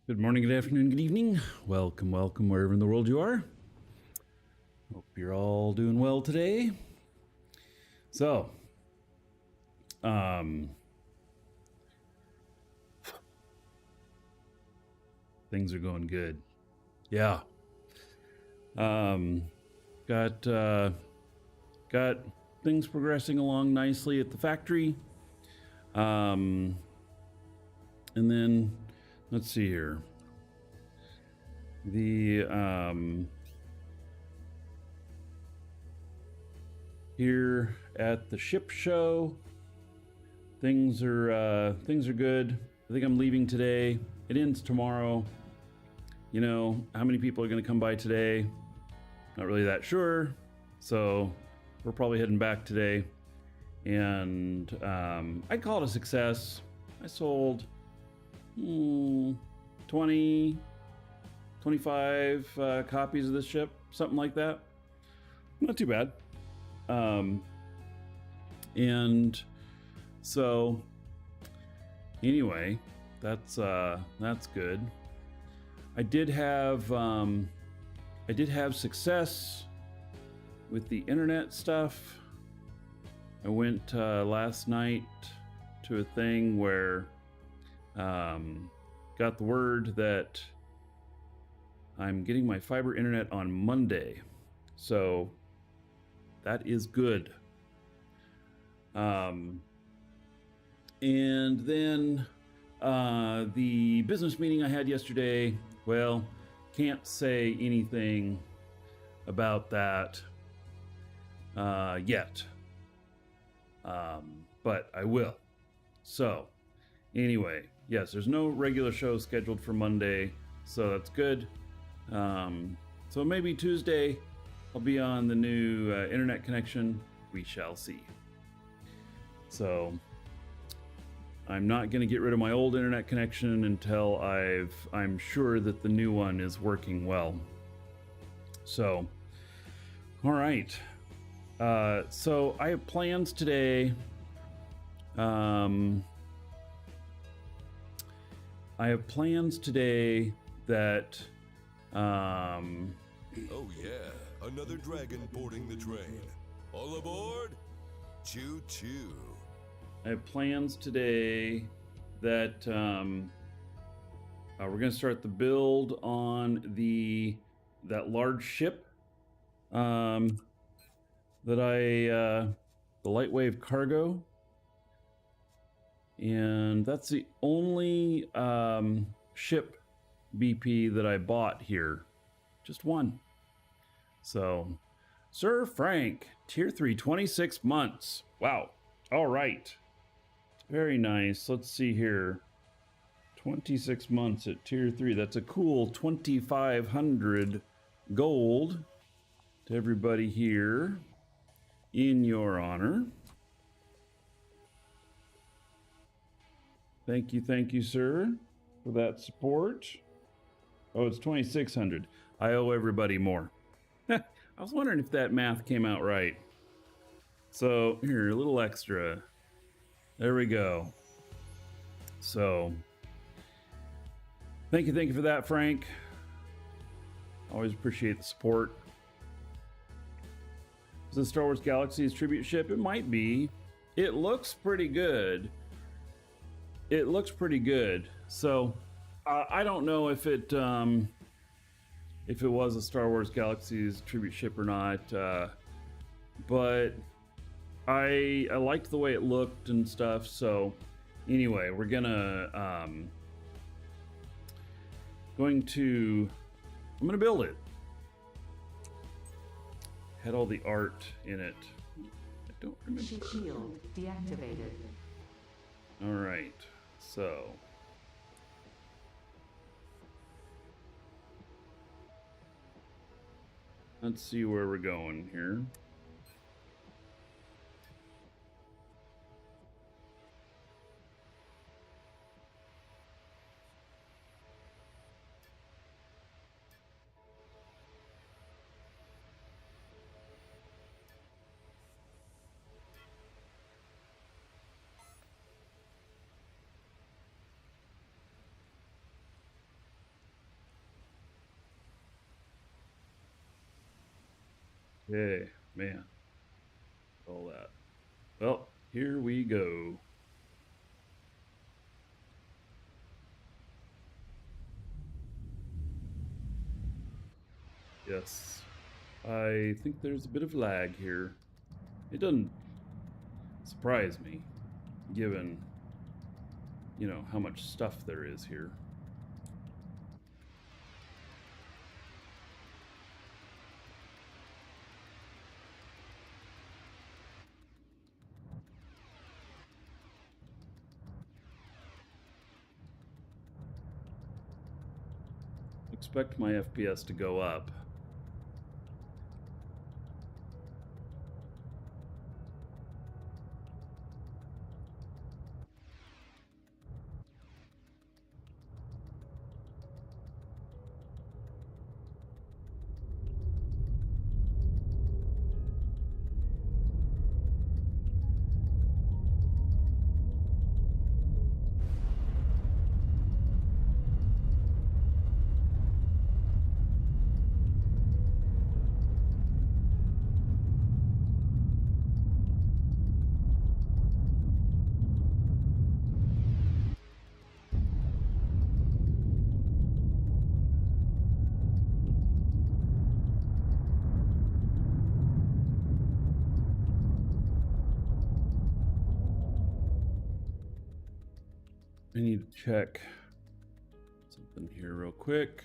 Good morning, good afternoon, good evening. Welcome, welcome, wherever in the world you are. Hope you're all doing well today. So, things are going good. Yeah. Got things progressing along nicely at the factory. And then let's see here. Here at the ship show, things are good. I think I'm leaving today. It ends tomorrow. You know, how many people are going to come by today? Not really that sure. So we're probably heading back today. And I'd call it a success. I sold 20, 25 copies of this ship, something like that. Not too bad. And so anyway, that's good. I did have success with the internet stuff. I went last night to a thing where got the word that I'm getting my fiber internet on Monday. So that is good. And then the business meeting I had yesterday, well, can't say anything about that yet. But I will. So anyway, yes, there's no regular show scheduled for Monday, so that's good. So maybe Tuesday I'll be on the new internet connection. We shall see. So I'm not going to get rid of my old internet connection until I'm sure that the new one is working well. So, all right. So I have plans today. That Oh yeah, another dragon boarding the train. All aboard! Choo choo. I have plans today that we're going to start the build on that large ship the Lightwave Cargo, and that's the only ship BP that I bought here, just one. So, Sir Frank, Tier 3, 26 months. Wow. All right. Very nice. Let's see here. 26 months at Tier 3. That's a cool 2,500 gold to everybody here in your honor. Thank you, sir, for that support. Oh, it's 2,600. I owe everybody more. I was wondering if that math came out right. So here, a little extra. There we go. So thank you for that, Frank. Always appreciate the support. Is this Star Wars Galaxy's tribute ship? It might be. It looks pretty good. So I don't know if it was a Star Wars Galaxy's tribute ship or not, but I liked the way it looked and stuff. So anyway, we're gonna I'm gonna build it. Had all the art in it. I don't remember. Shield deactivated. All right, so let's see where we're going here. Okay, man. All that. Well, here we go. Yes. I think there's a bit of lag here. It doesn't surprise me, given, how much stuff there is here. Expect my FPS to go up. I need to check something here real quick.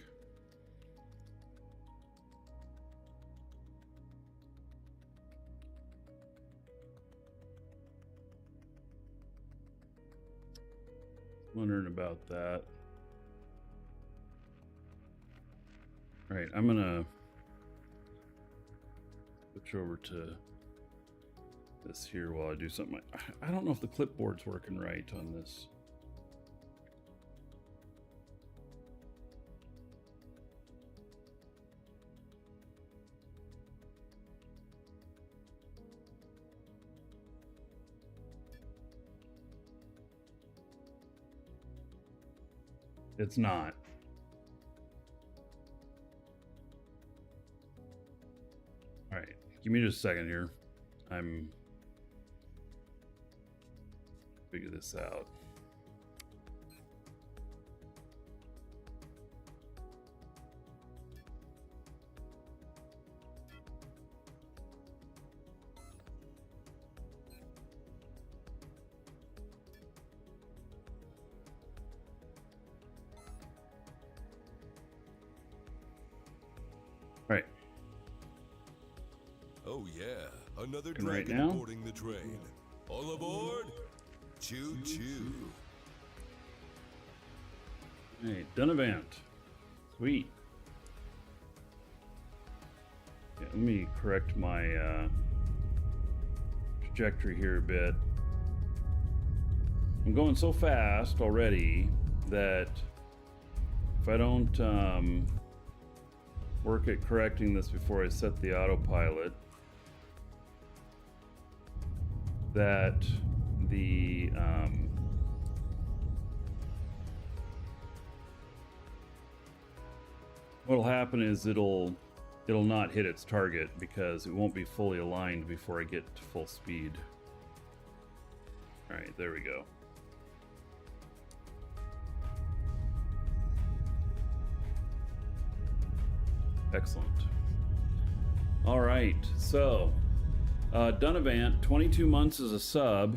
Wondering about that. All right, I'm gonna switch over to this here while I do something. I don't know if the clipboard's working right on this. It's not. All right, give me just a second here. I'm figure this out. All right. Oh yeah, another And right dragon now? boarding the train. All aboard! Choo choo. All right, done event. Sweet. Yeah, let me correct my trajectory here a bit. I'm going so fast already that if I don't work at correcting this before I set the autopilot, that the what'll happen is it'll not hit its target because it won't be fully aligned before I get to full speed. All right, there we go. Excellent. All right, so Dunavant, 22 months as a sub.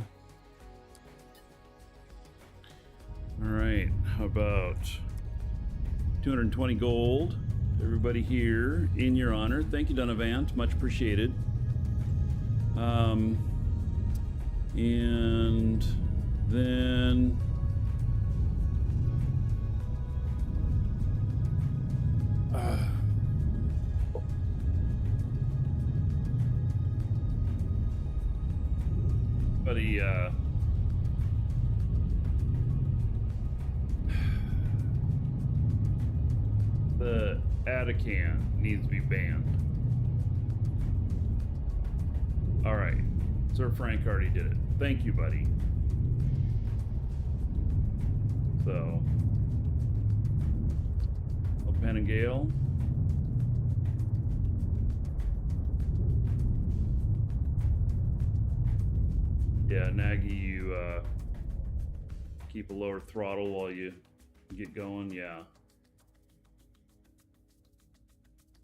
All right, how about 220 gold? Everybody here in your honor. Thank you, Dunavant. Much appreciated. And then buddy, the Atacan needs to be banned. All right, Sir Frank already did it. Thank you, buddy. So, Penagale. Yeah, Nagy, you keep a lower throttle while you get going. Yeah.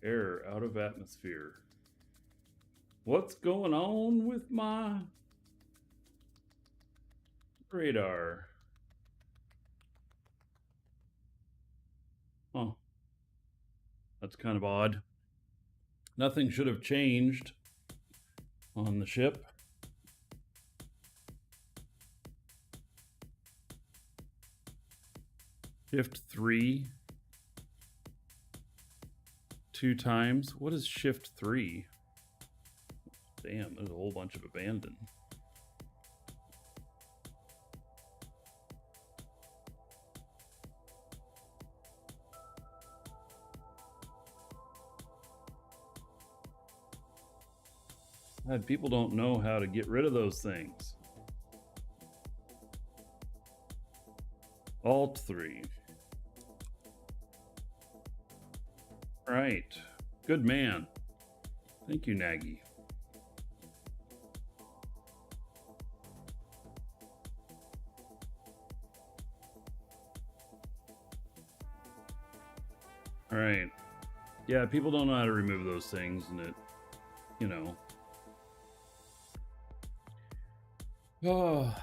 Air out of atmosphere. What's going on with my radar? Oh, that's kind of odd. Nothing should have changed on the ship. Shift 3 2 times. What is shift 3? Damn, there's a whole bunch of abandon. God, people don't know how to get rid of those things. Alt 3. All right. Good man. Thank you, Nagy. All right. Yeah, people don't know how to remove those things, and it, you know. Oh.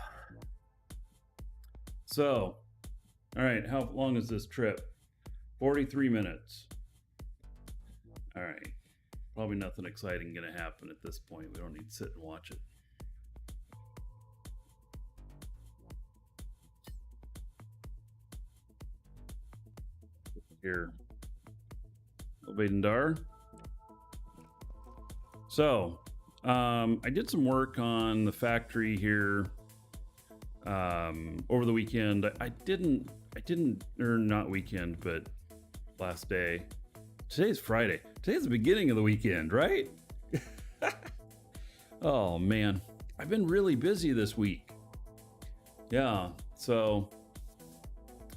So, all right, how long is this trip? 43 minutes. All right. Probably nothing exciting going to happen at this point. We don't need to sit and watch it. Here. Vedendar. So, I did some work on the factory here over the weekend. I didn't, or not weekend, but last day. Today's Friday. Today's the beginning of the weekend, right? Oh man, I've been really busy this week. Yeah, so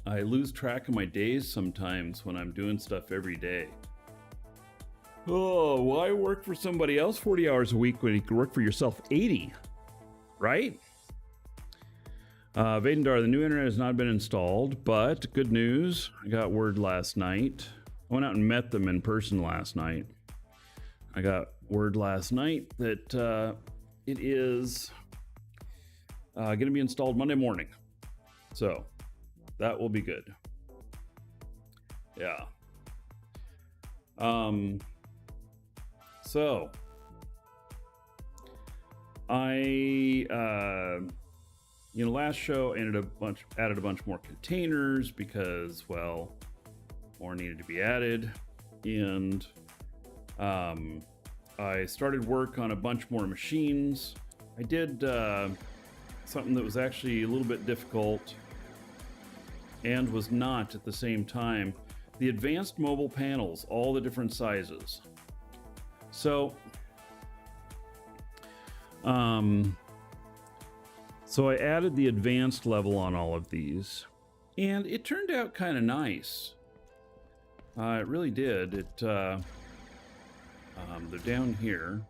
I lose track of my days sometimes when I'm doing stuff every day. Oh, why work for somebody else 40 hours a week when you can work for yourself 80? Right? Vedendar, the new internet has not been installed, but good news. I got word last night. I went out and met them in person last night. I got word last night that it is going to be installed Monday morning. So that will be good. Yeah. So I last show added a bunch more containers because, well, more needed to be added, and I started work on a bunch more machines. I did something that was actually a little bit difficult and was not at the same time. The advanced mobile panels, all the different sizes. So I added the advanced level on all of these, and it turned out kind of nice. It really did. They're down here.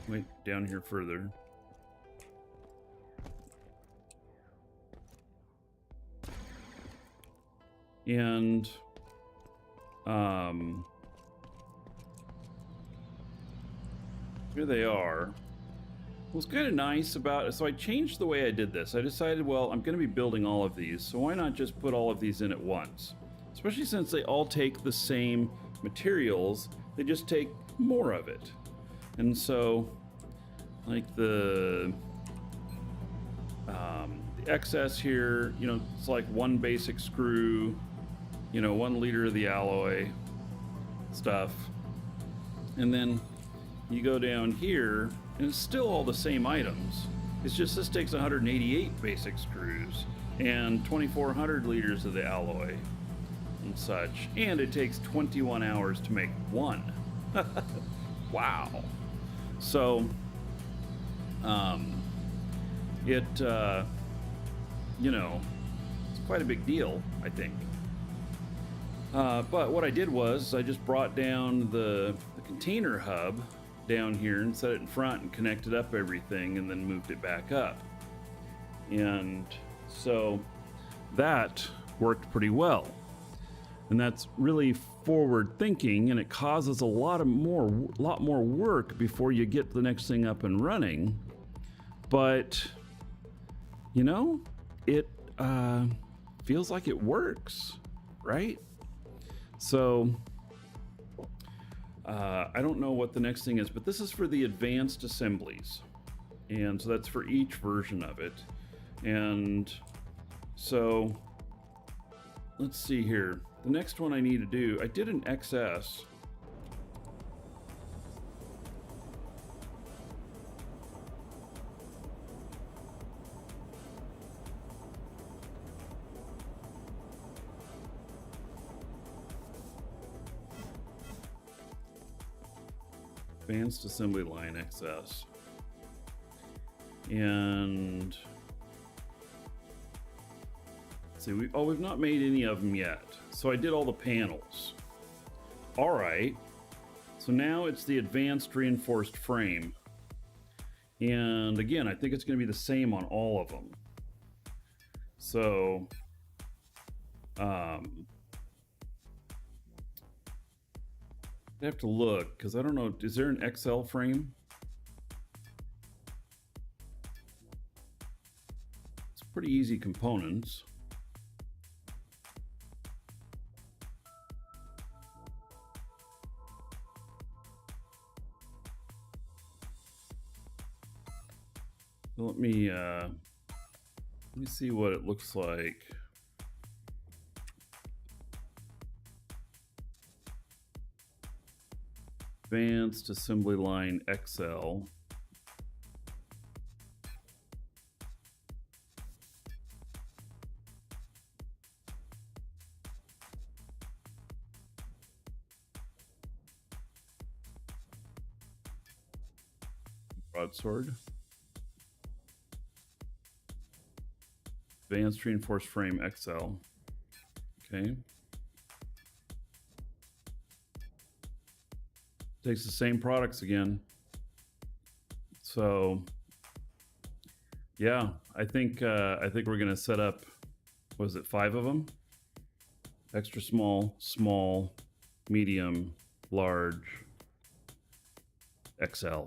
Wait, down here further. And here they are. What's kind of nice about it, so I changed the way I did this. I decided, well, I'm going to be building all of these, so why not just put all of these in at once? Especially since they all take the same materials, they just take more of it. And so, like the excess here, it's like one basic screw, 1 liter of the alloy stuff. And then you go down here, and it's still all the same items. It's just this takes 188 basic screws and 2,400 liters of the alloy and such, and it takes 21 hours to make one. Wow. So it's quite a big deal, I think. But what I did was I just brought down the container hub down here and set it in front and connected up everything and then moved it back up. And so that worked pretty well. And that's really forward thinking, and it causes a lot more work before you get the next thing up and running. But you know, it feels like it works, right? So I don't know what the next thing is, but this is for the advanced assemblies, and so that's for each version of it. And so let's see here. The next one I need to do, I did an XS. Advanced Assembly Line XS. And let's see, we've not made any of them yet. So I did all the panels. All right. So now it's the advanced reinforced frame. And again, I think it's going to be the same on all of them. So, I have to look because I don't know. Is there an XL frame? It's pretty easy components. Let me see what it looks like. Advanced Assembly Line XL. Broadsword. Advanced Reinforced Frame XL. Okay. Takes the same products again. So yeah, I think we're gonna set up, was it 5 of them? Extra small, small, medium, large, XL.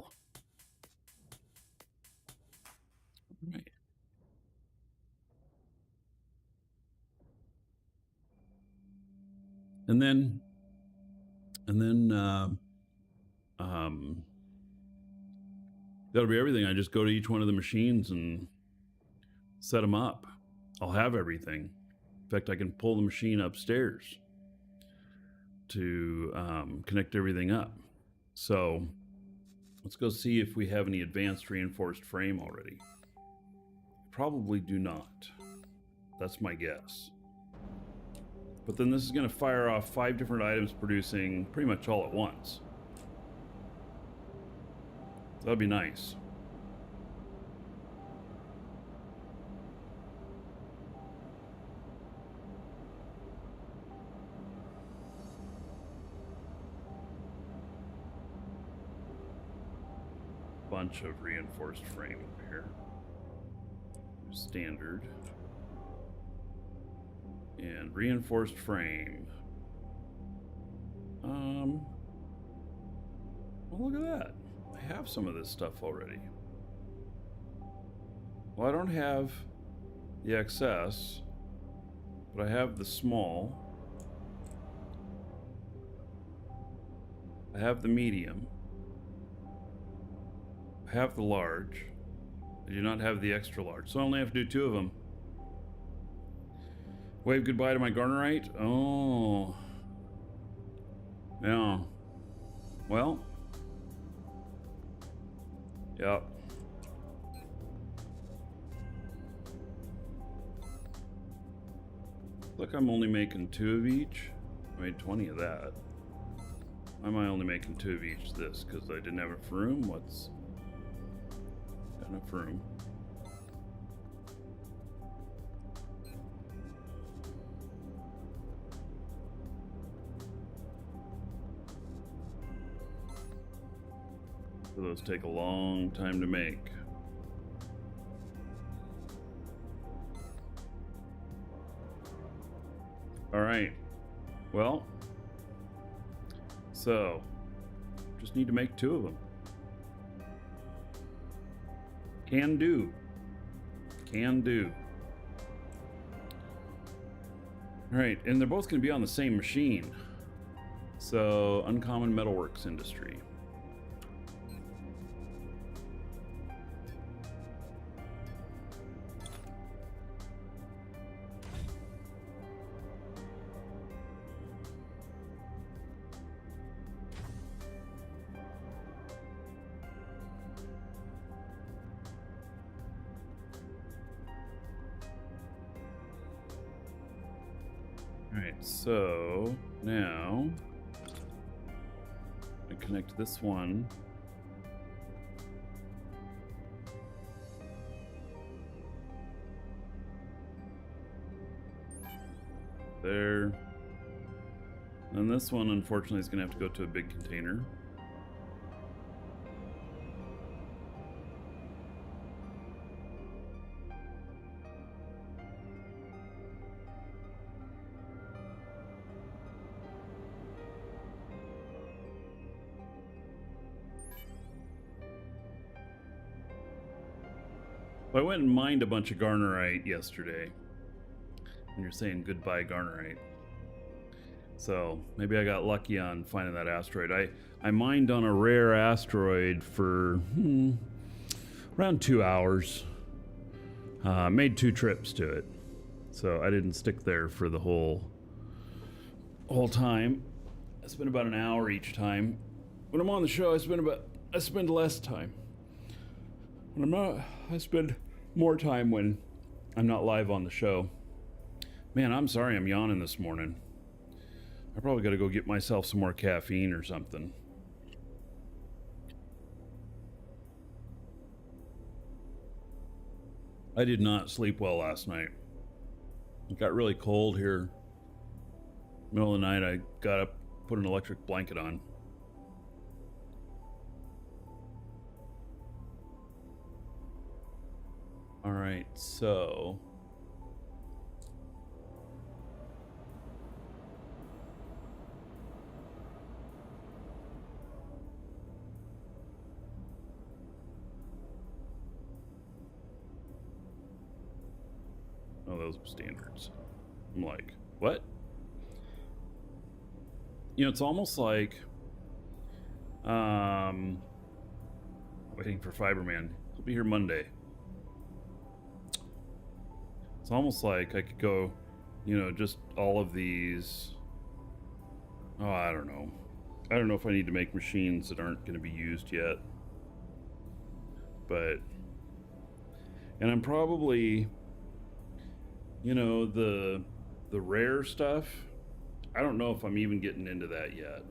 Right. And then that'll be everything. I just go to each one of the machines and set them up. I'll have everything. In fact, I can pull the machine upstairs to connect everything up. So let's go see if we have any advanced reinforced frame already. Probably do not. That's my guess. But then this is going to fire off 5 different items producing pretty much all at once. So that'd be nice. Bunch of reinforced frame over here. Standard. And reinforced frame. Well, look at that. I have some of this stuff already. Well, I don't have the XS, but I have the small. I have the medium. I have the large. I do not have the extra large, so I only have to do 2 of them. Wave goodbye to my Garnerite? Oh. Yeah. Well. Yep. Look, I'm only making 2 of each. I made 20 of that. Why am I only making 2 of each this? Because I didn't have enough room? What's... Got enough room. Those take a long time to make. All right. Well, so just need to make 2 of them. Can do. Can do. All right, and they're both going to be on the same machine. So, Uncommon Metalworks Industry. Alright, so now I connect this one. There. And this one, unfortunately, is going to have to go to a big container. I went and mined a bunch of Garnerite yesterday. And you're saying goodbye, Garnerite. So maybe I got lucky on finding that asteroid. I mined on a rare asteroid for around 2 hours. Made 2 trips to it. So I didn't stick there for the whole time. I spent about an hour each time. When I'm on the show, I spend less time. When I'm not, I spend more time when I'm not live on the show. Man, I'm sorry I'm yawning this morning. I probably got to go get myself some more caffeine or something. I did not sleep well last night. It got really cold here. Middle of the night, I got up, put an electric blanket on. All right, so oh, those are standards. I'm like, what? You know, it's almost like waiting for Fiberman. He'll be here Monday. It's almost like I could go, you know, just all of these. Oh, I don't know. I don't know if I need to make machines that aren't going to be used yet. But, and I'm probably, you know, the rare stuff, I don't know if I'm even getting into that yet.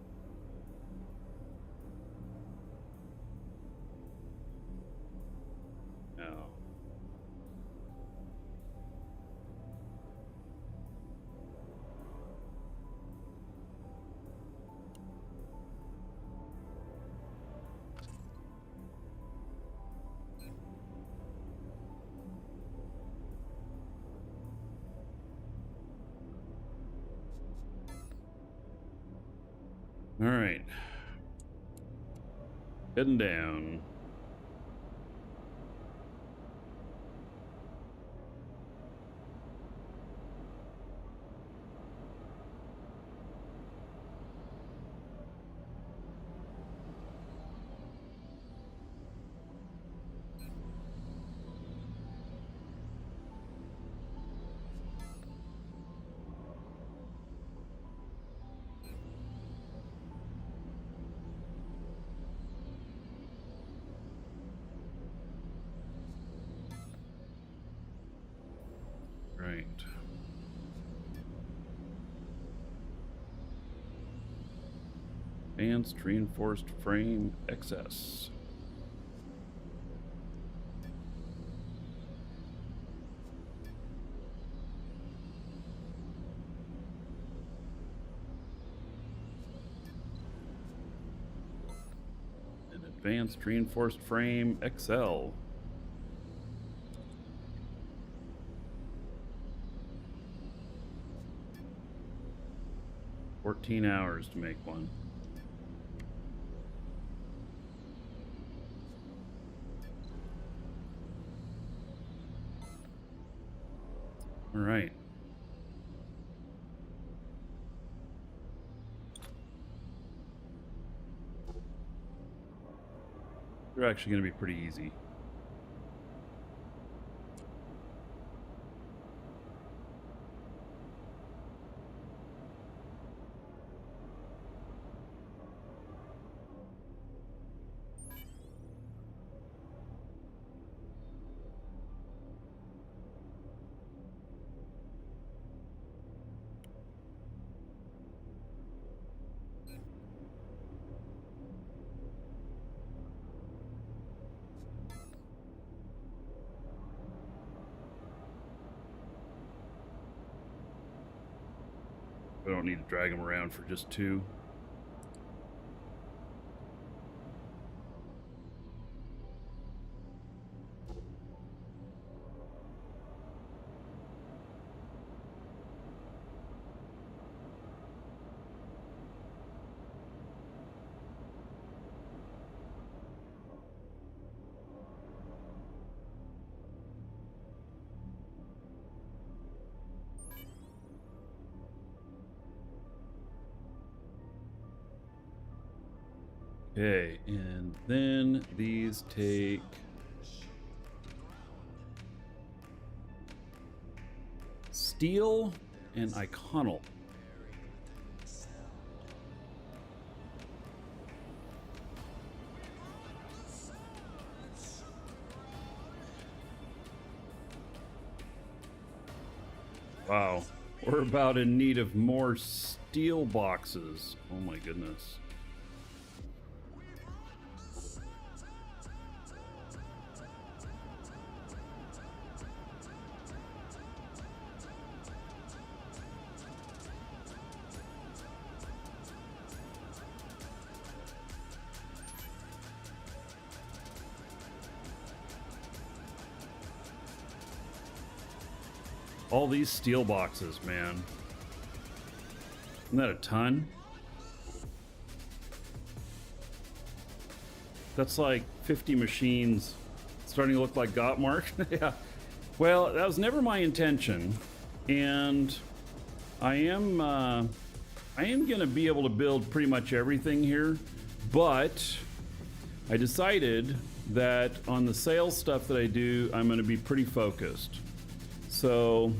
No. All right. Heading down. Right. Advanced reinforced frame XS. An advanced reinforced frame XL. 14 hours to make one. All right. They're actually going to be pretty easy. I don't need to drag them around for just two. Okay, and then these take steel and iconal. Wow, we're about in need of more steel boxes. Oh my goodness. All these steel boxes, man. Isn't that a ton? That's like 50 machines starting to look like Gottmark. Yeah. Well, that was never my intention. And I am gonna be able to build pretty much everything here, but I decided that on the sales stuff that I do, I'm gonna be pretty focused. So,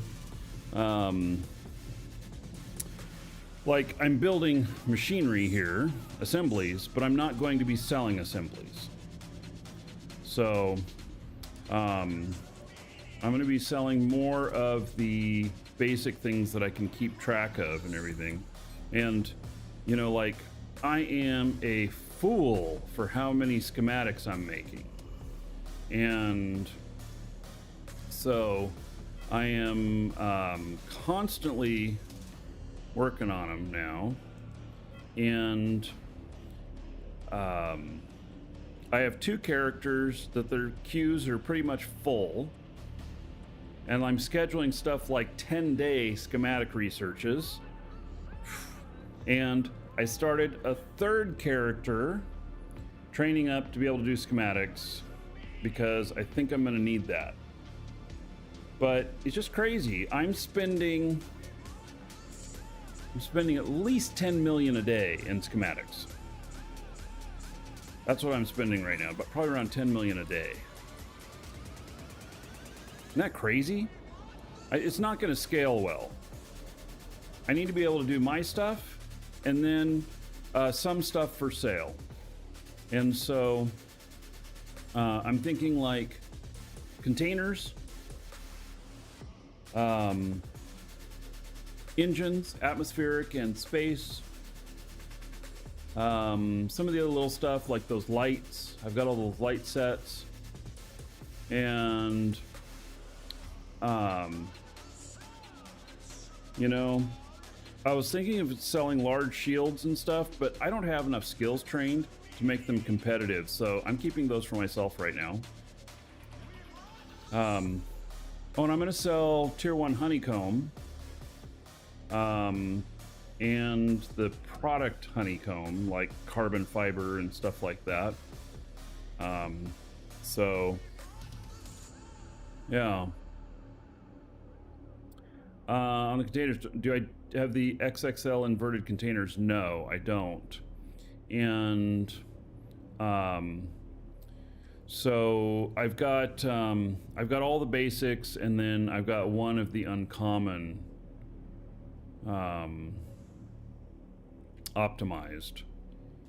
like I'm building machinery here, assemblies, but I'm not going to be selling assemblies. So, I'm going to be selling more of the basic things that I can keep track of and everything. And, you know, like I am a fool for how many schematics I'm making. And so I am constantly working on them now, and I have two characters that their queues are pretty much full, and I'm scheduling stuff like 10-day schematic researches, and I started a third character training up to be able to do schematics because I think I'm going to need that. But it's just crazy. I'm spending at least 10 million a day in schematics. That's what I'm spending right now, but probably around 10 million a day. Isn't that crazy? It's not going to scale well. I need to be able to do my stuff and then some stuff for sale. And so I'm thinking like containers, engines, atmospheric and space. Some of the other little stuff like those lights. I've got all those light sets. And, you know, I was thinking of selling large shields and stuff, but I don't have enough skills trained to make them competitive. So I'm keeping those for myself right now. Oh, and I'm going to sell tier 1 honeycomb. and the product honeycomb, like carbon fiber and stuff like that. So yeah. On the containers, do I have the XXL inverted containers? No, I don't. And so I've got all the basics, and then I've got one of the uncommon optimized.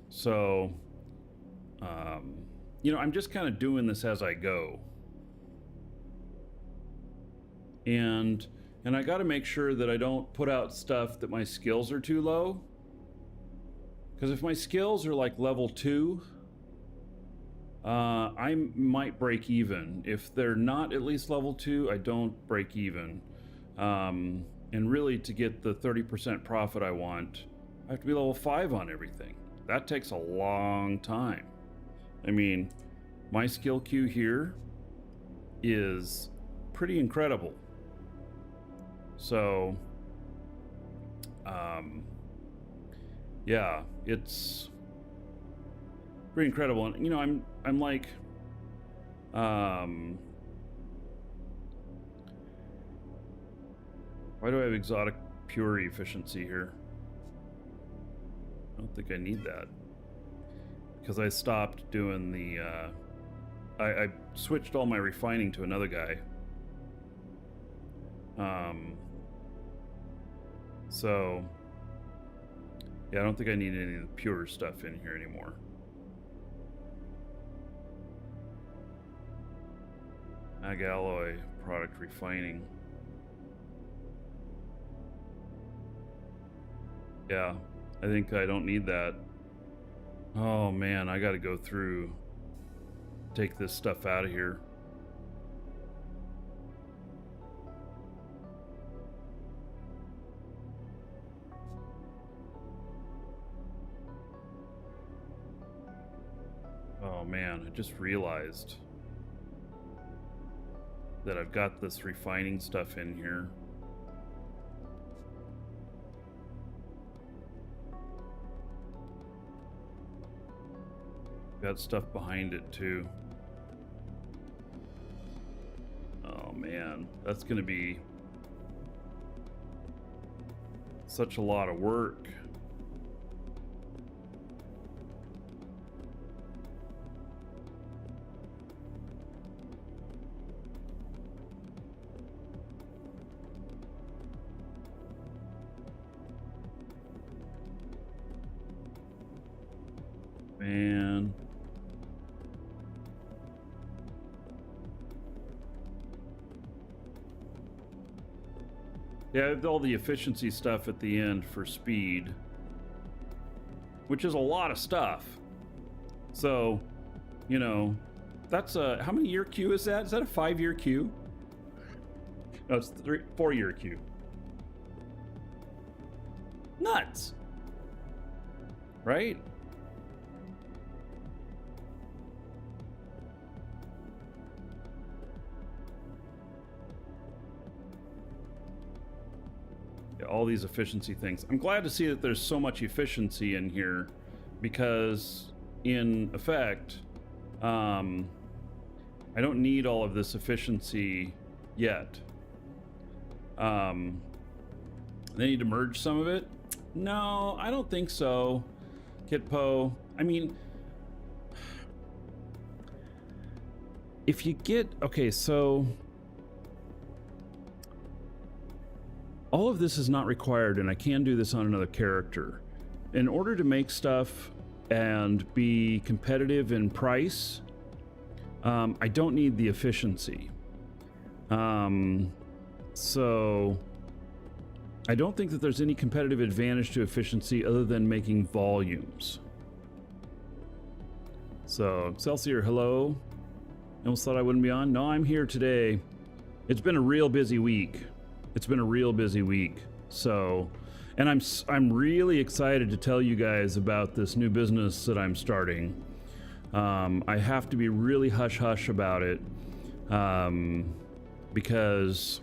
So you know, I'm just kind of doing this as I go. And I got to make sure that I don't put out stuff that my skills are too low. Because if my skills are like level 2, I might break even. If they're not at least level 2, I don't break even. And really, to get the 30% profit I want, I have to be level 5 on everything. That takes a long time. I mean, my skill queue here is pretty incredible. So, yeah, it's pretty incredible. And, you know, I'm like, why do I have exotic pure efficiency here? I don't think I need that. Because I stopped doing the, I switched all my refining to another guy. So, yeah, I don't think I need any of the pure stuff in here anymore. Mag alloy product refining. Yeah, I think I don't need that. Oh man, I gotta go through, take this stuff out of here. Oh man, I just realized that I've got this refining stuff in here. Got stuff behind it too. Oh man, that's gonna be such a lot of work. Man. Yeah, I have all the efficiency stuff at the end for speed, which is a lot of stuff. So, you know, that's a, how many year queue is that? Is that a 5-year queue? No, it's 4-year queue. Nuts. Right? All these efficiency things. I'm glad to see that there's so much efficiency in here, because in effect, I don't need all of this efficiency yet. They need to merge some of it? No, I don't think so, Kitpo. I mean, if you get, okay, so all of this is not required, and I can do this on another character. In order to make stuff and be competitive in price, I don't need the efficiency. So I don't think that there's any competitive advantage to efficiency other than making volumes. So Excelsior, hello. Almost thought I wouldn't be on. No, I'm here today. It's been a real busy week. So, and I'm really excited to tell you guys about this new business that I'm starting. I have to be really hush-hush about it, because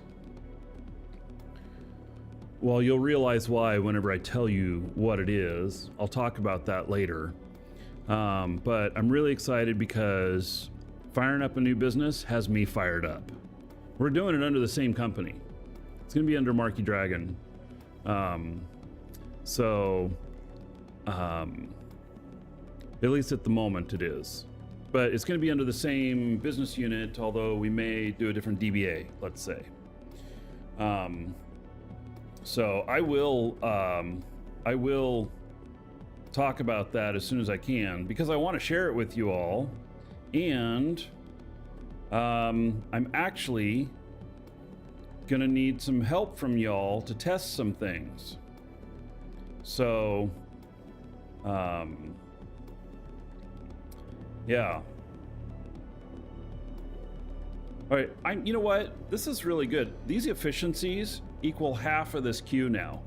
well, you'll realize why whenever I tell you what it is. I'll talk about that later. But I'm really excited because firing up a new business has me fired up. We're doing it under the same company. It's going to be under Marky Dragon. At least at the moment it is. But it's going to be under the same business unit, although we may do a different DBA, let's say. So I will talk about that as soon as I can, because I want to share it with you all. And I'm actually gonna need some help from y'all to test some things. So yeah. All right, you know what? This is really good. These efficiencies equal half of this queue now.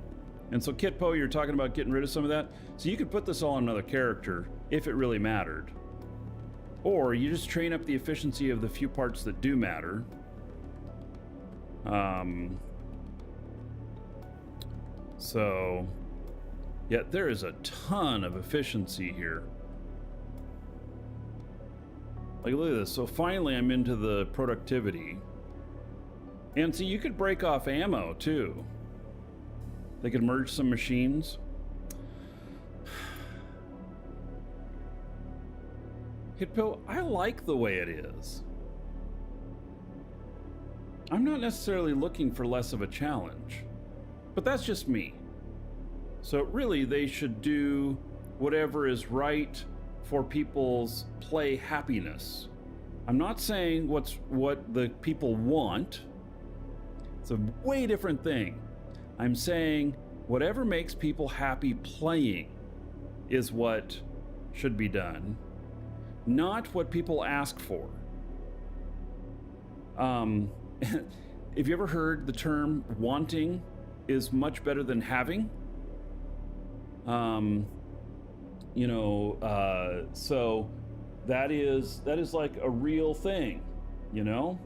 And so Kitpo, you're talking about getting rid of some of that. So you could put this all on another character if it really mattered. Or you just train up the efficiency of the few parts that do matter. So yeah, there is a ton of efficiency here. Like, look at this. So finally I'm into the productivity. And see, you could break off ammo too. They could merge some machines. Hitpo, I like the way it is. I'm not necessarily looking for less of a challenge, but that's just me. So really, they should do whatever is right for people's play happiness. I'm not saying what the people want. It's a way different thing. I'm saying whatever makes people happy playing is what should be done, not what people ask for. Have you ever heard the term wanting is much better than having? So that is like a real thing, you know?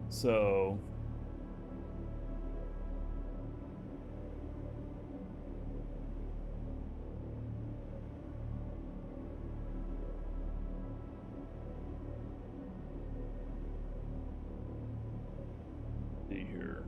So see here.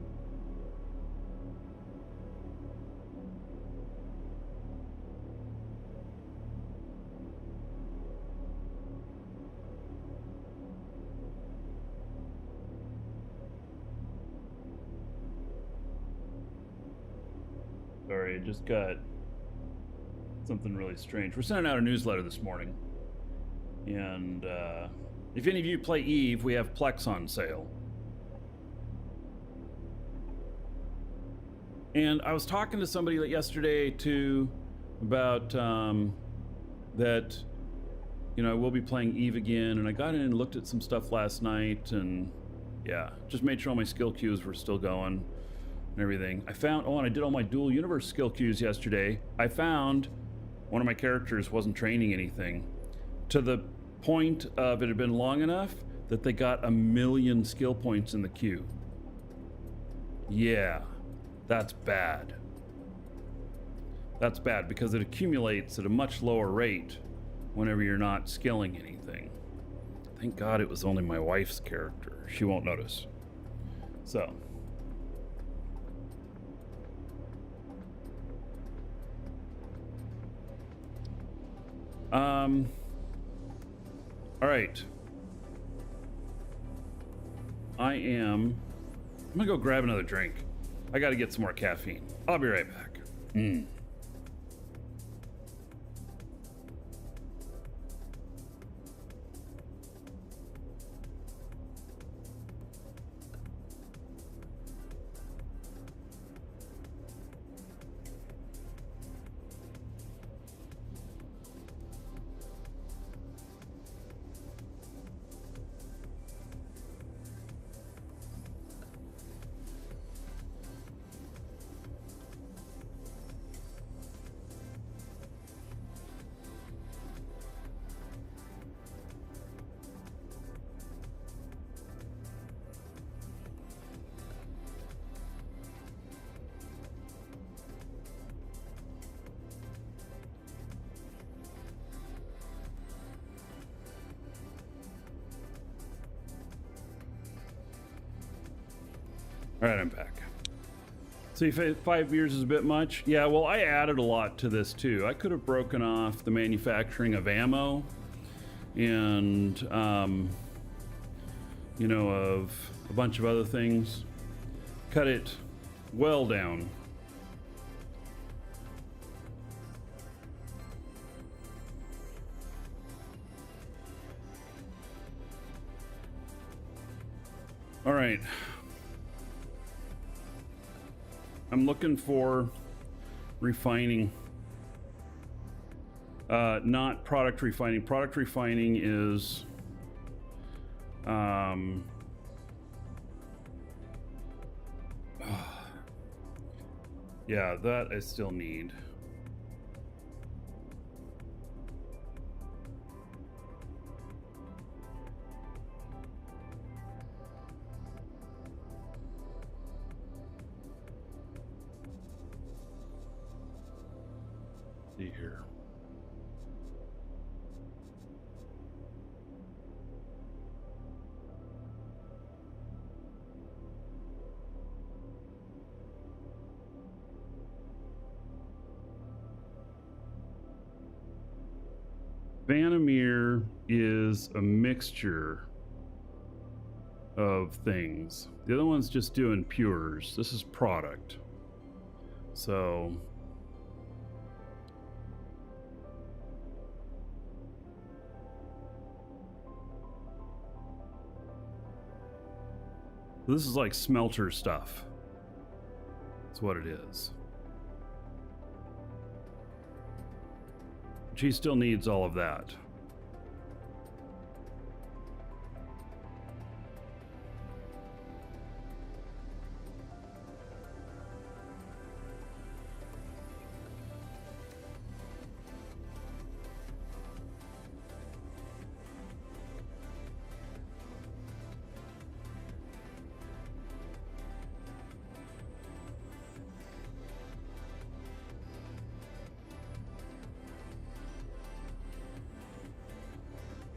Sorry, I just got something really strange. We're sending out a newsletter this morning. And if any of you play Eve, we have Plex on sale. And I was talking to somebody yesterday too about that, you know, I will be playing Eve again. And I got in and looked at some stuff last night, and yeah, just made sure all my skill queues were still going. Everything. I found, and I did all my dual universe skill queues yesterday. I found one of my characters wasn't training anything, to the point of it had been long enough that they got 1 million skill points in the queue. Yeah, that's bad. That's bad because it accumulates at a much lower rate whenever you're not skilling anything. Thank God it was only my wife's character. She won't notice. So. All right. I'm gonna go grab another drink. I gotta get some more caffeine. I'll be right back. All right, I'm back. See, 5 years is a bit much. Yeah, well, I added a lot to this too. I could have broken off the manufacturing of ammo and, you know, of a bunch of other things. Cut it well down. All right. I'm looking for refining. Not product refining. Product refining is yeah, that I still need. See here. Vanamir is a mixture of things. The other one's just doing pures. This is product. So this is like smelter stuff. That's what it is. She still needs all of that.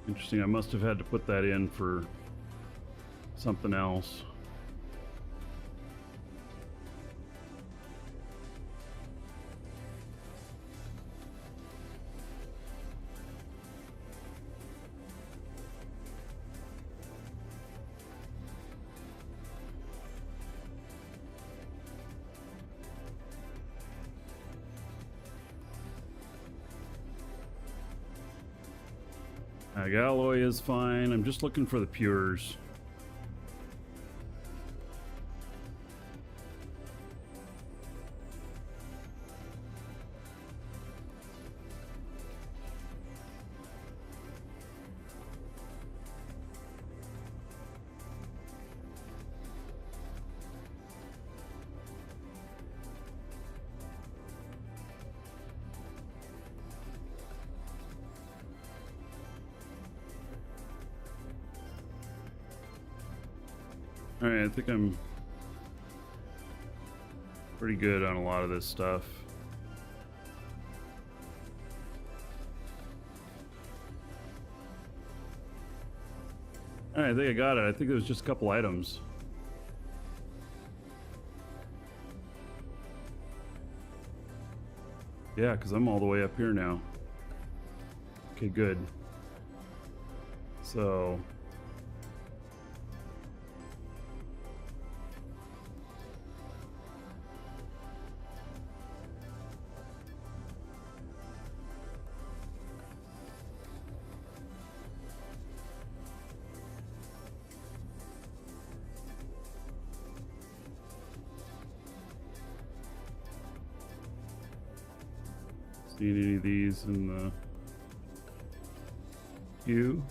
Interesting, I must have had to put that in for something else. Alloy is fine. I'm just looking for the pures. All right, I think I'm pretty good on a lot of this stuff. All right, I think I got it. I think it was just a couple items. Yeah, because I'm all the way up here now. Okay, good. So need any of these in the queue?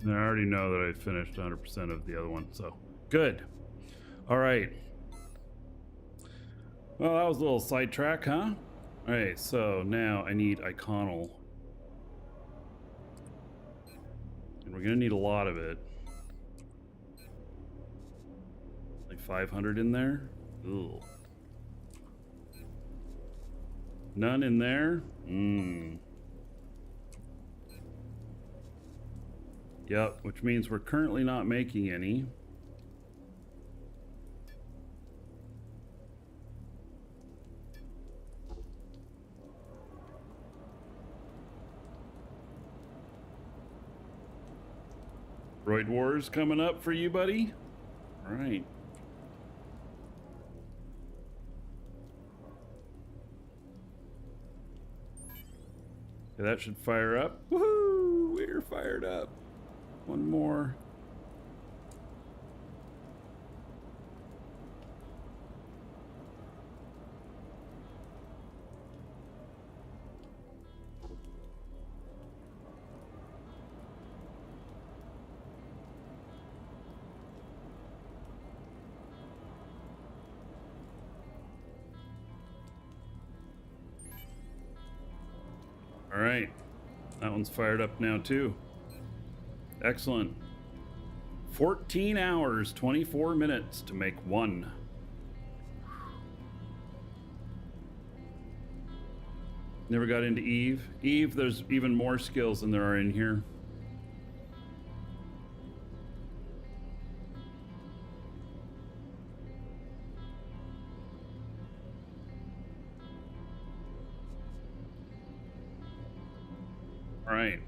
And I already know that I finished 100% of the other one, so good. All right. Well, that was a little sidetrack, huh? All right, so now I need Iconal. And we're gonna need a lot of it. Like 500 in there? Ooh. None in there? Yep, which means we're currently not making any. Droid Wars coming up for you, buddy? All right. Okay, that should fire up. Woohoo! We're fired up. One more. All right, that one's fired up now too. Excellent. 14 hours, 24 minutes to make one. Never got into Eve. Eve, there's even more skills than there are in here. All right,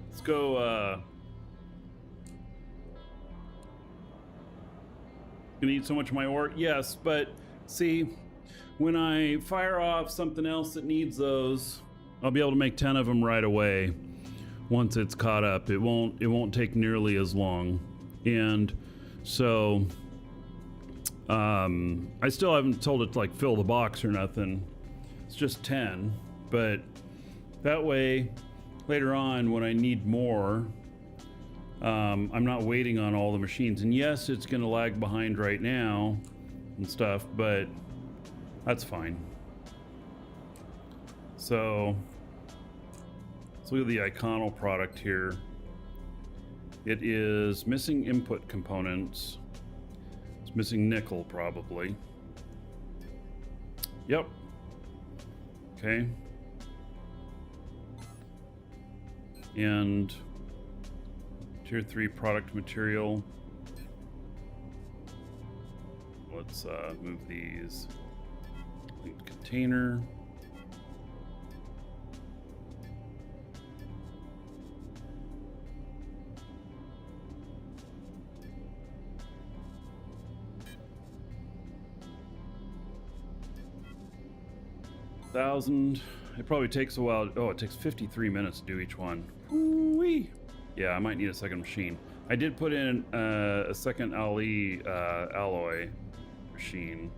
let's go. Gonna eat so much of my ore. Yes, but see, when I fire off something else that needs those, I'll be able to make 10 of them right away. Once it's caught up, it won't take nearly as long, and so I still haven't told it to like fill the box or nothing. It's just 10, but that way. Later on, when I need more, I'm not waiting on all the machines. And yes, it's going to lag behind right now and stuff, but that's fine. So let's look at the Iconal product here. It is missing input components. It's missing nickel, probably. Yep. Okay. And tier 3 product material. Let's move these. Linked container. It probably takes a while. Oh, it takes 53 minutes to do each one. Woo-wee. Yeah, I might need a second machine. I did put in a second Ali alloy machine.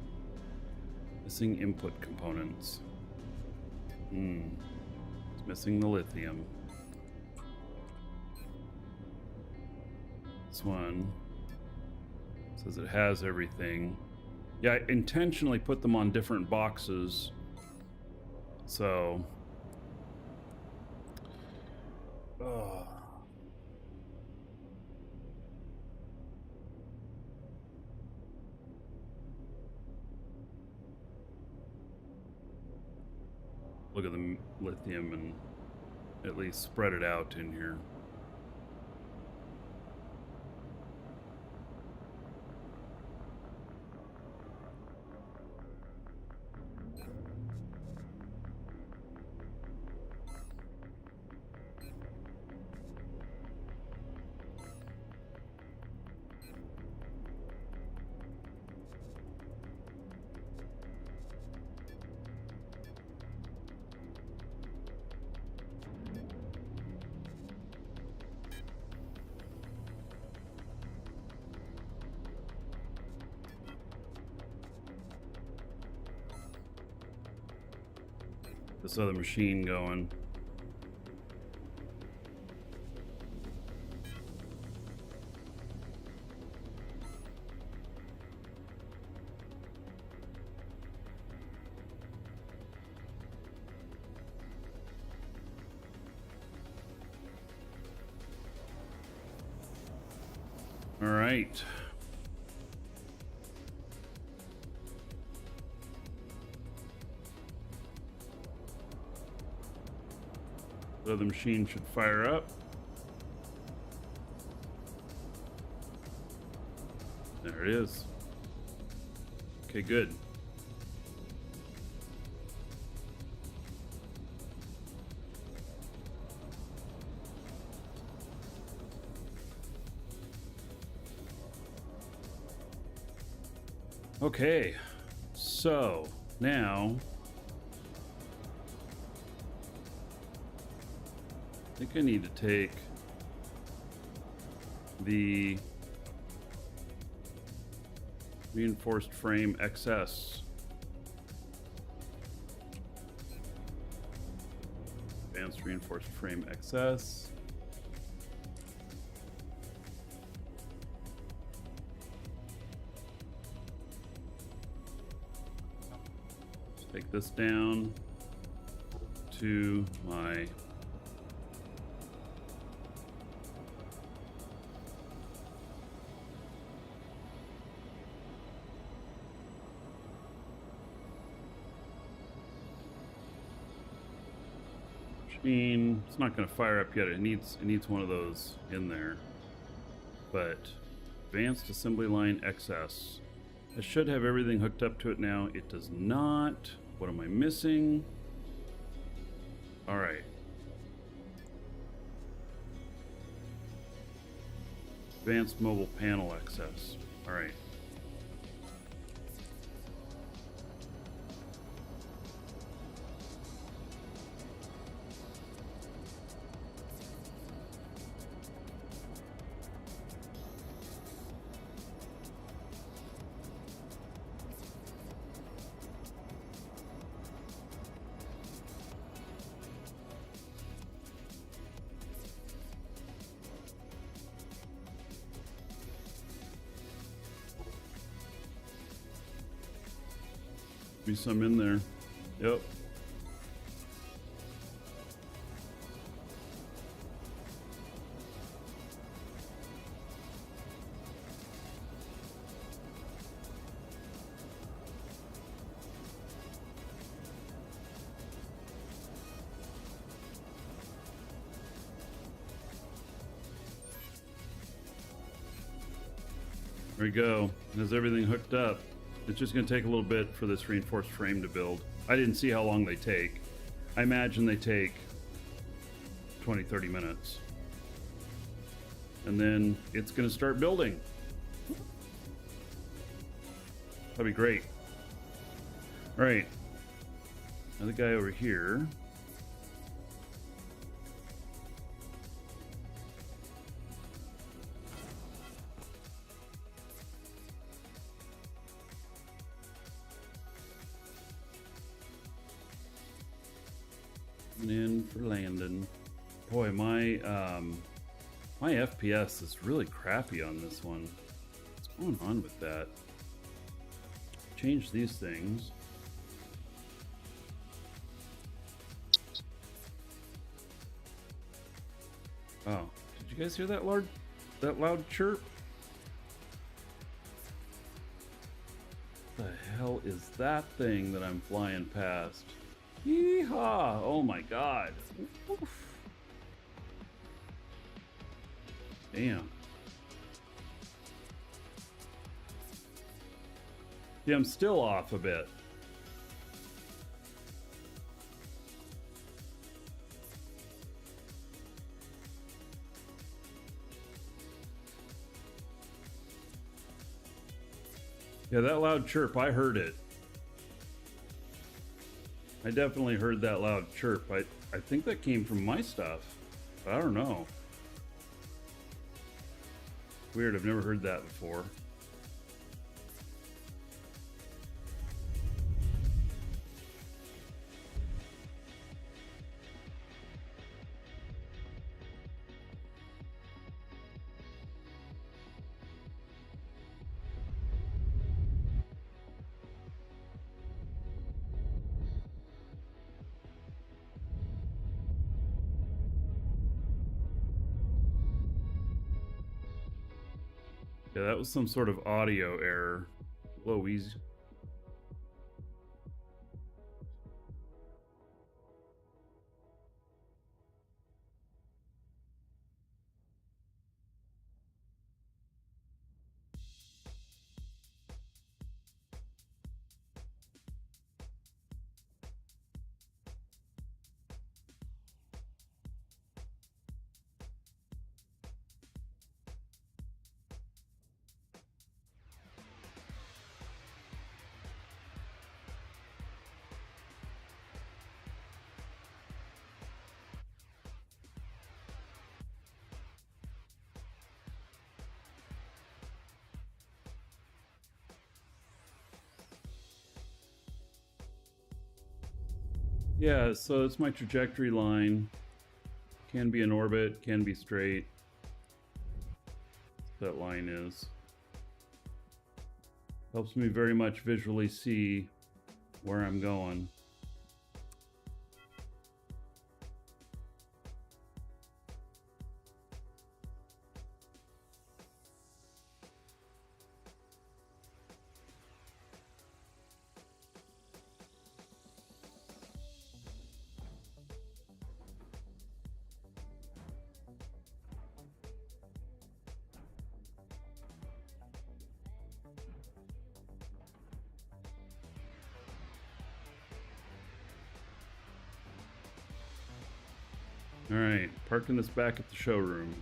Missing input components. It's missing the lithium. This one says it has everything. Yeah, I intentionally put them on different boxes. So, look at the lithium and at least spread it out in here. This other machine going. right. So the machine should fire up. There it is. Okay, good. Okay, so now I think I need to take the reinforced frame XS. Advanced reinforced frame XS. Take this down to my machine. It's not going to fire up yet. It needs one of those in there. But advanced assembly line XS. I should have everything hooked up to it now. It does not. What am I missing? All right. Advanced mobile panel access. All right. Be some in there. Yep. There we go. Has everything hooked up. It's just going to take a little bit for this reinforced frame to build. I didn't see how long they take. I imagine they take 20-30 minutes. And then it's going to start building. That'd be great. All right. Another guy over here. In for landing. Boy, my my FPS is really crappy on this one. What's going on with that? Change these things. Oh, did you guys hear that loud chirp? What the hell is that thing that I'm flying past? Yeehaw! Oh my god. Oof. Damn. Yeah, I'm still off a bit. Yeah, that loud chirp, I heard it. I definitely heard that loud chirp. I think that came from my stuff. But I don't know. Weird, I've never heard that before. Yeah, that was some sort of audio error. Whoa, easy. Yeah, so it's my trajectory line. Can be in orbit, can be straight. That line is. Helps me very much visually see where I'm going. All right, parking this back at the showroom.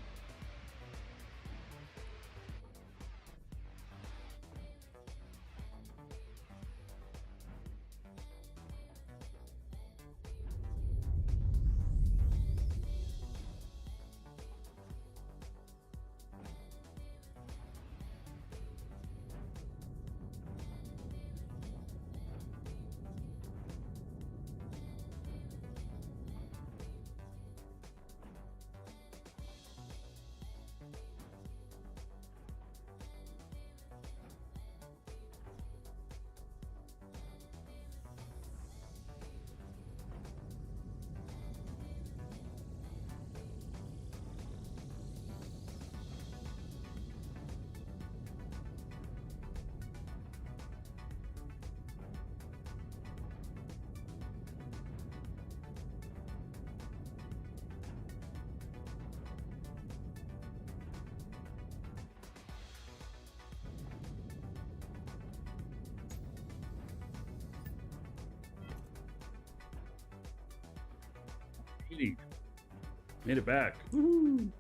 Made it back. Woo-hoo.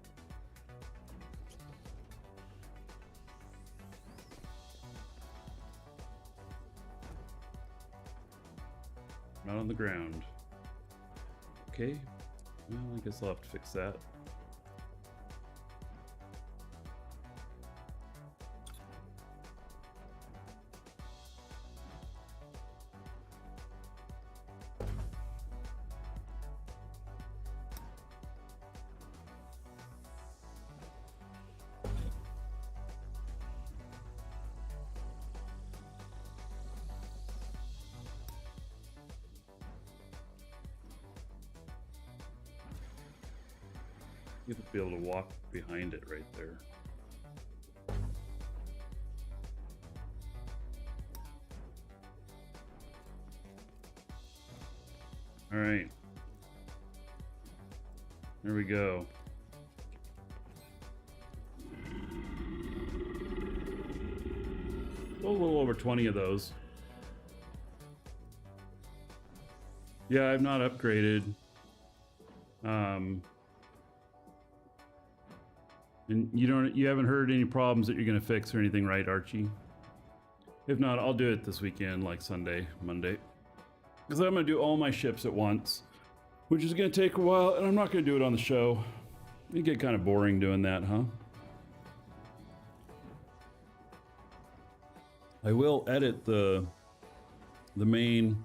Not on the ground. Okay. Well, I guess I'll have to fix that. You have to be able to walk behind it right there. All right. There we go. A little over 20 of those. Yeah, I've not upgraded. And you haven't heard any problems that you're gonna fix or anything, right, Archie? If not, I'll do it this weekend, like Sunday, Monday. Because I'm gonna do all my ships at once, which is gonna take a while, and I'm not gonna do it on the show. It get kind of boring doing that, huh? I will edit the main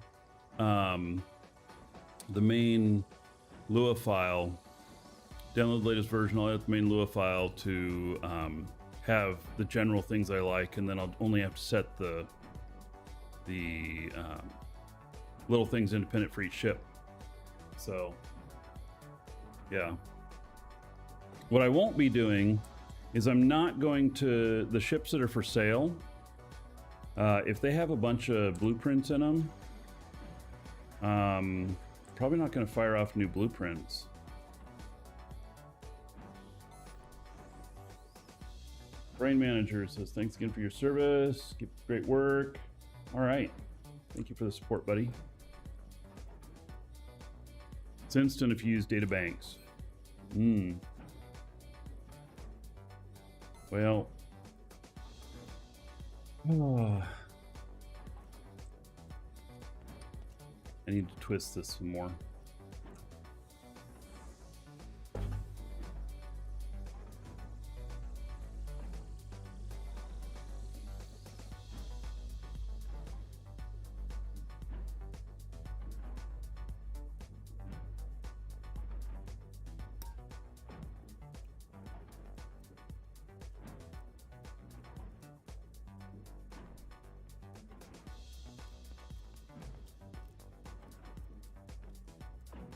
Lua file. Download the latest version. I'll edit the main Lua file to have the general things I like, and then I'll only have to set the little things independent for each ship. So yeah, what I won't be doing is I'm not going to the ships that are for sale. If they have a bunch of blueprints in them, probably not going to fire off new blueprints. Brain Manager says, thanks again for your service. Keep great work. All right. Thank you for the support, buddy. It's instant if you use data banks. Well. I need to twist this some more.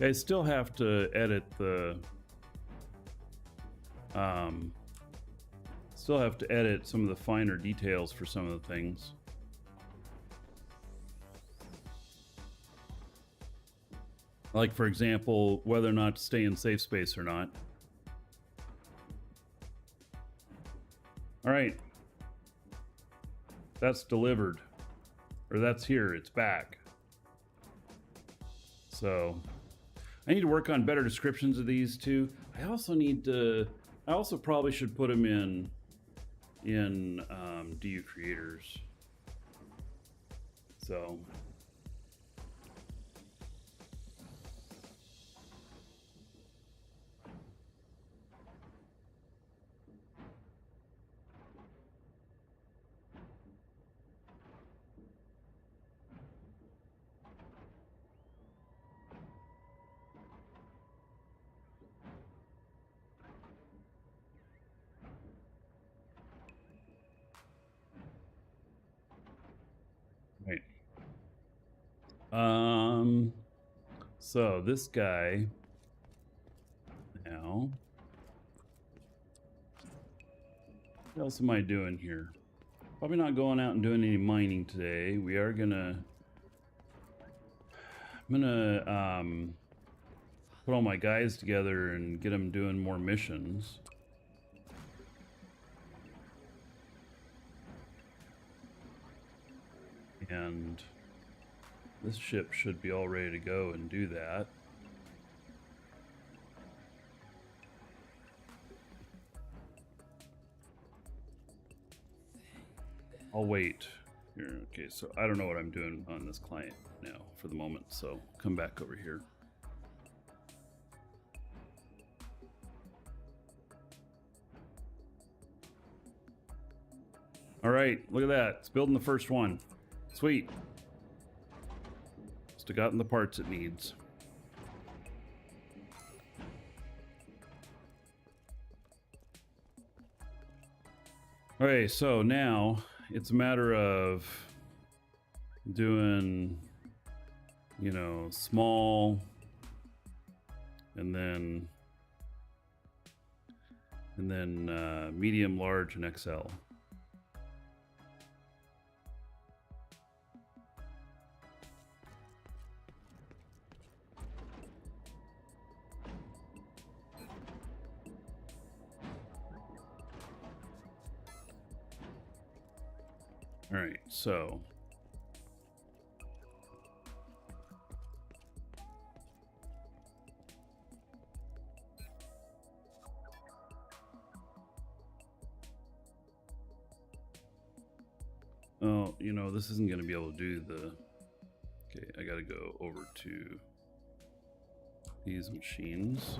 I still have to edit the still have to edit some of the finer details for some of the things. Like, for example, whether or not to stay in safe space or not. All right. That's delivered. Or that's here, it's back. So I need to work on better descriptions of these too. I also probably should put them in DU creators. So right. So this guy now, what else am I doing here? Probably not going out and doing any mining today. I'm gonna put all my guys together and get them doing more missions. And this ship should be all ready to go and do that. I'll wait here. Okay, so I don't know what I'm doing on this client now for the moment, so come back over here. All right, look at that. It's building the first one. Sweet. Must have gotten the parts it needs. Okay, so now it's a matter of doing, you know, small and then medium, large, and XL. All right, so oh, you know, this isn't going to be able to do the, okay, I got to go over to these machines.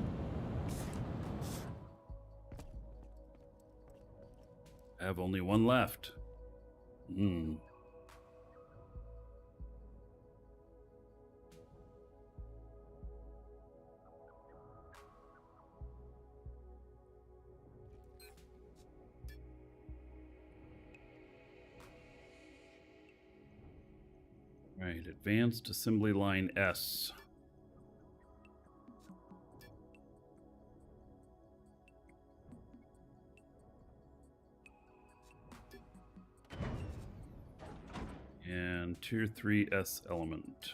I have only one left. Right, advanced assembly line S. and tier 3 S element.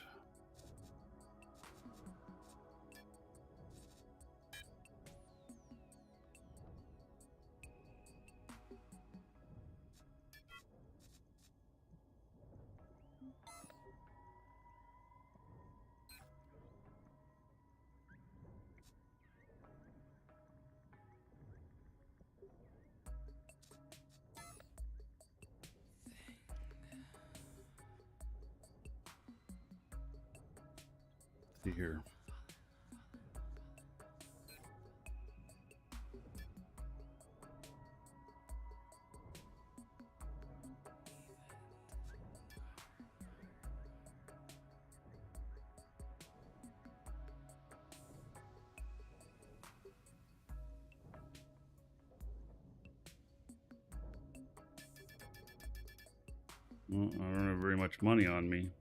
See here. Well, I don't have very much money on me.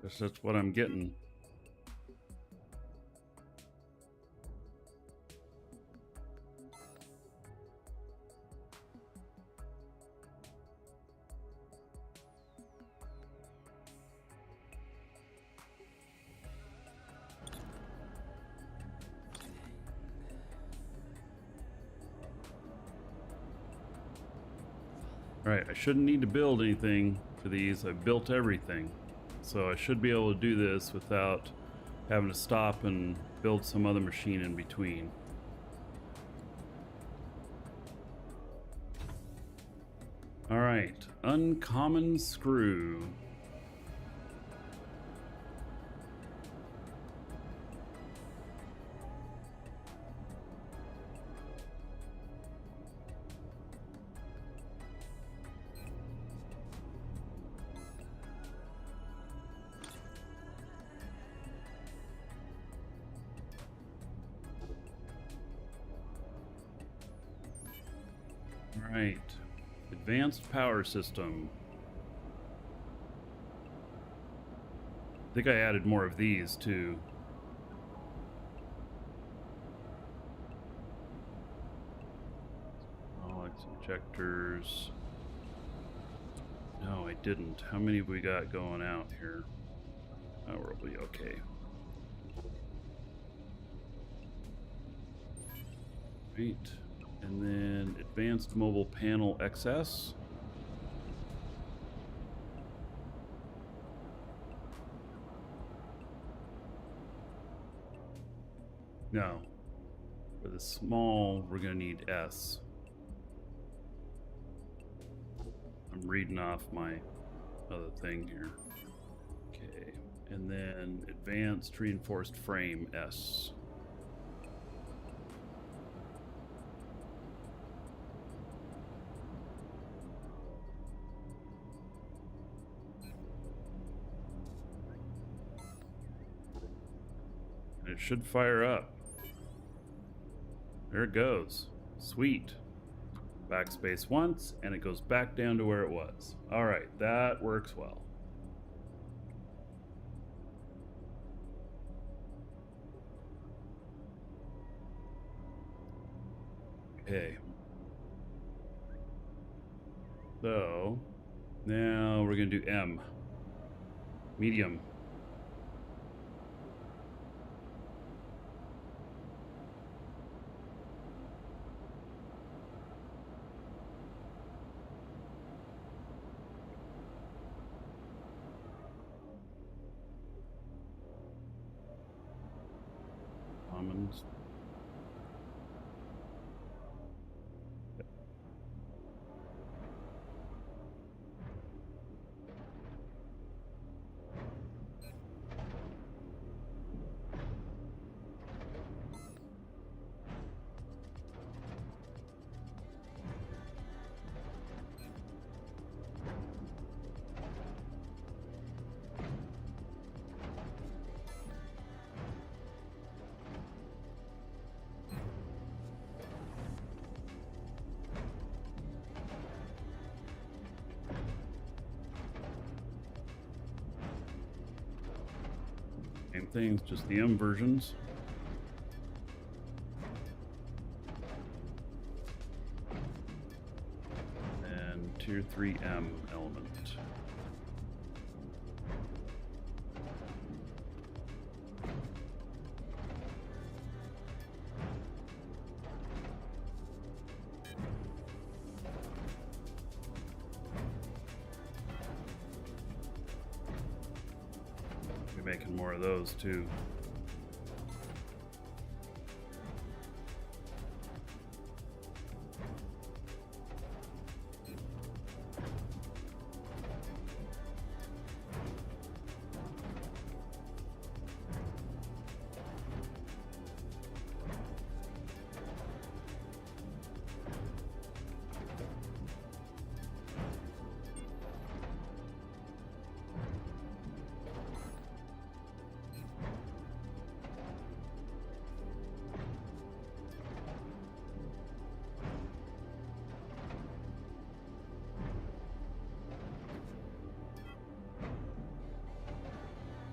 Guess that's what I'm getting. Alright, I shouldn't need to build anything for these. I've built everything. So I should be able to do this without having to stop and build some other machine in between. Alright, uncommon screw. Right. Advanced power system. I think I added more of these too. Alex injectors. No, I didn't. How many have we got going out here? Oh, we'll be okay. Right. And then advanced mobile panel XS. No. For the small, we're going to need S. I'm reading off my other thing here. Okay. And then advanced reinforced frame S. It should fire up. There it goes. Sweet. Backspace once, and it goes back down to where it was. Alright, that works well. Okay. So, now we're going to do M. Medium. Commons. Same things, just the M versions. And tier Tier 3M element. Be making more of those too.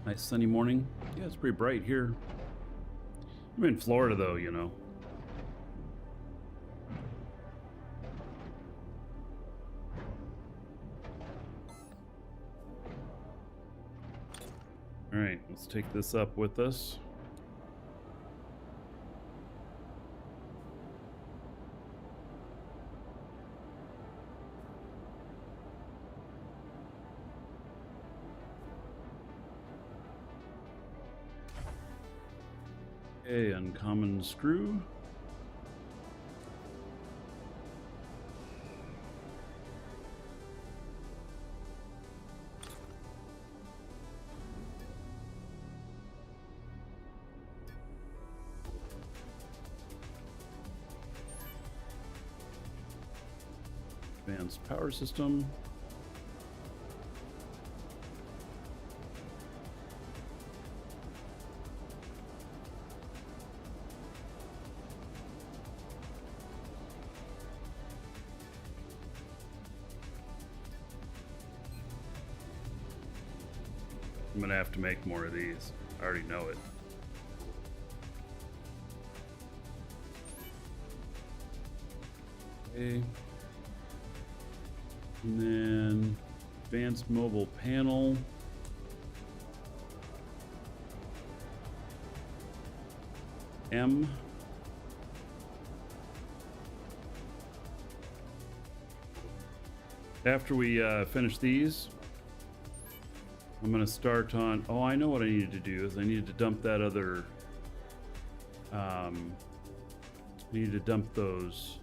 Nice sunny morning. Yeah, it's pretty bright here. I'm in Florida though, you know. All right, let's take this up with us. Okay, uncommon screw. Advanced power system. I'm gonna have to make more of these. I already know it. Okay. And then advanced mobile panel. M. After we finish these, I'm gonna start on, oh, I know what I needed to do is I needed to dump that other, I needed to dump those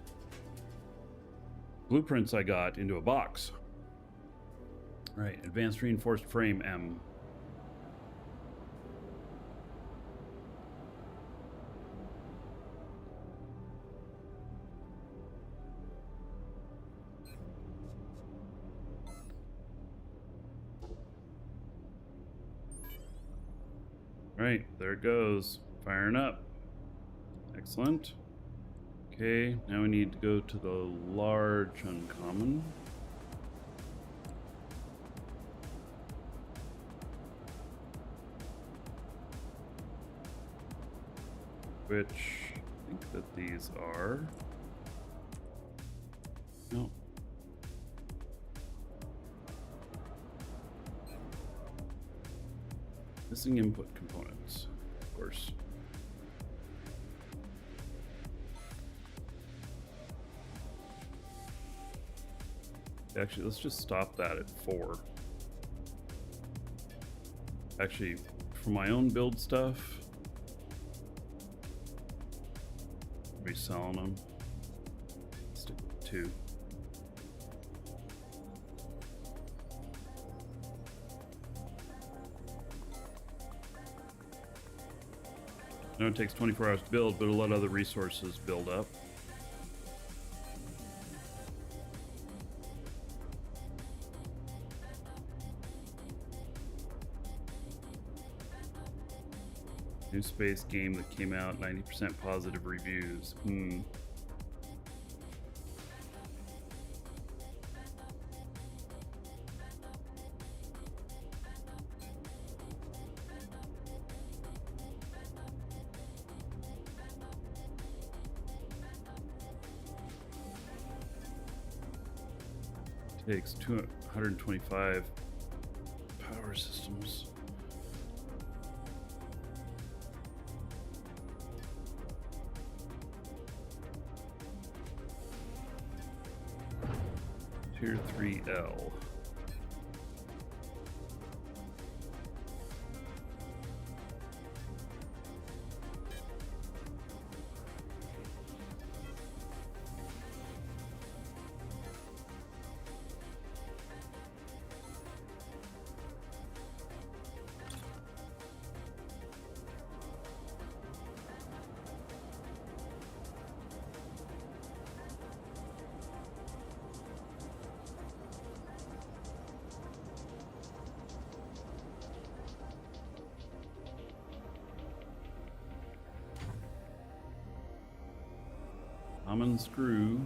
blueprints I got into a box. All right, advanced reinforced frame M. Right, there it goes. Firing up. Excellent. Okay, now we need to go to the large uncommon. Which I think that these are. No. Missing input components, of course. Actually, let's just stop that at 4. Actually, for my own build stuff, reselling them. Stick with 2. I know it takes 24 hours to build, but a lot of other resources build up. New space game that came out, 90% positive reviews. Takes 225 power systems. Tier 3L. Common screw.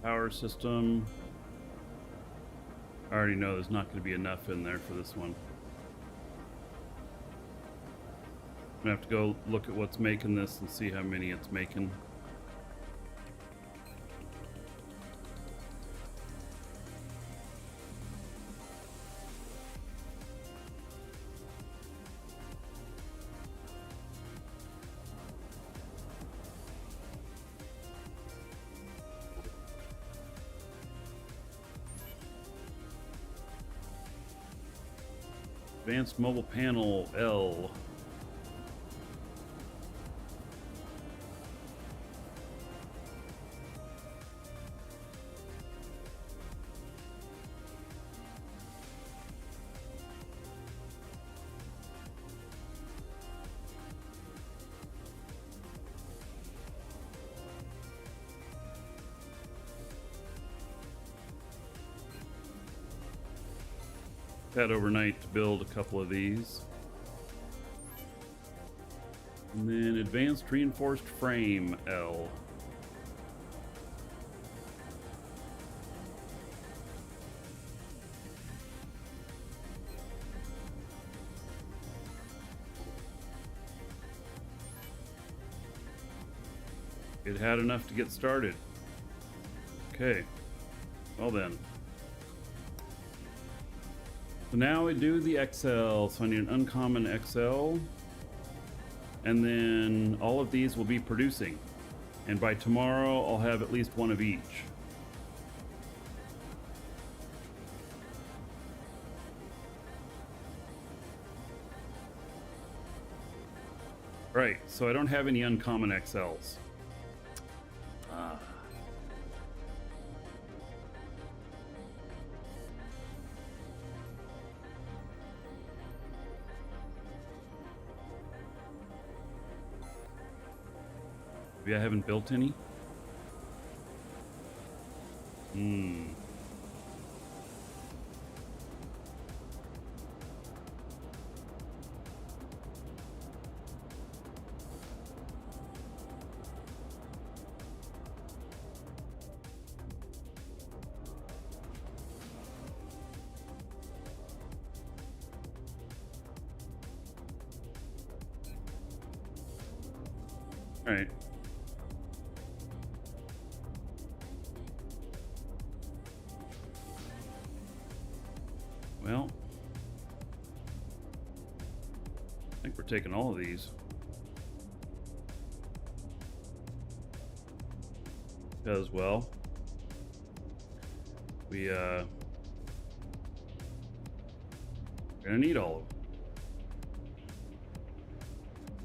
Power system. I already know there's not going to be enough in there for this one. I'm going to have to go look at what's making this and see how many it's making. Advanced mobile panel L. Had overnight to build a couple of these. And then advanced reinforced frame L. It had enough to get started. Okay. Well then. So now we do the XL. So I need an uncommon XL. And then all of these will be producing. And by tomorrow, I'll have at least one of each. Right, so I don't have any uncommon XLs. Maybe I haven't built any? All right. Well, I think we're taking all of these. Because, well, we're gonna need all of them.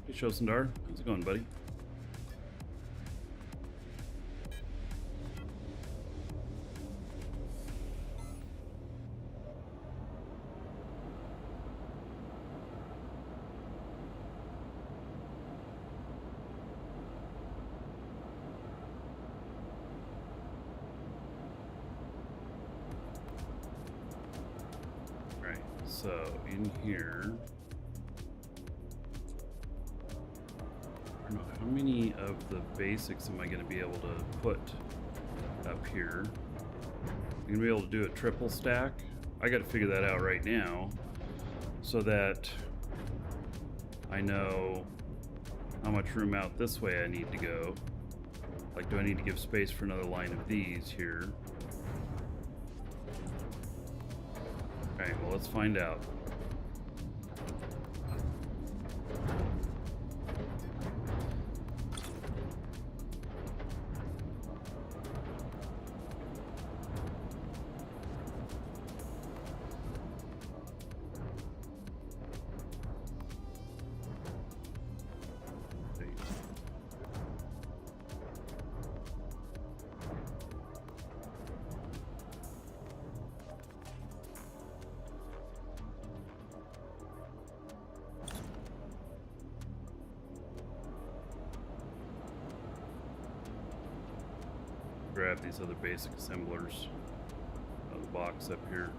Hey, Shosundar, how's it going, buddy? So in here, I don't know how many of the basics am I going to be able to put up here. I'm going to be able to do a triple stack. I got to figure that out right now so that I know how much room out this way I need to go. Like, do I need to give space for another line of these here? Okay, well, let's find out. Grab these other basic assemblers out of the box up here.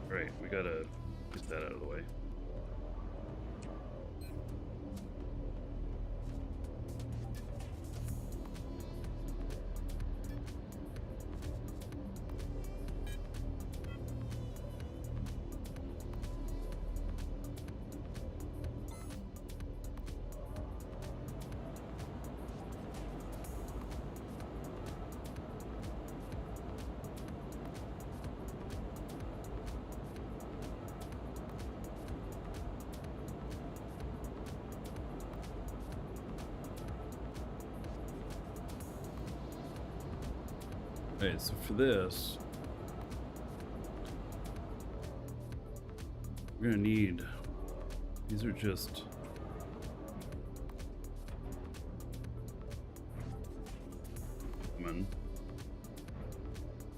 Right, we gotta get that out of the way. Okay, so for this, we're gonna need, these are just we'll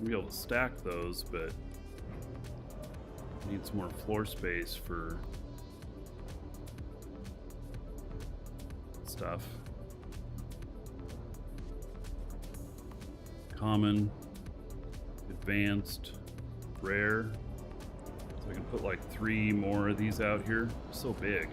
be able to stack those, but need some more floor space for stuff. Common, advanced, rare. So I can put like 3 more of these out here. So big.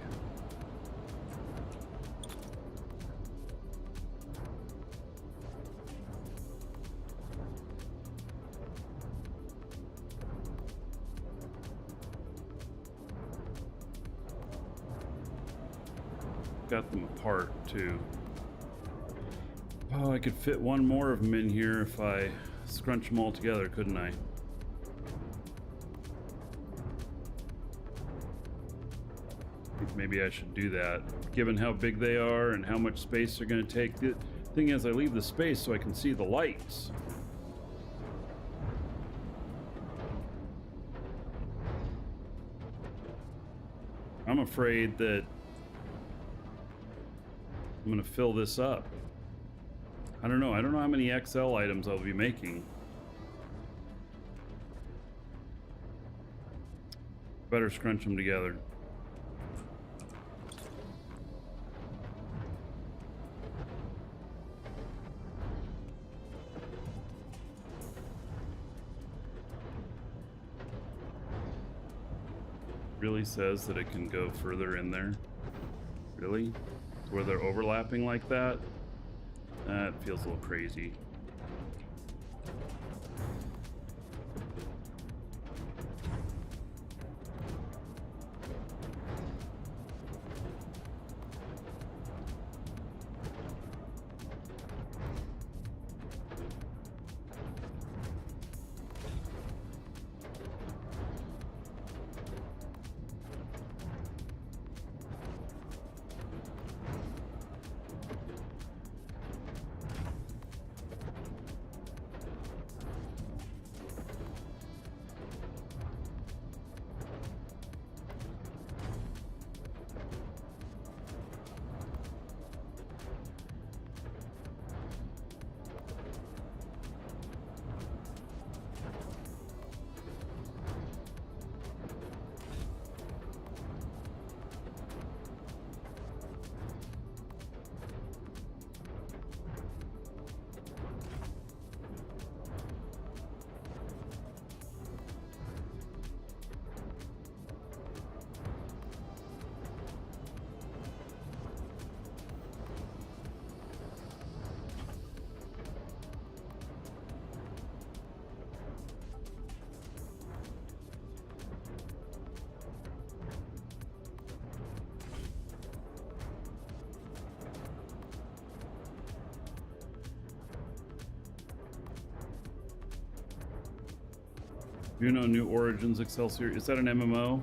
Got them apart too. Oh, I could fit one more of them in here if I scrunch them all together, couldn't I? I think maybe I should do that, given how big they are and how much space they're going to take. The thing is, I leave the space so I can see the lights. I'm afraid that I'm going to fill this up. I don't know how many XL items I'll be making. Better scrunch them together. Really says that it can go further in there. Really? Where they're overlapping like that? That feels a little crazy. You know, New Origins Excelsior. Is that an MMO?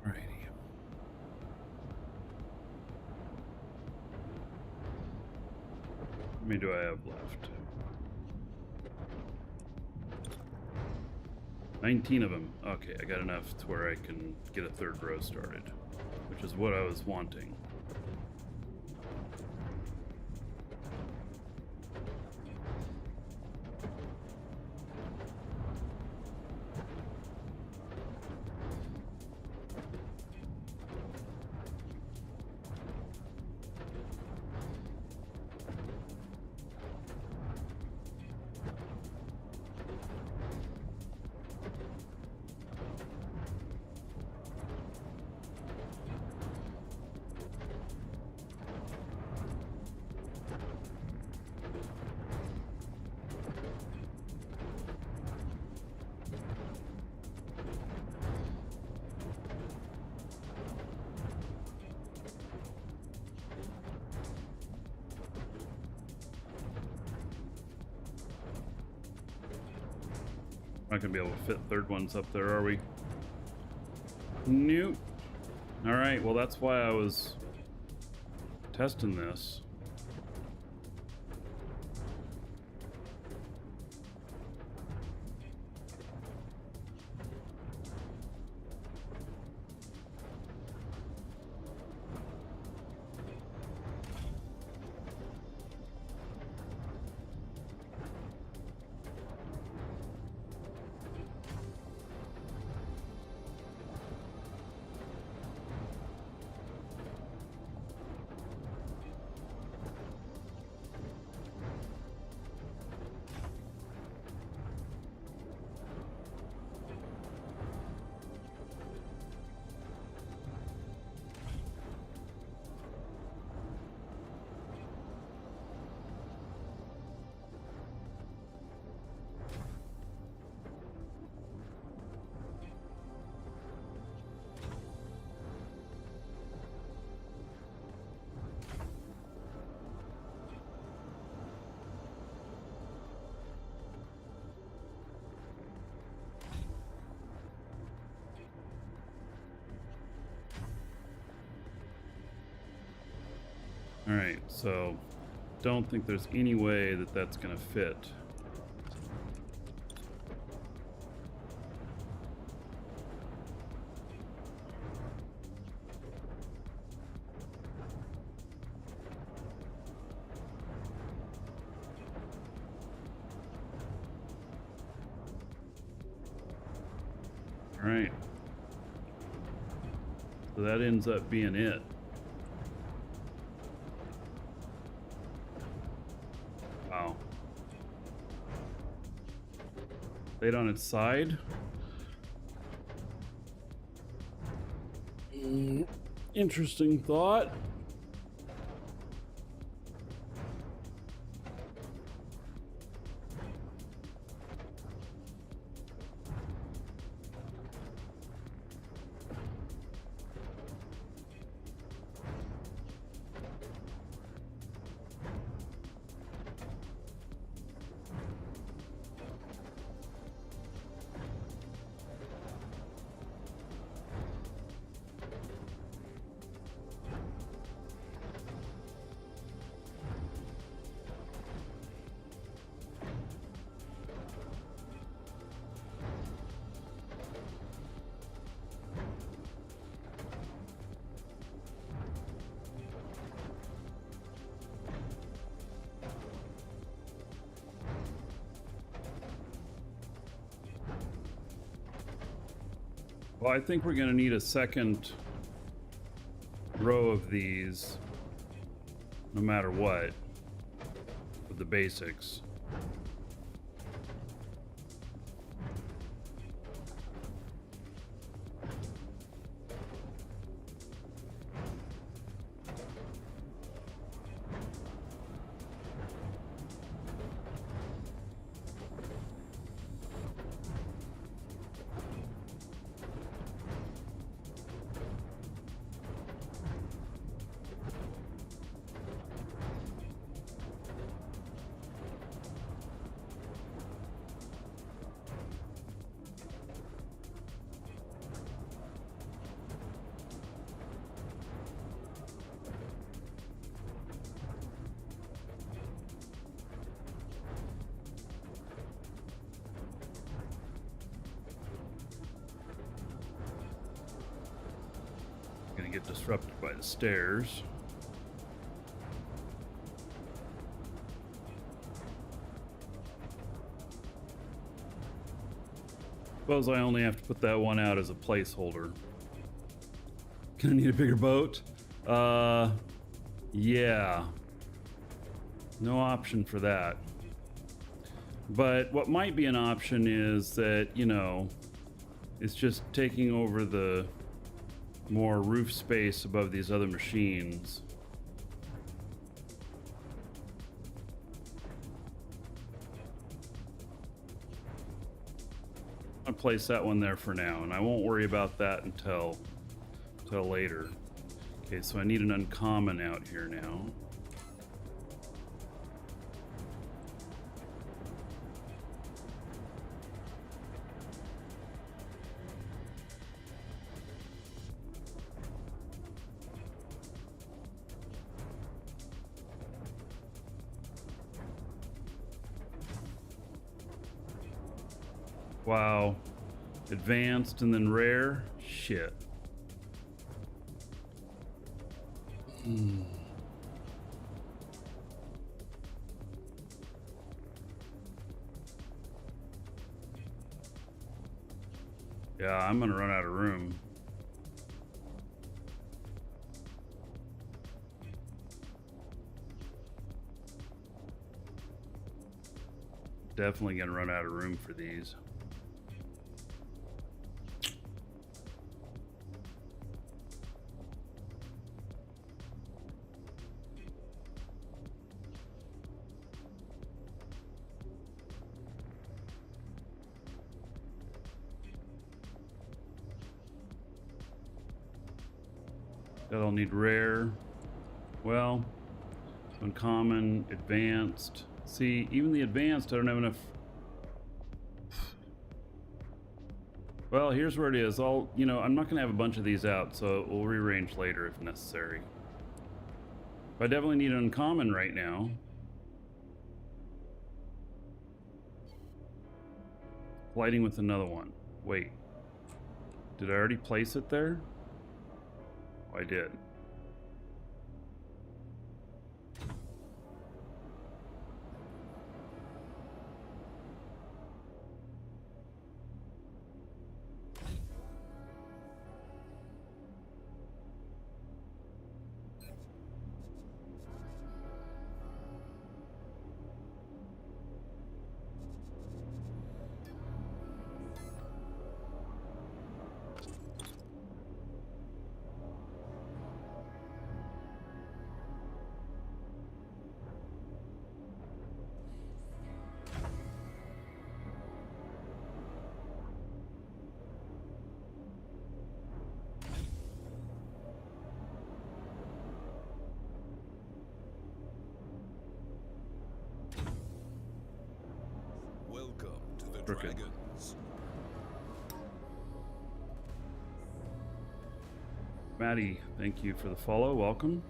Alrighty. How many do I have left? 19 of them. Okay, I got enough to where I can get a third row started, which is what I was wanting. Not gonna be able to fit third ones up there, are we? Nope. All right, well, that's why I was testing this. All right, so don't think there's any way that that's gonna fit. All right, so that ends up being it. Wow. Laid on its side. Interesting thought. Well, I think we're going to need a second row of these, no matter what, with the basics. Gonna get disrupted by the stairs. Suppose I only have to put that one out as a placeholder. Gonna need a bigger boat? Yeah. No option for that. But what might be an option is that, you know, it's just taking over the more roof space above these other machines. I'll place that one there for now, and I won't worry about that until later. Okay, so I need an uncommon out here now. Wow. Advanced and then rare? Shit. Yeah, I'm gonna run out of room. Definitely gonna run out of room for these. That'll need rare. Well, uncommon, advanced. See, even the advanced, I don't have enough. Well, here's where it is. I'm not gonna have a bunch of these out, so we'll rearrange later if necessary. But I definitely need an uncommon right now. Lighting with another one. Wait. Did I already place it there? I did. Welcome to the Crooked. Dragons. Maddie, thank you for the follow. Welcome.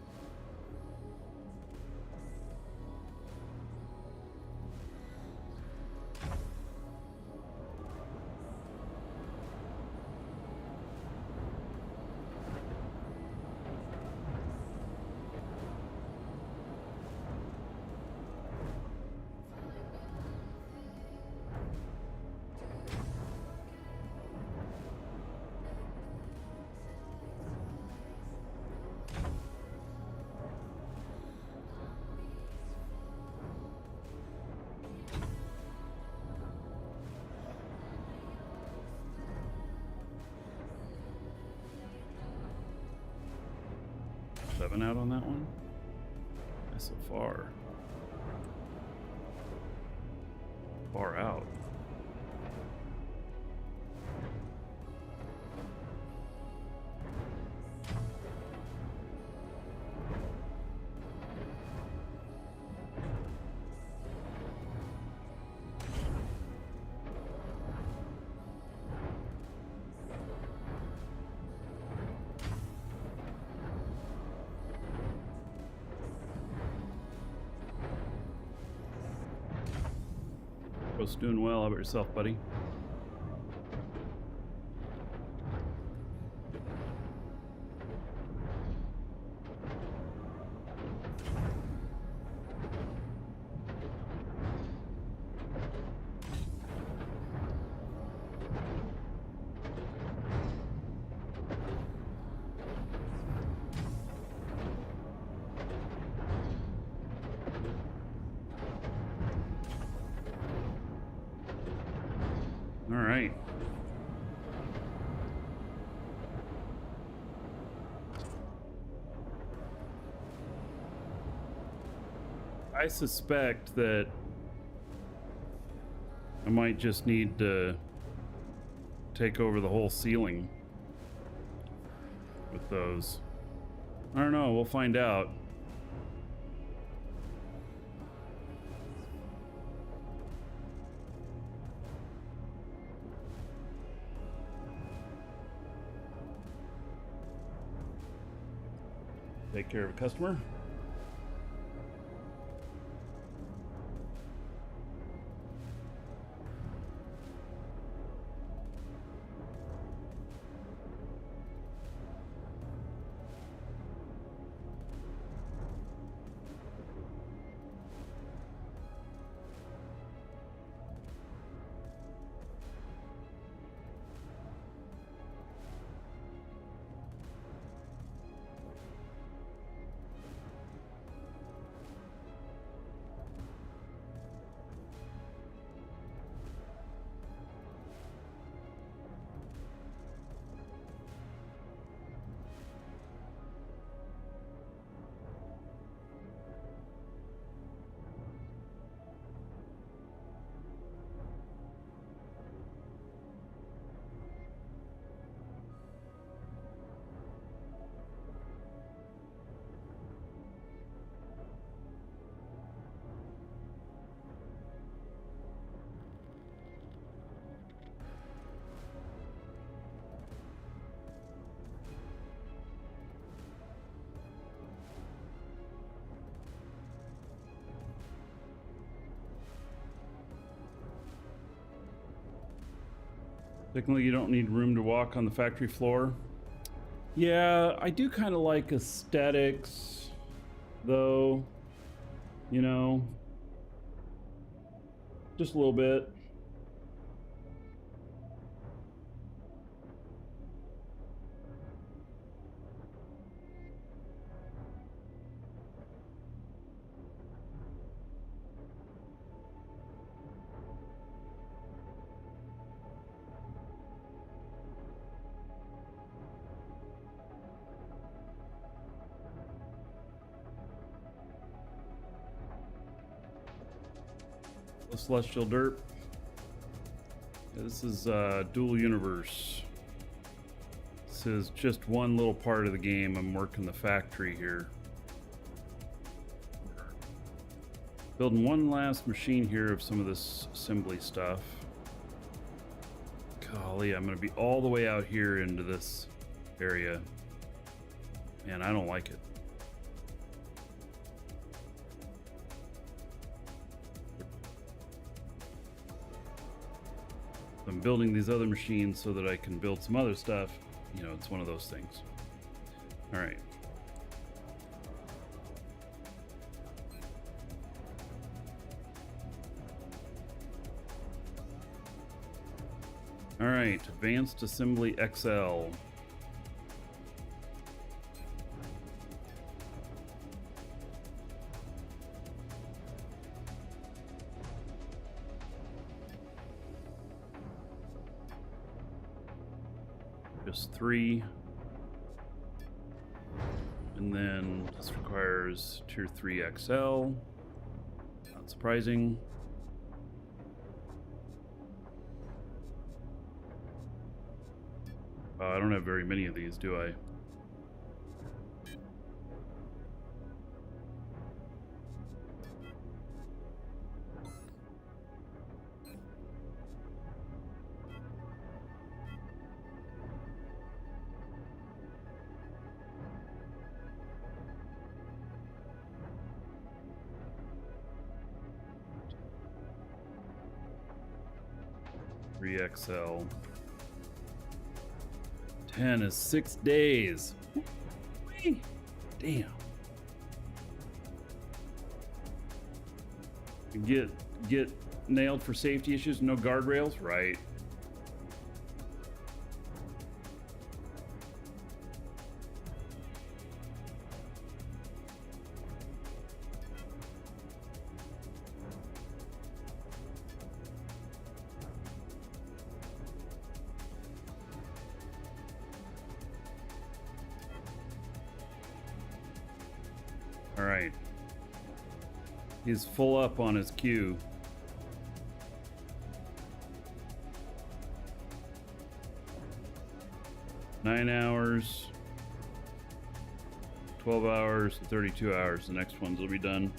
7 out on that one. That's so far. Far out. Bro's doing well. How about yourself, buddy? All right. I suspect that I might just need to take over the whole ceiling with those. I don't know. We'll find out. Take care of a customer. Technically, you don't need room to walk on the factory floor. Yeah, I do kind of like aesthetics, though. You know, just a little bit. Celestial Derp. This is Dual Universe. This is just one little part of the game. I'm working the factory here. Building one last machine here of some of this assembly stuff. Golly, I'm going to be all the way out here into this area. Man, I don't like it. I'm building these other machines so that I can build some other stuff. You know, it's one of those things. All right. All right, Advanced Assembly XL. Just 3. And And then this requires Tier 3 XL. Not surprising. I don't have very many of these, do I? XL. 10 is 6 days. Whee! Damn. You get nailed for safety issues, no guardrails, right? Alright. He's full up on his queue. Nine hours, 12 hours, 32 hours. The next ones will be done.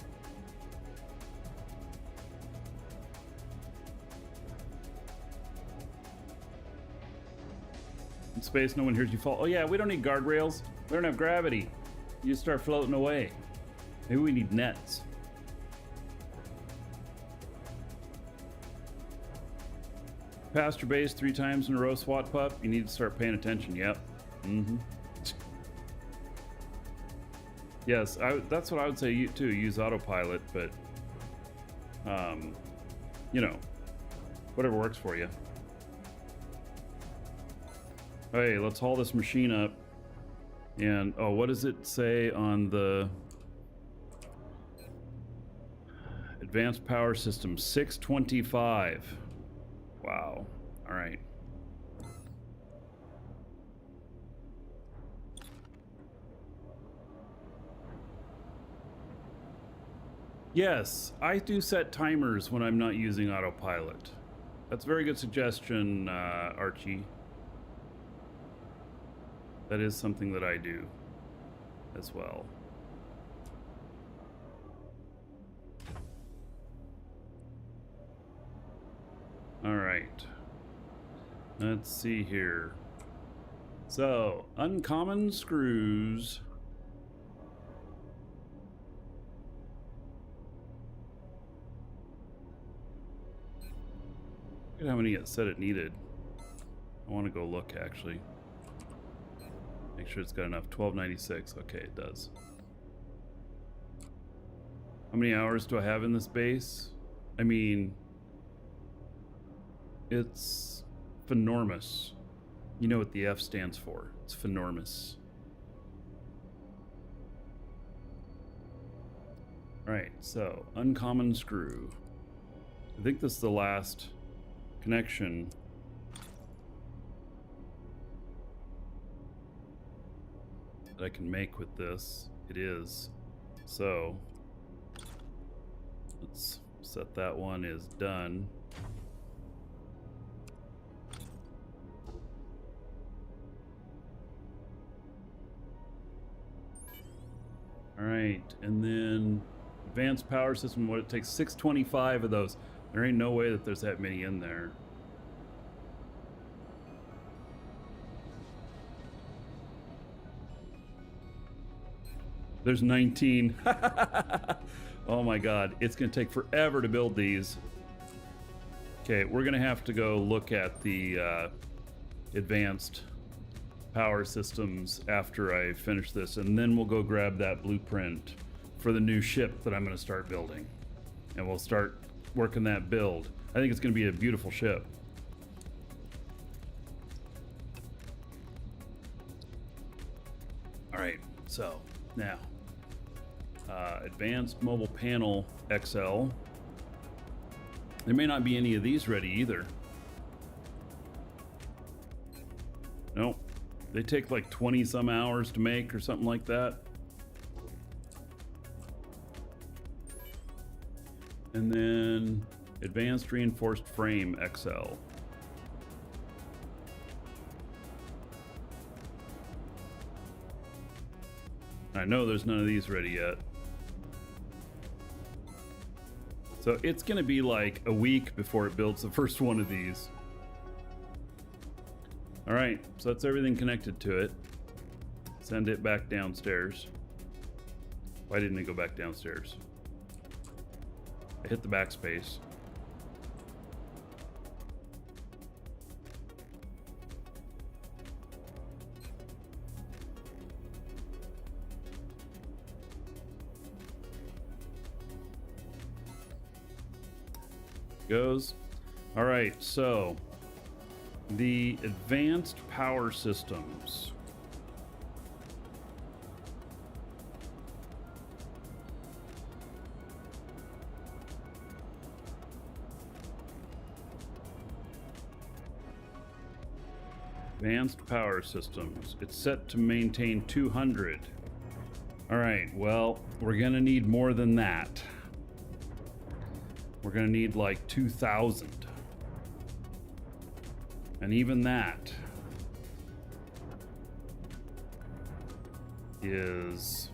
In space, no one hears you fall. Oh yeah, we don't need guardrails. We don't have gravity. You just start floating away. Maybe we need nets. Passed your base 3 times in a row, SWAT pup. You need to start paying attention. Yep. Yes, that's what I would say you too. Use autopilot, but you know, whatever works for you. Hey, let's haul this machine up. And oh, what does it say on the advanced power system? 625. Wow. All right. Yes, I do set timers when I'm not using autopilot. That's a very good suggestion, Archie. That is something that I do as well. All right. Let's see here. So, uncommon screws. Look at how many it said it needed. I want to go look actually. Make sure it's got enough. 1296. Okay, it does. How many hours do I have in this base? I mean, it's phenormous. You know what the F stands for. It's phenormous. Alright, so uncommon screw. I think this is the last connection. That I can make with this. It is. So let's set that one is done. All right, and then advanced power system, what it takes 625 of those. There ain't no way that there's that many in there. There's 19. Oh my god, it's gonna take forever to build these. Okay, we're gonna have to go look at the advanced power systems after I finish this, and then we'll go grab that blueprint for the new ship that I'm gonna start building. And we'll start working that build. I think it's gonna be a beautiful ship. All right, so now advanced mobile panel XL. There may not be any of these ready either. Nope. They take like 20 some hours to make or something like that. And then advanced reinforced frame XL. I know there's none of these ready yet. So it's gonna be like a week before it builds the first one of these. All right, so that's everything connected to it. Send it back downstairs. Why didn't it go back downstairs? I hit the backspace. Goes. All right, so the advanced power systems. Advanced power systems. It's set to maintain 200. All right, well, we're gonna need more than that. We're gonna need like 2,000. And even that is...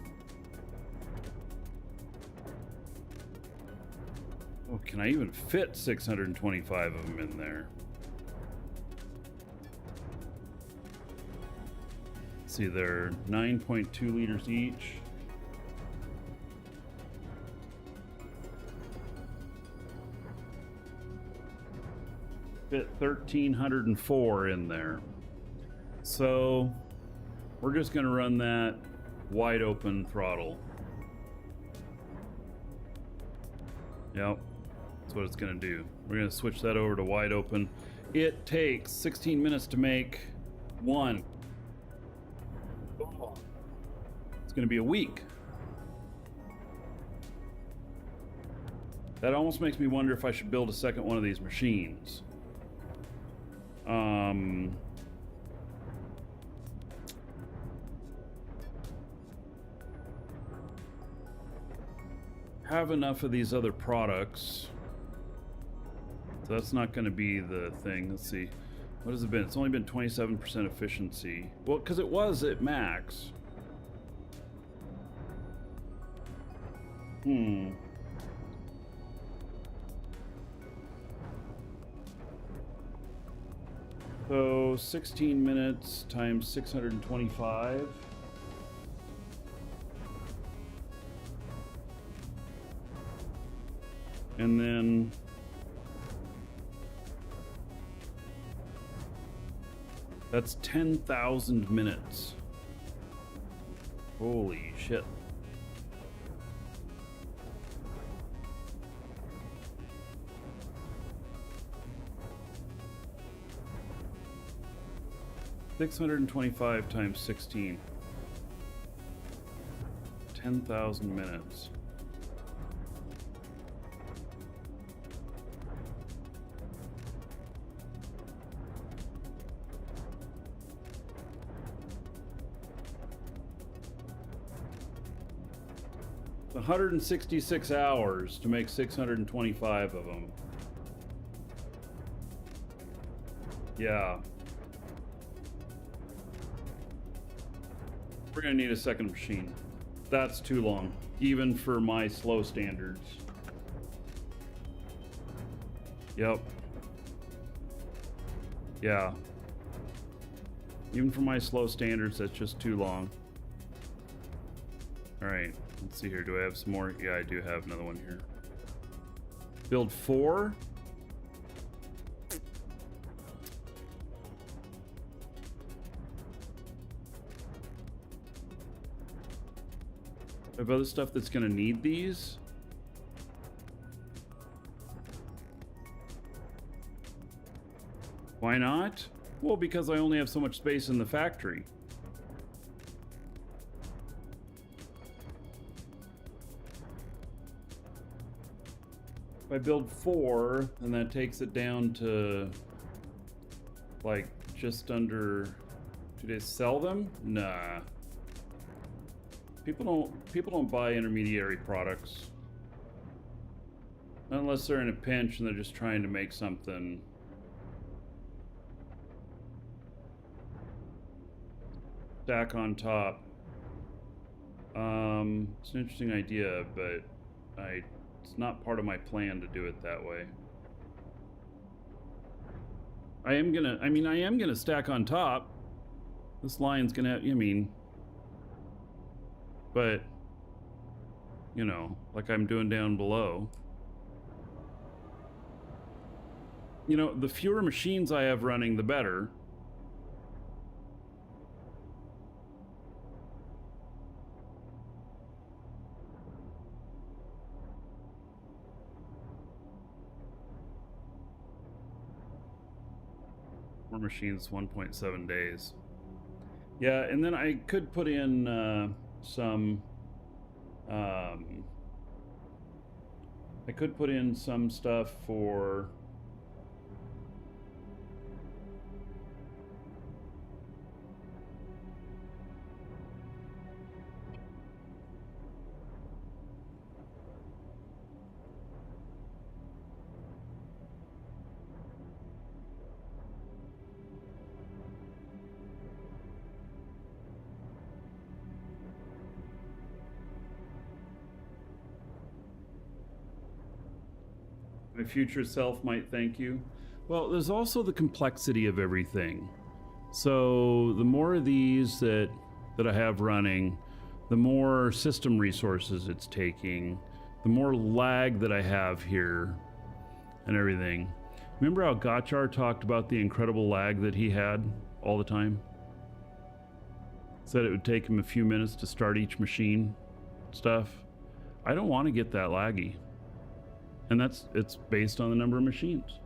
Oh, can I even fit 625 of them in there? Let's see, they're 9.2 liters each. Fit 1,304 in there. So we're just going to run that wide open throttle. Yep, that's what it's going to do. We're going to switch that over to wide open. It takes 16 minutes to make one. It's going to be a week. That almost makes me wonder if I should build a second one of these machines. Have enough of these other products. So that's not going to be the thing. Let's see. What has it been? It's only been 27% efficiency. Well, because it was at max. So 16 minutes times 625. And then that's 10,000 minutes. Holy shit. $625 times 16. 10,000 minutes. It's 166 hours to make 625 of them. Yeah. We're gonna need a second machine. That's too long, even for my slow standards. Yep. Yeah. Even for my slow standards, that's just too long. Alright, let's see here. Do I have some more? Yeah, I do have another one here. Build 4? I have other stuff that's gonna need these. Why not? Well, because I only have so much space in the factory. If I build 4, then that takes it down to like just under. Do they sell them? Nah. People don't buy intermediary products. Unless they're in a pinch and they're just trying to make something. Stack on top. It's an interesting idea, but it's not part of my plan to do it that way. I am gonna stack on top. This line's gonna, but, you know, like I'm doing down below. You know, the fewer machines I have running, the better. More machines, 1.7 days. Yeah, and then I could put in some stuff for my future self might thank you. Well, there's also the complexity of everything. So the more of these that I have running, the more system resources it's taking, the more lag that I have here and everything. Remember how Gotchar talked about the incredible lag that he had all the time? Said it would take him a few minutes to start each machine stuff. I don't want to get that laggy. And it's based on the number of machines.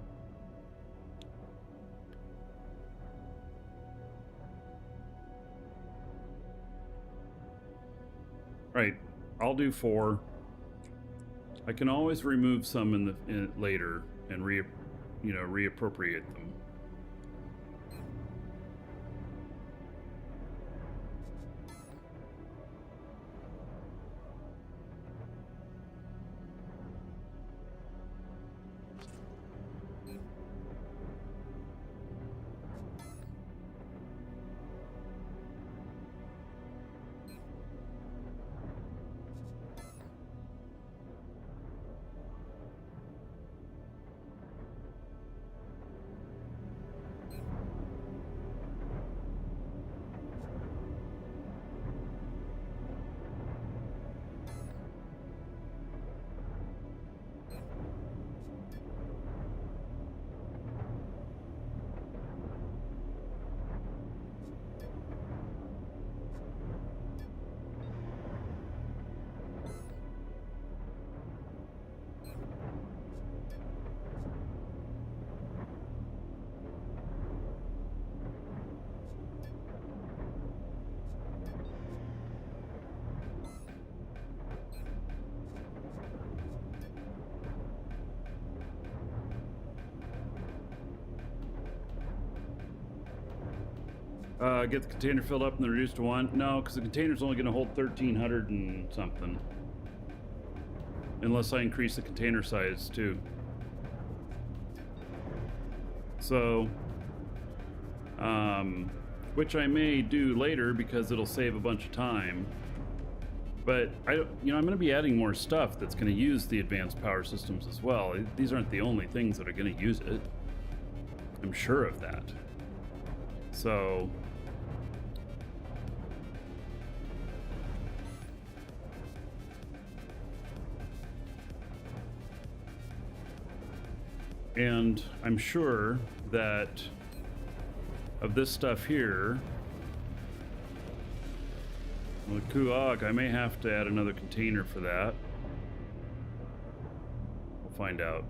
Right, I'll do 4. I can always remove some in later and reappropriate them. Get the container filled up and then reduced to 1. No, because the container's only going to hold 1,300 and something. Unless I increase the container size too. So, which I may do later because it'll save a bunch of time. But I'm going to be adding more stuff that's going to use the advanced power systems as well. These aren't the only things that are going to use it. I'm sure of that. So, and I'm sure that of this stuff here, well, the Kuog, I may have to add another container for that. We'll find out.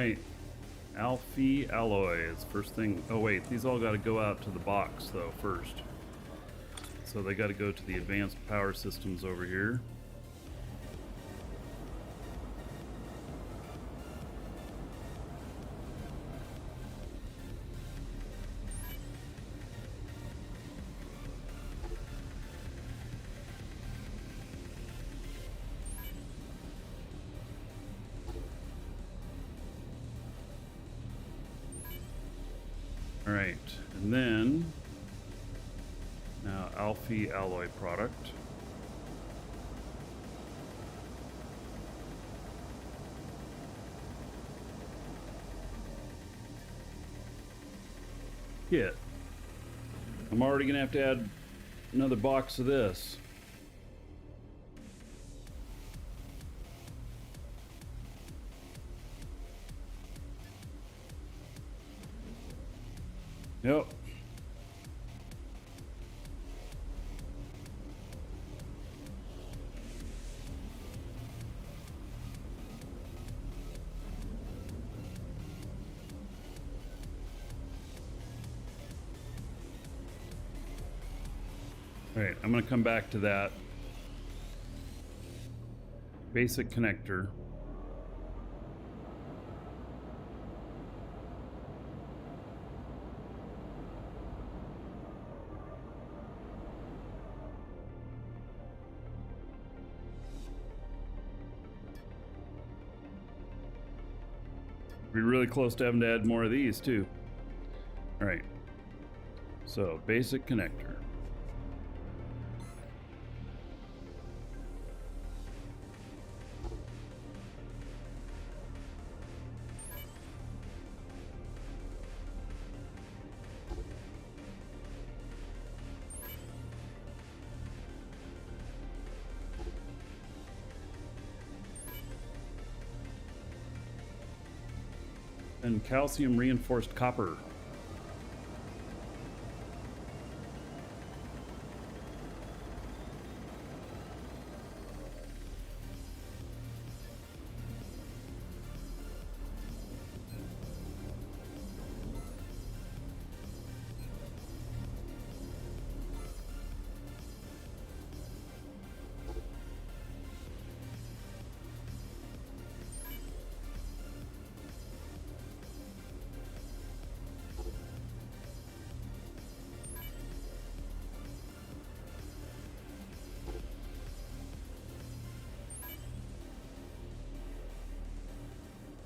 right. Alpha alloy is first thing. Oh wait, these all got to go out to the box though first. So they got to go to the advanced power systems over here. All right, and then now Alpha alloy product. Kit. I'm already gonna have to add another box of this. Yep. All right, I'm going to come back to that basic connector. We're really close to having to add more of these too. All right, so basic connector. And calcium reinforced copper.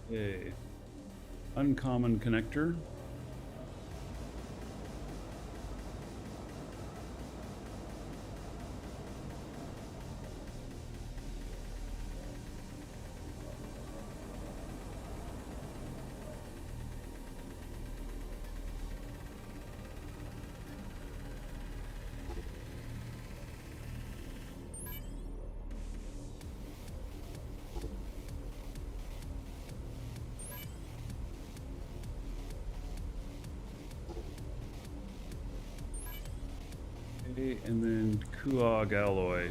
Okay. Uncommon connector. Okay, and then Kuog alloy.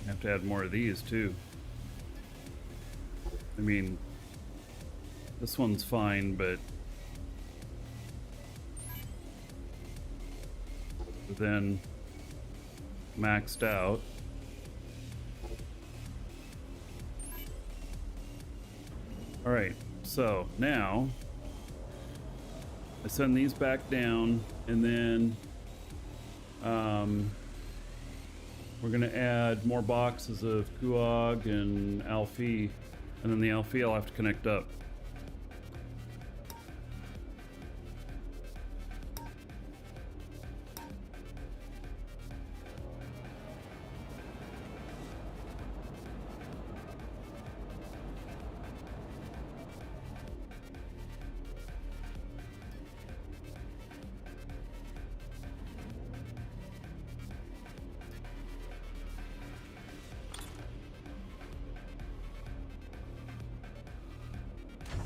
Have to add more of these too. I mean, this one's fine, but then maxed out. All right, so now I send these back down, and then we're gonna add more boxes of Kuog and Alpha, and then the Alpha I'll have to connect up.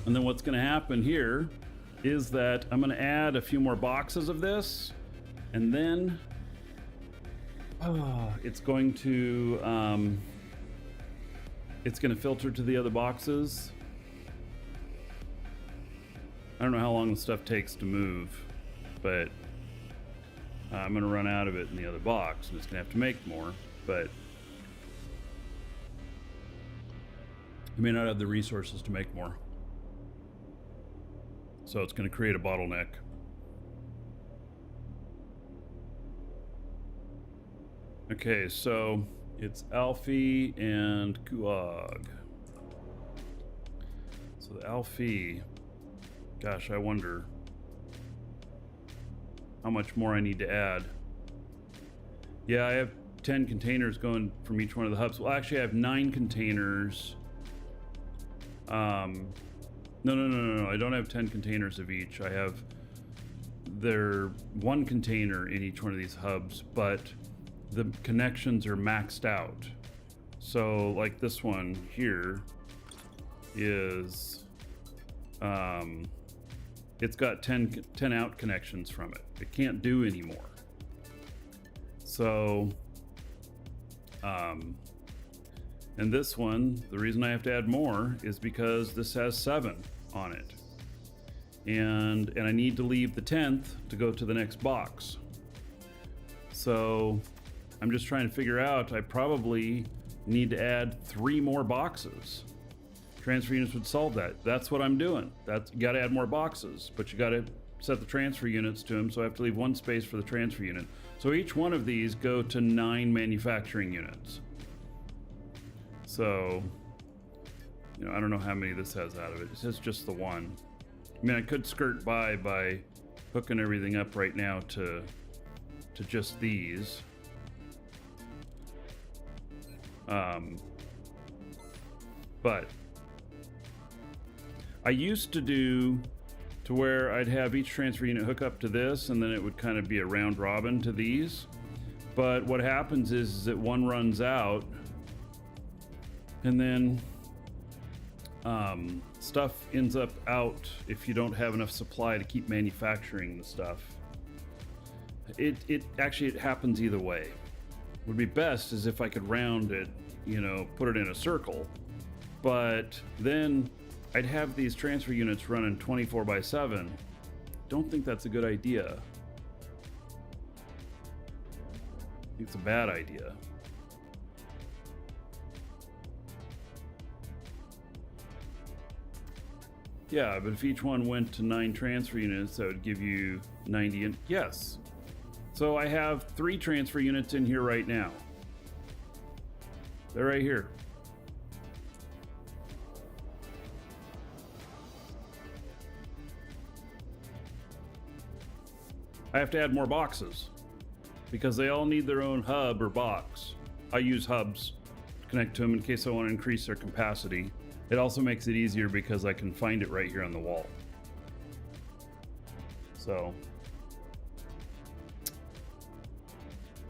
And then what's going to happen here is that I'm going to add a few more boxes of this, and then it's going to filter to the other boxes. I don't know how long the stuff takes to move, but I'm going to run out of it in the other box, and it's going to have to make more, but I may not have the resources to make more. So it's going to create a bottleneck. Okay, so it's Alfie and Guag. So the Alfie, gosh, I wonder how much more I need to add. Yeah, I have 10 containers going from each one of the hubs. Well, actually, I have 9 containers. No, I don't have 10 containers of each. I have one container in each one of these hubs, but the connections are maxed out. So like this one here is, it's got 10 out connections from it. It can't do anymore. So, and this one, the reason I have to add more is because this has 7 on it. And I need to leave the 10th to go to the next box. So I'm just trying to figure out, I probably need to add 3 more boxes. Transfer units would solve that. That's what I'm doing. You gotta add more boxes, but you gotta set the transfer units to them, so I have to leave 1 space for the transfer unit. So each one of these go to 9 manufacturing units. So, you know, I don't know how many this has out of it. It says just the 1. I mean, I could skirt by hooking everything up right now to just these. But I used to do to where I'd have each transfer unit hook up to this, and then it would kind of be a round robin to these. But what happens is that one runs out, and then stuff ends up out if you don't have enough supply to keep manufacturing the stuff. It actually happens either way. Would be best is if I could round it, you know, put it in a circle, but then I'd have these transfer units running 24/7. Don't think that's a good idea. I think it's a bad idea. Yeah, but if each one went to 9 transfer units, that would give you 90. And yes. So I have 3 transfer units in here right now. They're right here. I have to add more boxes because they all need their own hub or box. I use hubs to connect to them in case I want to increase their capacity. It also makes it easier because I can find it right here on the wall. So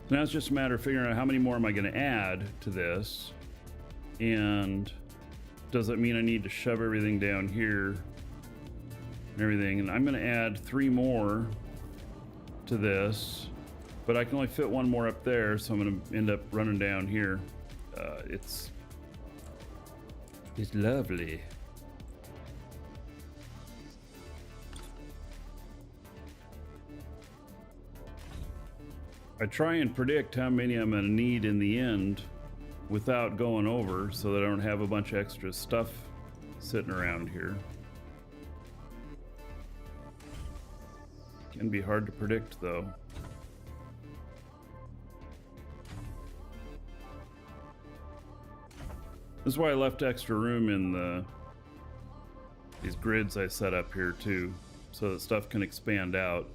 now it's just a matter of figuring out how many more am I going to add to this, and does that mean I need to shove everything down here and everything? And I'm going to add 3 more to this, but I can only fit 1 more up there, so I'm going to end up running down here. It's lovely. I try and predict how many I'm going to need in the end without going over, so that I don't have a bunch of extra stuff sitting around here. Can be hard to predict though. This is why I left extra room in these grids I set up here too, so that stuff can expand out.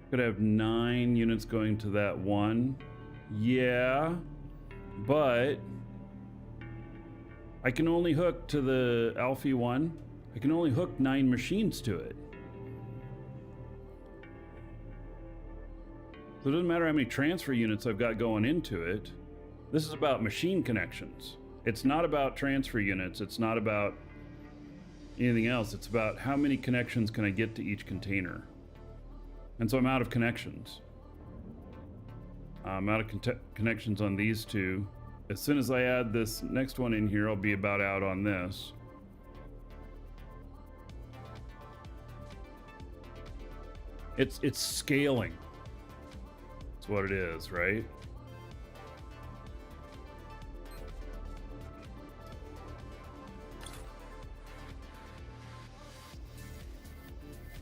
Could have 9 units going to that one. Yeah, but I can only hook to the Alfie one. I can only hook 9 machines to it. So it doesn't matter how many transfer units I've got going into it. This is about machine connections. It's not about transfer units. It's not about anything else. It's about how many connections can I get to each container. And so I'm out of connections. I'm out of connections on these two. As soon as I add this next one in here, I'll be about out on this. It's scaling. That's what it is, right?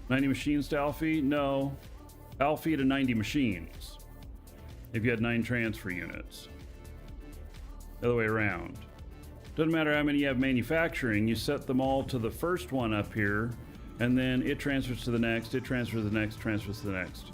$90 machines to Alfie? No. Alfie to 90 machines. If you had 9 transfer units. The other way around. Doesn't matter how many you have manufacturing, you set them all to the first one up here, and then it transfers to the next, it transfers to the next, transfers to the next.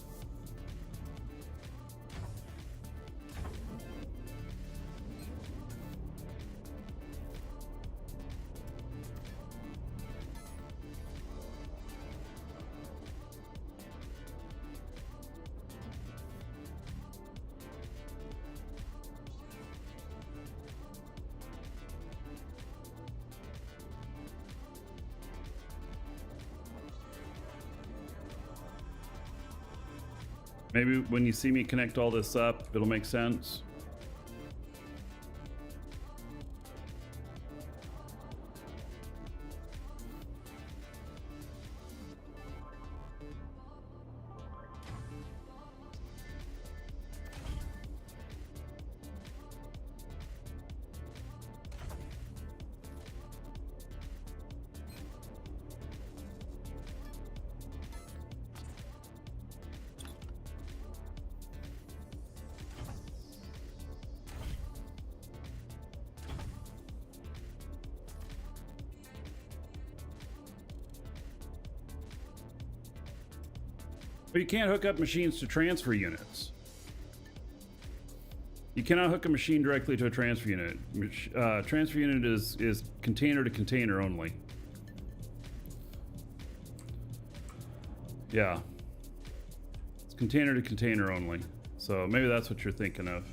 Maybe when you see me connect all this up, it'll make sense. But you can't hook up machines to transfer units. You cannot hook a machine directly to a transfer unit. Transfer unit is container to container only. Yeah. It's container to container only. So maybe that's what you're thinking of.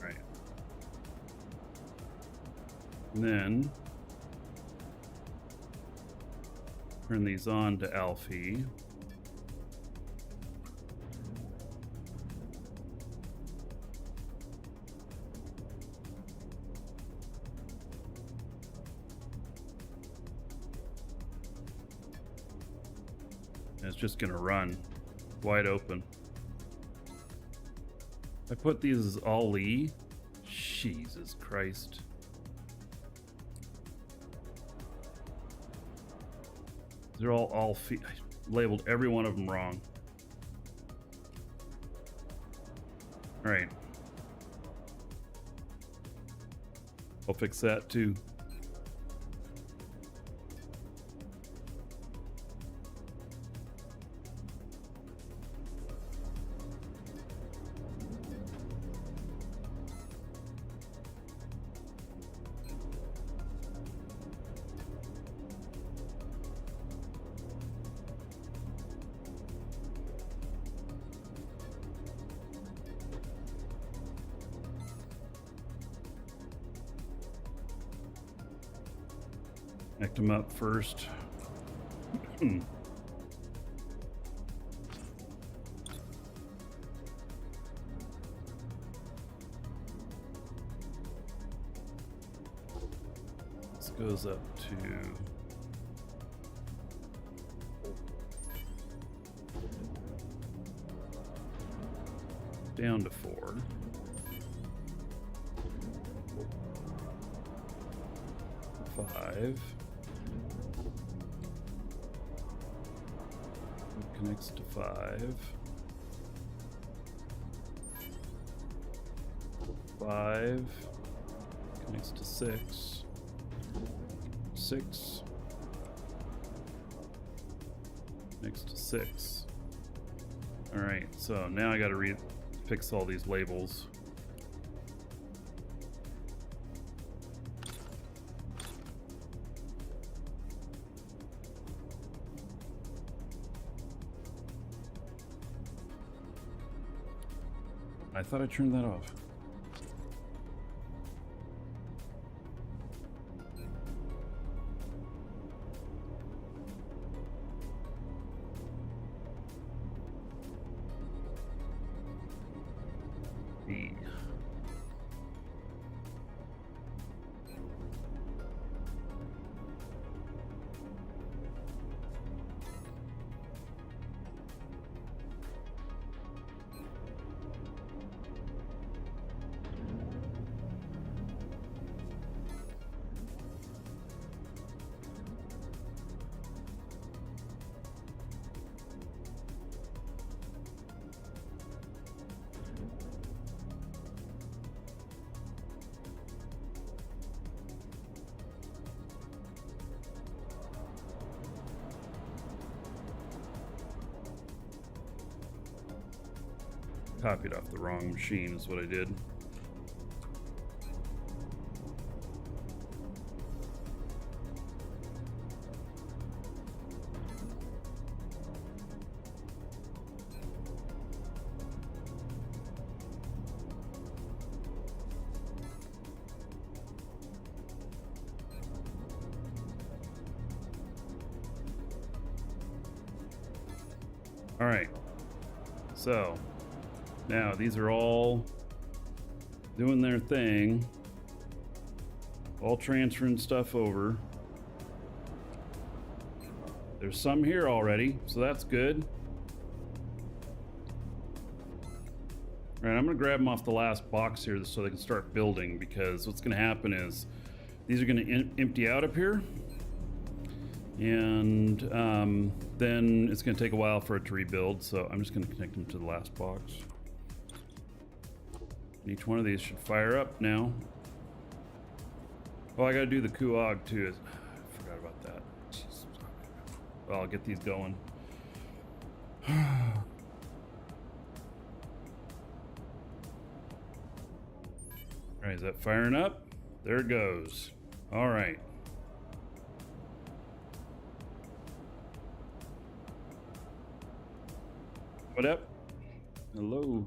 Right. And then Turn these on to Alfie. And it's just gonna run wide open. I put these as all E. Jesus Christ. They're all I labeled every one of them wrong. All right. I'll fix that too. Connect them up first. This goes up to down to 4. Five. Connects to 5. 5 connects to 6. 6 connects to 6. All right, so now I got to fix all these labels. I thought I turned that off. E. Copied off the wrong machine is what I did. All right, so now these are all doing their thing, all transferring stuff over. There's some here already, so that's good. All right, I'm gonna grab them off the last box here so they can start building, because what's gonna happen is these are gonna empty out up here, and then it's gonna take a while for it to rebuild, so I'm just gonna connect them to the last box. Each one of these should fire up now. Oh, I gotta do the Kuog too. I forgot about that. Jeez. Well, I'll get these going. All right, is that firing up? There it goes. All right. What up? Hello.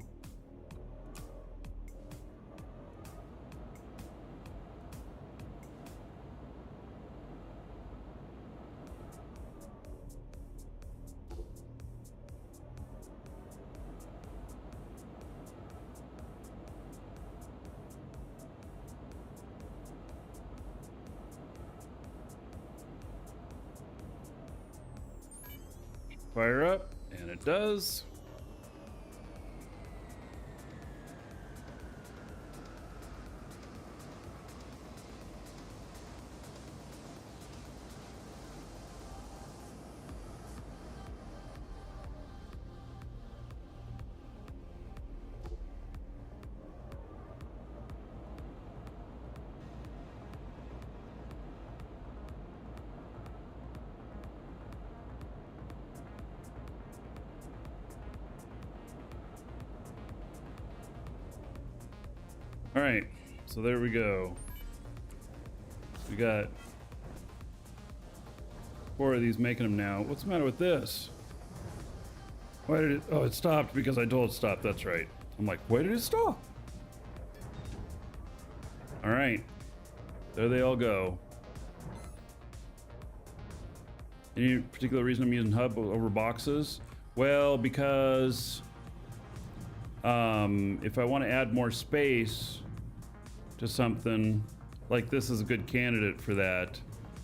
fire up, and it does. All right, so there we go. We got 4 of these making them now. What's the matter with this? Why did it? Oh, it stopped because I told it to stop. That's right. I'm like, why did it stop? All right, there they all go. Any particular reason I'm using hub over boxes? Well, because if I want to add more space to something, like this is a good candidate for that.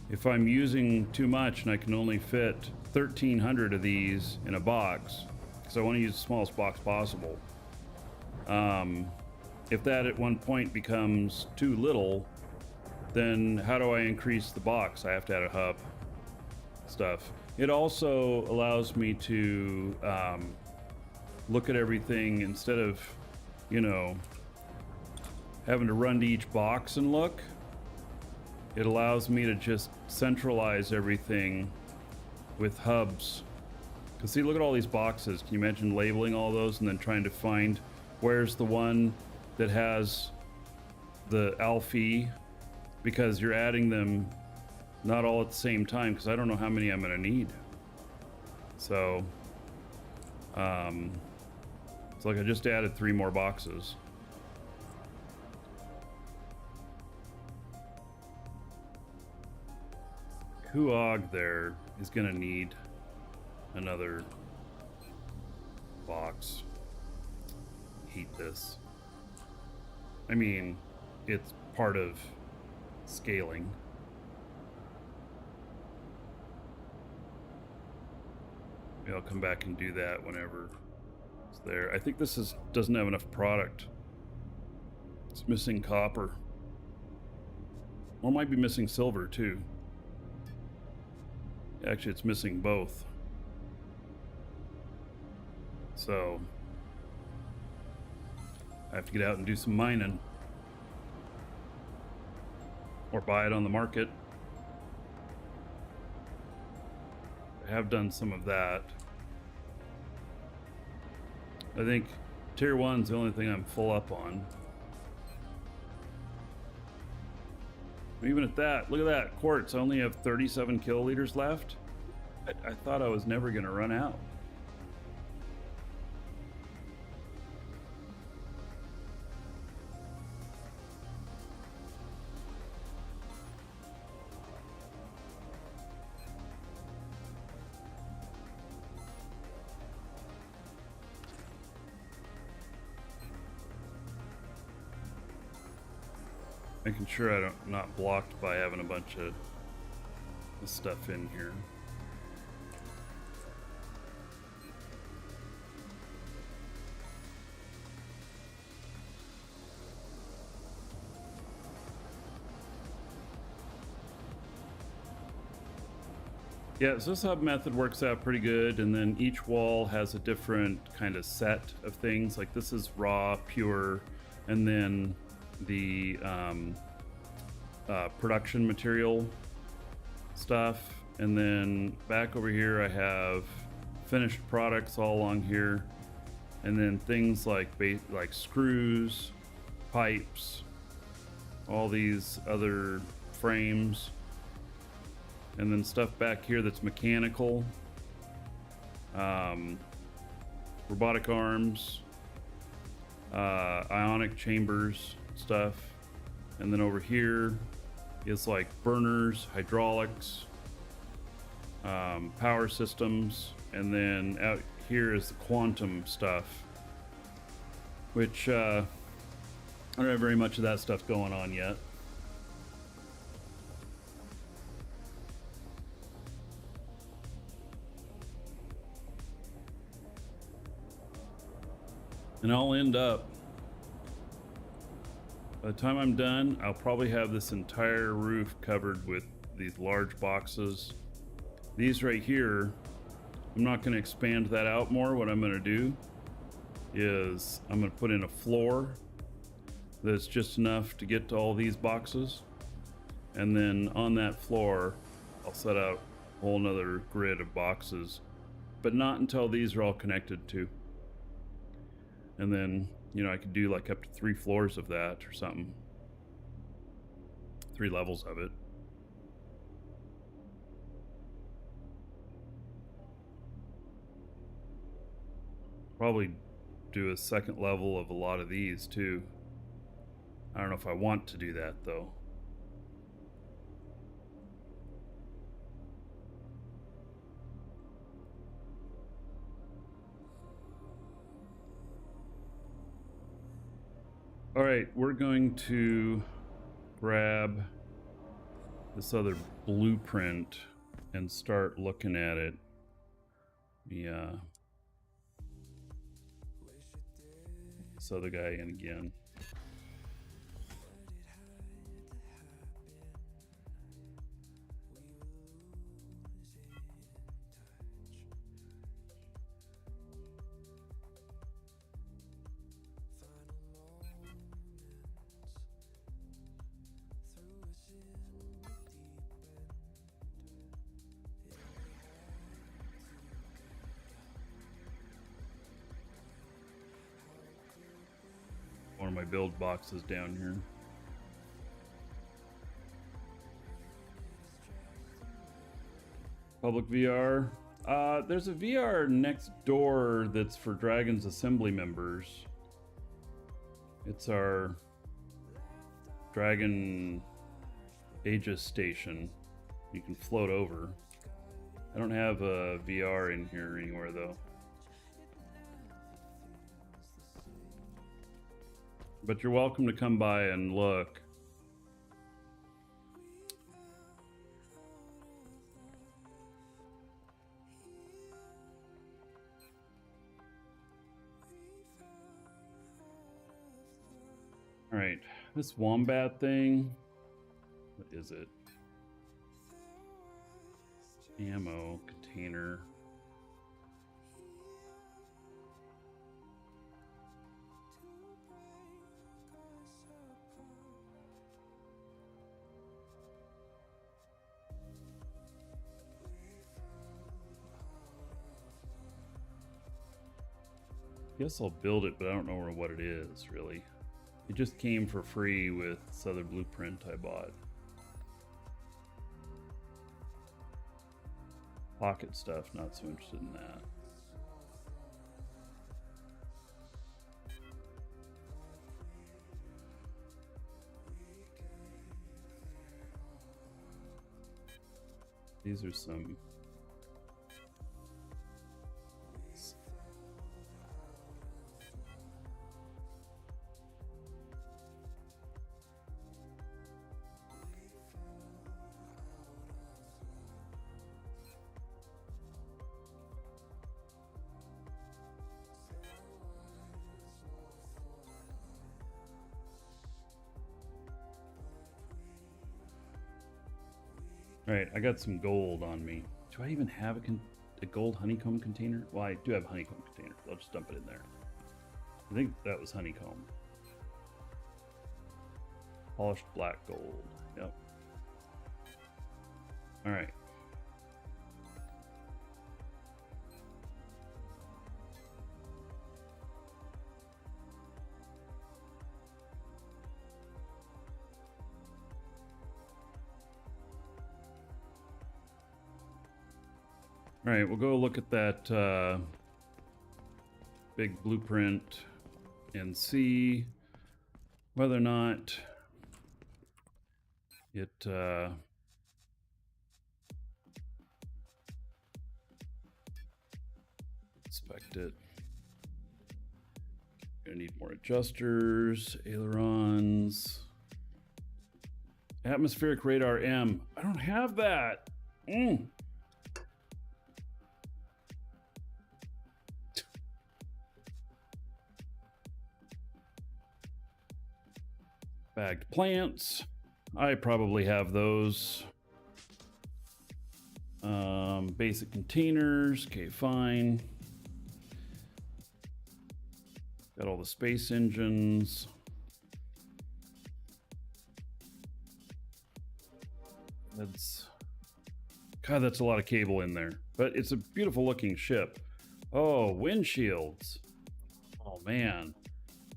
If I'm using too much and I can only fit 1,300 of these in a box, because I want to use the smallest box possible. If that at one point becomes too little, then how do I increase the box? I have to add a hub stuff. It also allows me to look at everything instead of, you know, having to run to each box and look. It allows me to just centralize everything with hubs. Because see, look at all these boxes. Can you imagine labeling all those and then trying to find where's the one that has the Alfie? Because you're adding them not all at the same time, because I don't know how many I'm going to need. So, it's like I just added 3 more boxes. Huog there is going to need another box. Hate this. I mean, it's part of scaling. Maybe I'll come back and do that whenever it's there. I think this doesn't have enough product. It's missing copper. Or might be missing silver too. Actually, it's missing both. So I have to get out and do some mining. Or buy it on the market. I have done some of that. I think tier 1's the only thing I'm full up on. Even at that, look at that, quartz. I only have 37 kiloliters left. I thought I was never going to run out. Making sure I'm not blocked by having a bunch of this stuff in here. Yeah, so this hub method works out pretty good, and then each wall has a different kind of set of things. Like this is raw, pure, and then the production material stuff, and then back over here I have finished products all along here, and then things like screws, pipes, all these other frames, and then stuff back here that's mechanical, robotic arms, ionic chambers stuff, and then over here is like burners, hydraulics, power systems, and then out here is the quantum stuff, which I don't have very much of that stuff going on yet. And I'll end up, by the time I'm done, I'll probably have this entire roof covered with these large boxes. These right here, I'm not going to expand that out more. What I'm going to do is I'm going to put in a floor that's just enough to get to all these boxes. And then on that floor, I'll set out a whole nother grid of boxes, but not until these are all connected to. And then, you know, I could do like up to 3 floors of that or something. 3 levels of it. Probably do a second level of a lot of these too. I don't know if I want to do that though. All right, we're going to grab this other blueprint and start looking at it. Yeah. This other guy in again. One of my build boxes down here. Public VR. There's a VR next door that's for Dragon's Assembly members. It's our Dragon Aegis station. You can float over. I don't have a VR in here anywhere though. But you're welcome to come by and look. All right, this wombat thing, what is it? Ammo container. Guess I'll build it, but I don't know what it is really. It just came for free with this other blueprint I bought. Pocket stuff, not so interested in that. These are some All right, I got some gold on me. Do I even have a gold honeycomb container? Well, I do have a honeycomb container. I'll just dump it in there. I think that was honeycomb. Polished black gold. Yep. All right. All right, we'll go look at that big blueprint and see whether or not it inspect it. Gonna need more adjusters, ailerons, atmospheric radar M. I don't have that. Bagged plants. I probably have those. Basic containers. Okay, fine. Got all the space engines. That's a lot of cable in there, but it's a beautiful looking ship. Oh, windshields. Oh man,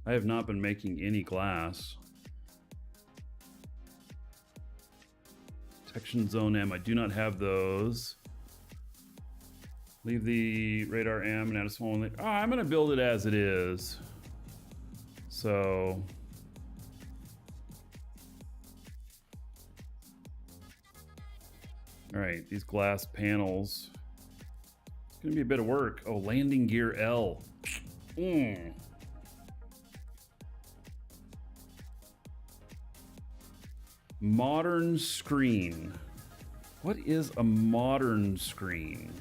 I have not been making any glass. Detection zone M, I do not have those. Leave the radar M and add a small one. Oh, I'm gonna build it as it is. So all right, these glass panels. It's gonna be a bit of work. Oh, landing gear L. Modern screen. What is a modern screen?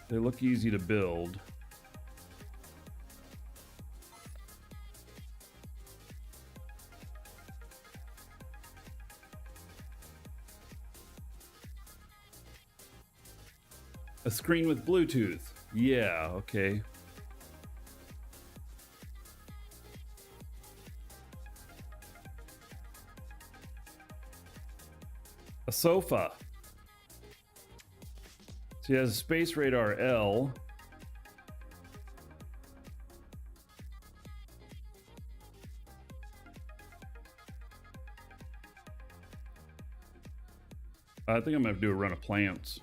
They look easy to build. A screen with Bluetooth. Yeah, okay. A sofa. So he has a space radar L. I think I'm gonna have to do a run of plants.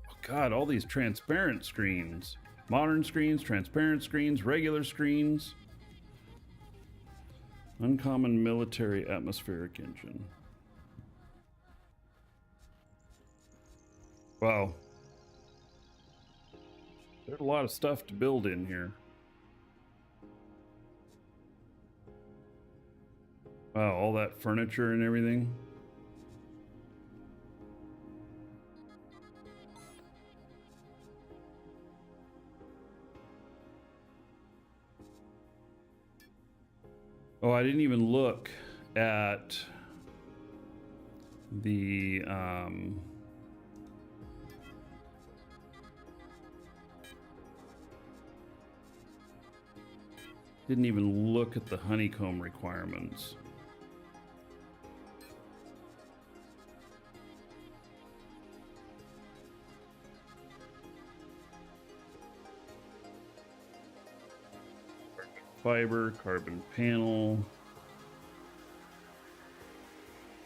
Oh God, all these transparent screens. Modern screens, transparent screens, regular screens. Uncommon military atmospheric engine. Wow. There's a lot of stuff to build in here. Wow, all that furniture and everything. Oh, I didn't even look at the didn't even look at the honeycomb requirements. Fiber, carbon panel,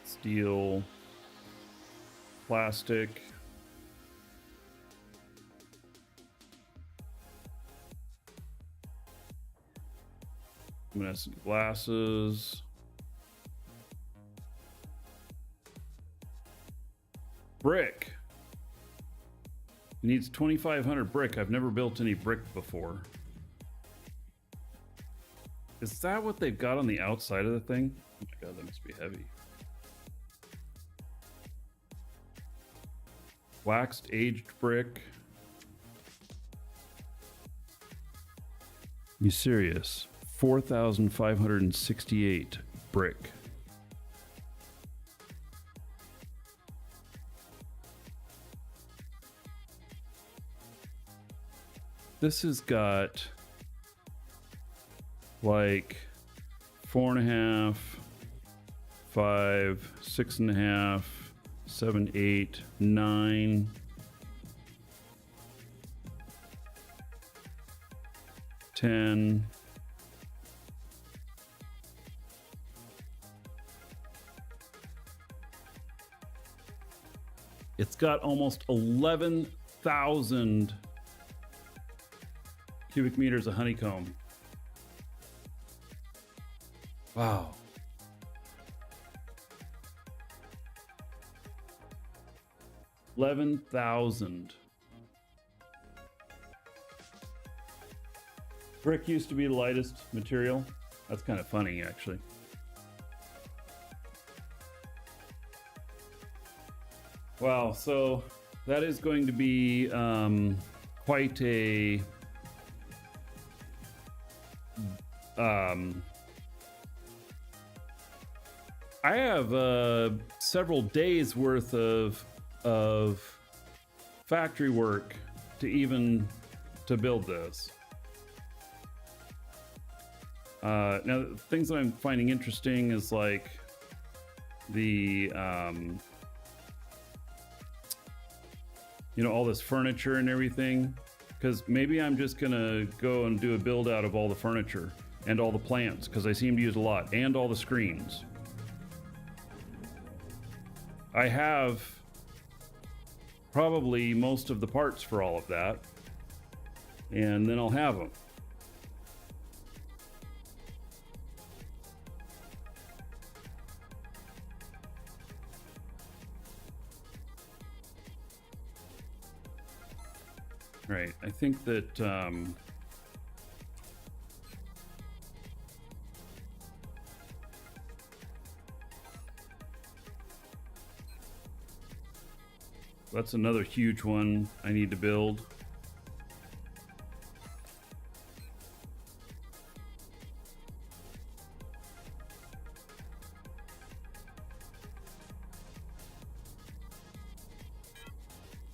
steel, plastic. Luminescent glasses. Brick. It needs 2,500 brick. I've never built any brick before. Is that what they've got on the outside of the thing? Oh my God, that must be heavy. Waxed aged brick. You serious? 4,568 brick. This has got like 4.5, 5, 6.5, 7, 8, 9. 10. It's got almost 11,000 cubic meters of honeycomb. Wow. $11,000. Brick used to be the lightest material. That's kind of funny, actually. Wow, so that is going to be quite a I have several days worth of factory work to build this. Now, things that I'm finding interesting is like the all this furniture and everything, because maybe I'm just gonna go and do a build out of all the furniture and all the plants, because I seem to use a lot, and all the screens. I have probably most of the parts for all of that, and then I'll have them. Right, I think that that's another huge one I need to build.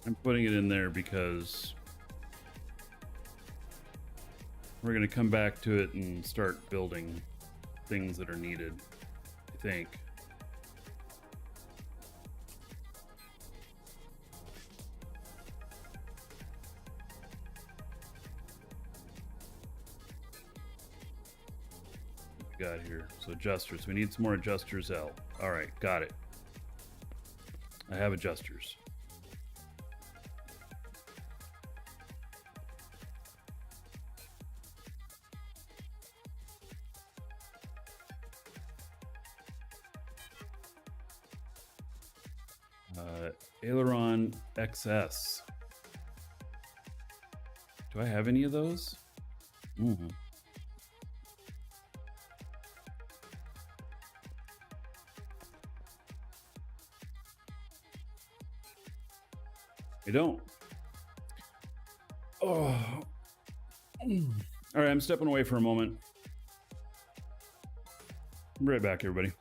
I'm putting it in there because we're going to come back to it and start building things that are needed, I think. What we got here? So adjusters. We need some more adjusters L. All right, got it. I have adjusters. Aileron XS. Do I have any of those? Mm-hmm. I don't. Oh. All right, I'm stepping away for a moment. Be right back, everybody.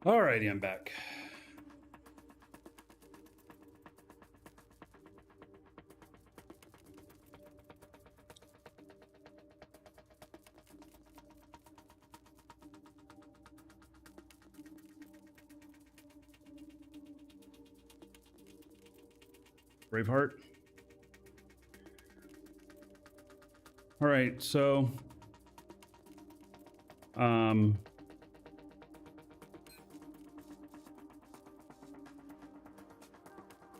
Alrighty, I'm back. Braveheart. All right, so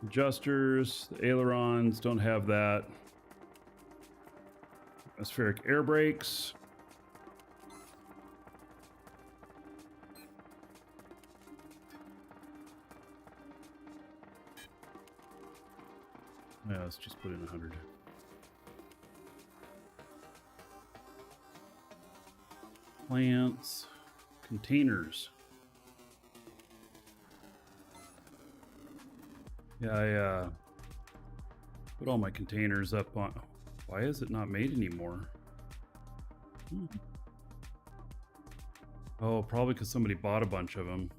adjusters, the ailerons don't have that. Atmospheric air brakes. Yeah, let's just put in 100. Plants, containers. Yeah, I put all my containers up on. Why is it not made anymore? Oh, probably because somebody bought a bunch of them.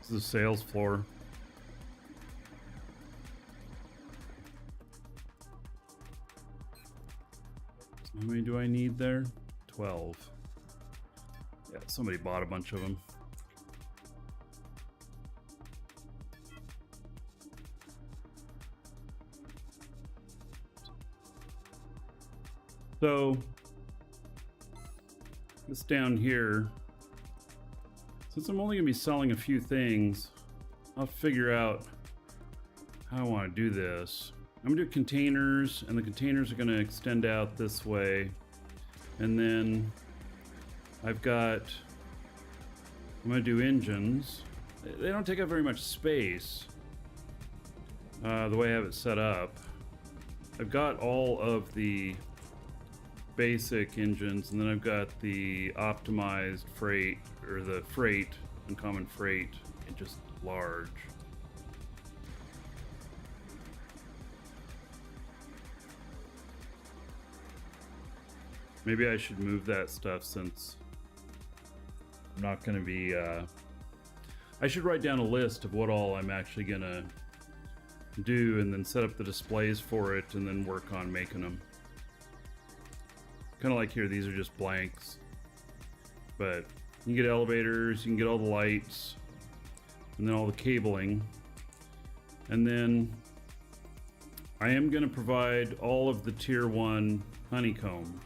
This is the sales floor. So how many do I need there? 12. Yeah, somebody bought a bunch of them. So this down here, since I'm only gonna be selling a few things, I'll figure out how I want to do this. I'm gonna do containers, and the containers are gonna extend out this way, and then I'm gonna do engines. They don't take up very much space, the way I have it set up. I've got all of the basic engines, and then I've got the optimized freight, or the freight, uncommon freight, and just large. Maybe I should move that stuff since I'm not going to be, I should write down a list of what all I'm actually going to do, and then set up the displays for it, and then work on making them. Kind of like here, these are just blanks, but you can get elevators, you can get all the lights, and then all the cabling. And then I am going to provide all of the tier 1 honeycomb.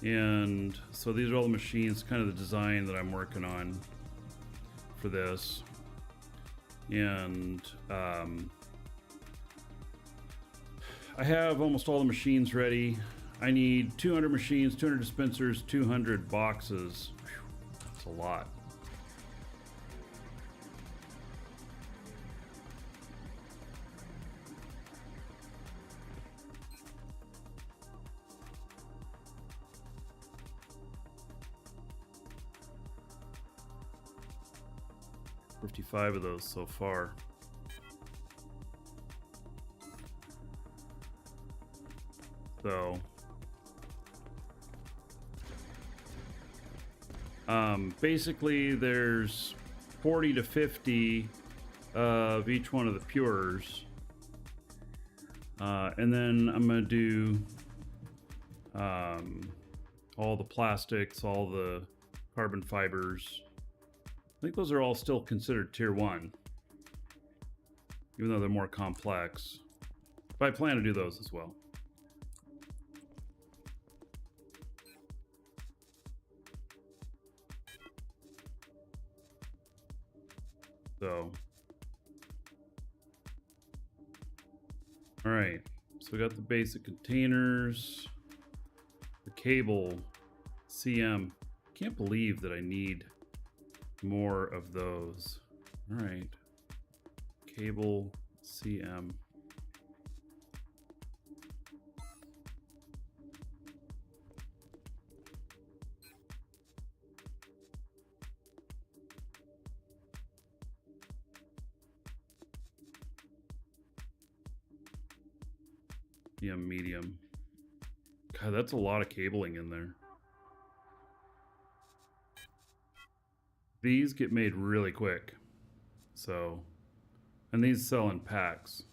And so these are all the machines, kind of the design that I'm working on for this. And I have almost all the machines ready. I need 200 machines, 200 dispensers, 200 boxes. Whew, that's a lot. $55 of those so far. So basically there's 40 to 50 of each one of the pures, and then I'm gonna do all the plastics, all the carbon fibers. I think those are all still considered tier 1, even though they're more complex. But I plan to do those as well. So, all right, so we got the basic containers, the cable, CM. Can't believe that I need more of those. All right, cable, CM. Yeah, medium. God, that's a lot of cabling in there. These get made really quick. So, and these sell in packs,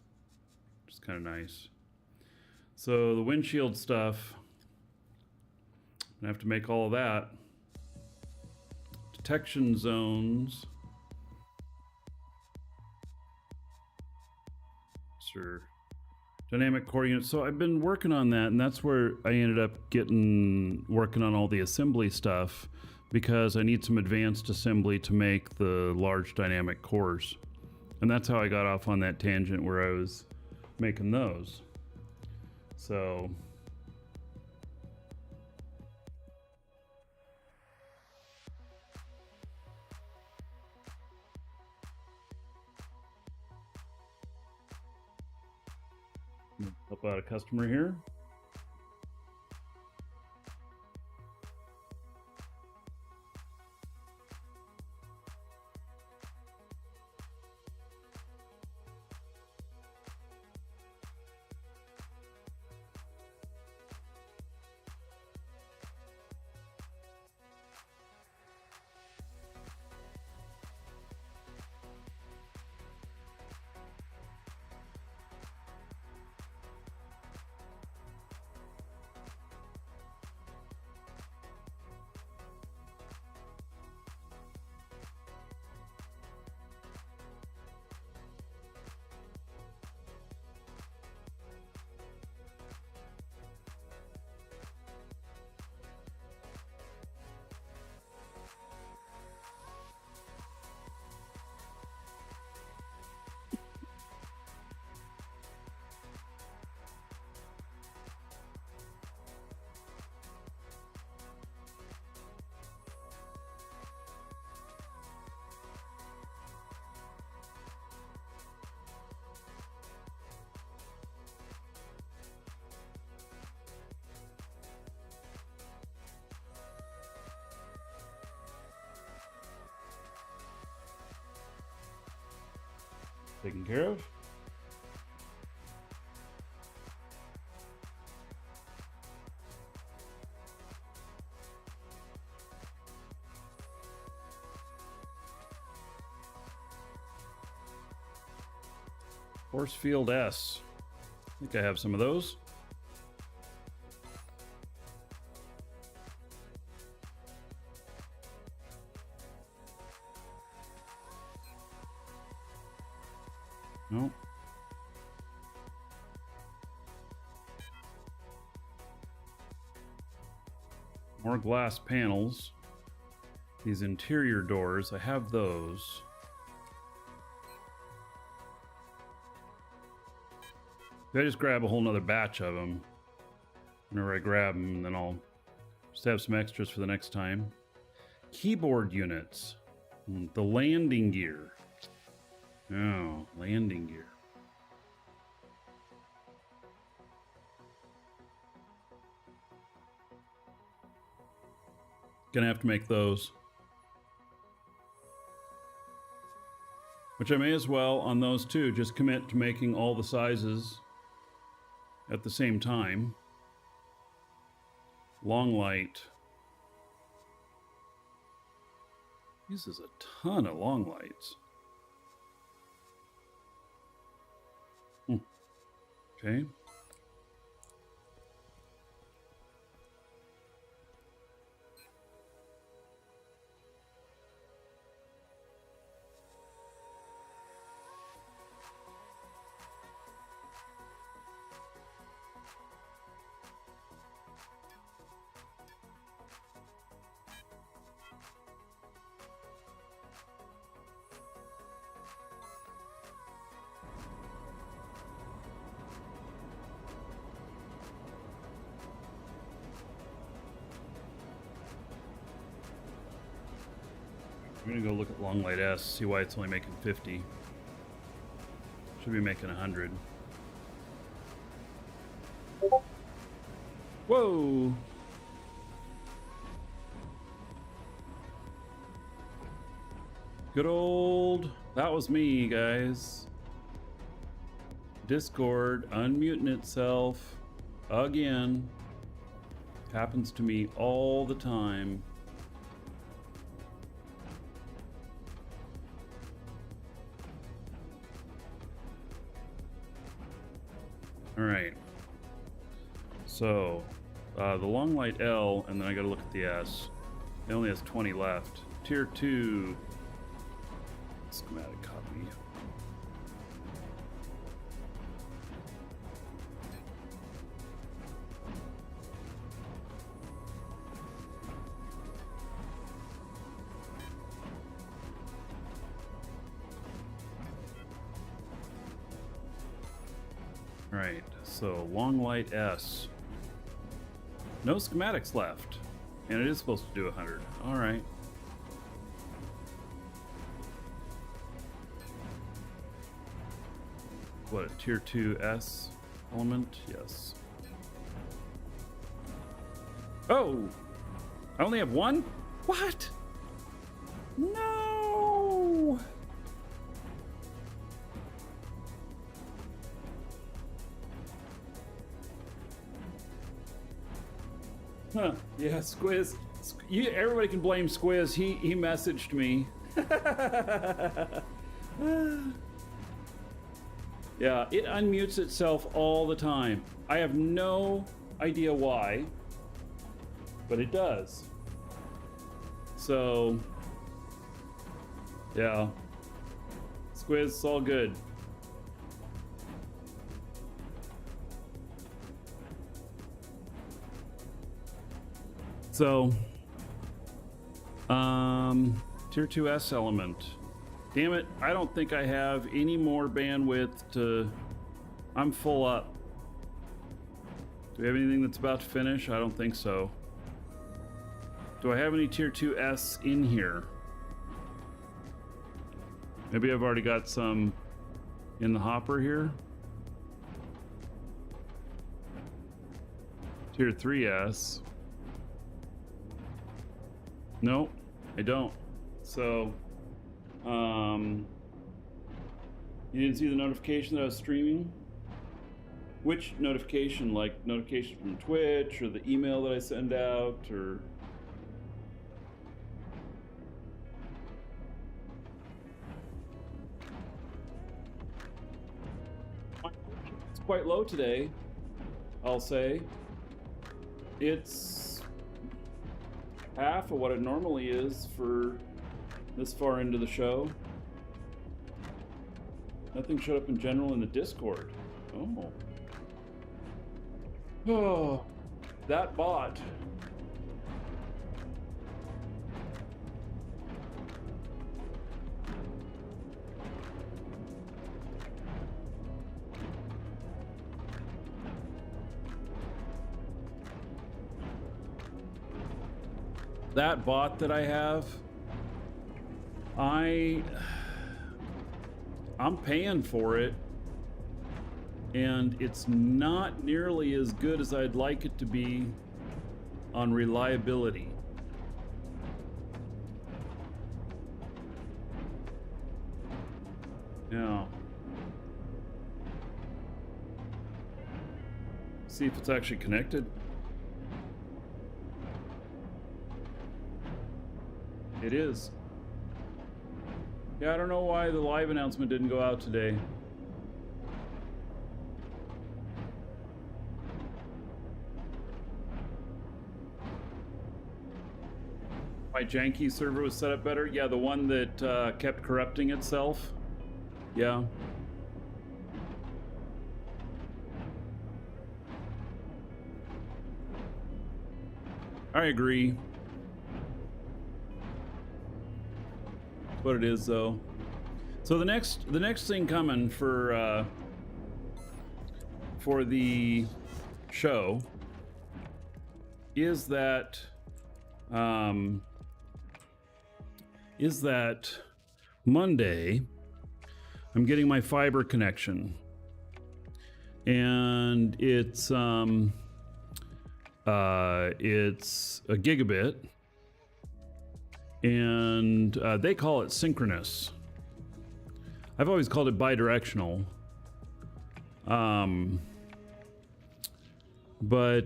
which is kind of nice. So the windshield stuff, I have to make all of that. Detection zones. Sure. Dynamic core unit. So I've been working on that, and that's where I ended up working on all the assembly stuff, because I need some advanced assembly to make the large dynamic cores. And that's how I got off on that tangent where I was making those. So help out a customer here. Taken care of. Force Field S. I think I have some of those. No. More glass panels. These interior doors, I have those. I just grab a whole nother batch of them. Whenever I grab them, then I'll just have some extras for the next time. Keyboard units. The landing gear. Oh, landing gear. Gonna have to make those. Which I may as well, on those two, just commit to making all the sizes at the same time. Long light. Uses a ton of long lights. Okay. I'm gonna go look at Long Light S, see why it's only making 50. Should be making 100. Whoa! Good old... That was me, guys. Discord unmuting itself again. Happens to me all the time. All right. So, the long light L, and then I gotta look at the S. It only has 20 left. Tier 2 schematic copy. Right, so long light S. No schematics left. And it is supposed to do 100. Alright. What, a tier 2 S element? Yes. Oh! I only have one? What? No! Huh, yeah, Squiz. Everybody can blame Squiz. He messaged me. Yeah, it unmutes itself all the time. I have no idea why, but it does. So, yeah. Squiz, it's all good. So, tier 2S element. Damn it, I don't think I have any more bandwidth to... I'm full up. Do we have anything that's about to finish? I don't think so. Do I have any tier 2S in here? Maybe I've already got some in the hopper here. Tier 3S. No, I don't. So, you didn't see the notification that I was streaming? Which notification? Like notification from Twitch or the email that I send out, or? It's quite low today, I'll say. It's half of what it normally is for this far into the show. Nothing showed up in general in the Discord. Oh. Oh, that bot. That bot that I have, I'm paying for it, and it's not nearly as good as I'd like it to be on reliability. Now, see if it's actually connected. It is. Yeah, I don't know why the live announcement didn't go out today. My janky server was set up better? Yeah, the one that kept corrupting itself. Yeah. I agree. What it is, though. So the next thing coming for the show is that Monday I'm getting my fiber connection, and it's a gigabit. And they call it synchronous. I've always called it bidirectional. But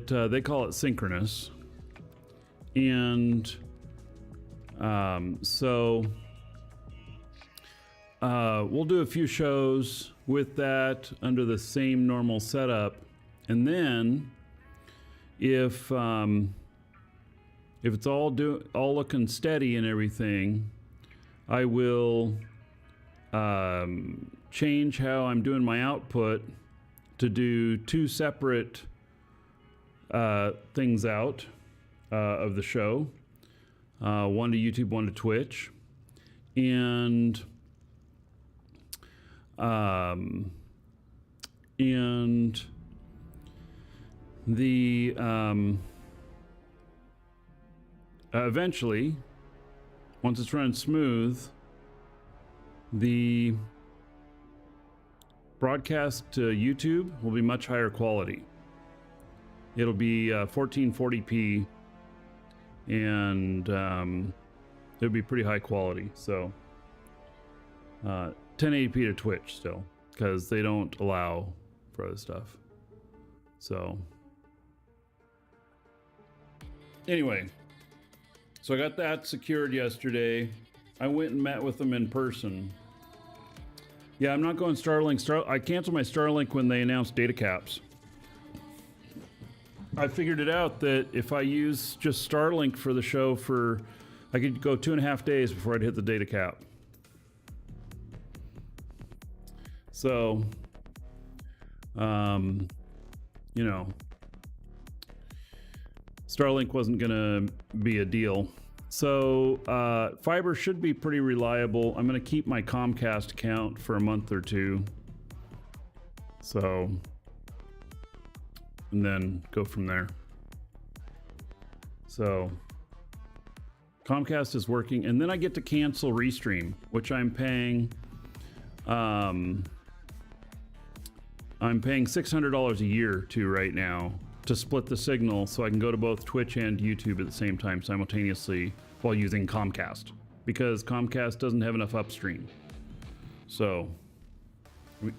they call it synchronous. And so we'll do a few shows with that under the same normal setup. And then if it's all looking steady and everything, I will change how I'm doing my output to do two separate things out of the show, one to YouTube, one to Twitch, and the eventually, once it's running smooth, the broadcast to YouTube will be much higher quality. It'll be 1440p, and it'll be pretty high quality. So 1080p to Twitch still, because they don't allow for other stuff. So anyway, so I got that secured yesterday. I went and met with them in person. Yeah, I'm not going Starlink. I canceled my Starlink when they announced data caps. I figured it out that if I use just Starlink for the show I could go 2.5 days before I'd hit the data cap. So, you know, Starlink wasn't gonna be a deal. So fiber should be pretty reliable. I'm gonna keep my Comcast account for a month or two. So, and then go from there. So Comcast is working, and then I get to cancel Restream, which I'm paying $600 a year to right now to split the signal so I can go to both Twitch and YouTube at the same time simultaneously while using Comcast, because Comcast doesn't have enough upstream. So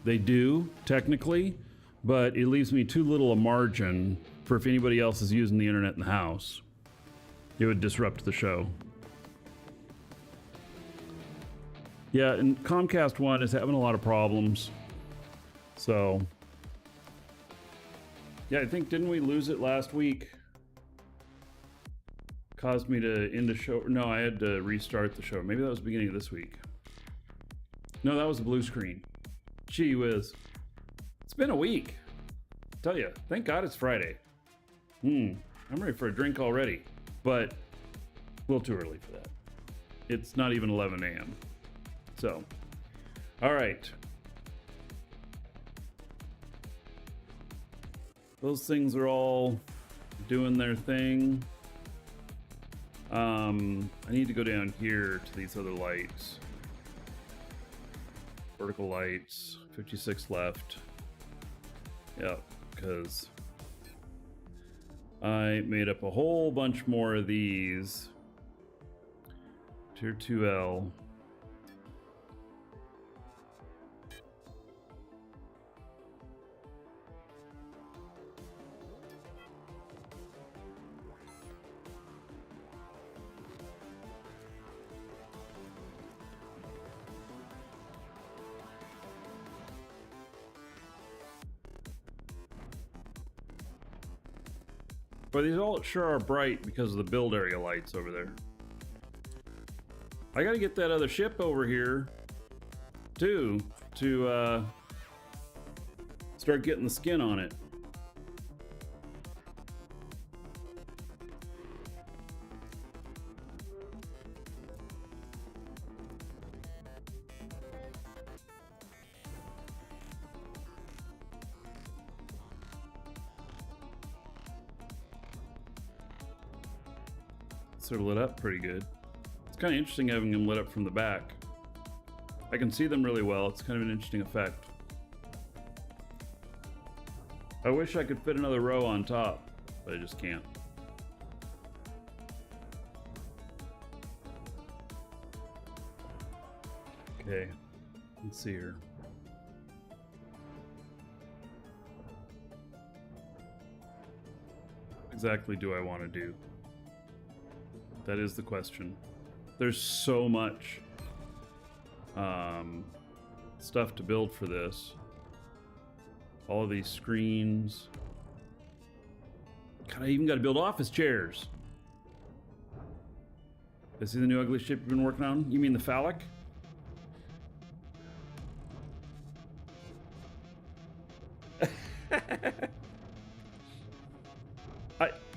they do technically, but it leaves me too little a margin for if anybody else is using the internet in the house. It would disrupt the show. Yeah, and Comcast One is having a lot of problems. So yeah, I think, didn't we lose it last week? Caused me to end the show. No, I had to restart the show. Maybe that was the beginning of this week. No, that was a blue screen. Gee whiz. It's been a week. I tell you, thank God it's Friday. I'm ready for a drink already, but a little too early for that. It's not even 11 a.m. So, all right. Those things are all doing their thing. I need to go down here to these other lights. Vertical lights, 56 left. Yep, because I made up a whole bunch more of these. Tier 2L. But these all sure are bright because of the build area lights over there. I gotta get that other ship over here too to start getting the skin on it. They're lit up pretty good. It's kind of interesting having them lit up from the back. I can see them really well. It's kind of an interesting effect. I wish I could fit another row on top, but I just can't. Okay, let's see here. exactly do I want to do? That is the question. There's so much stuff to build for this. All of these screens. God, I even got to build office chairs. Is this the new ugly ship you've been working on? You mean the phallic?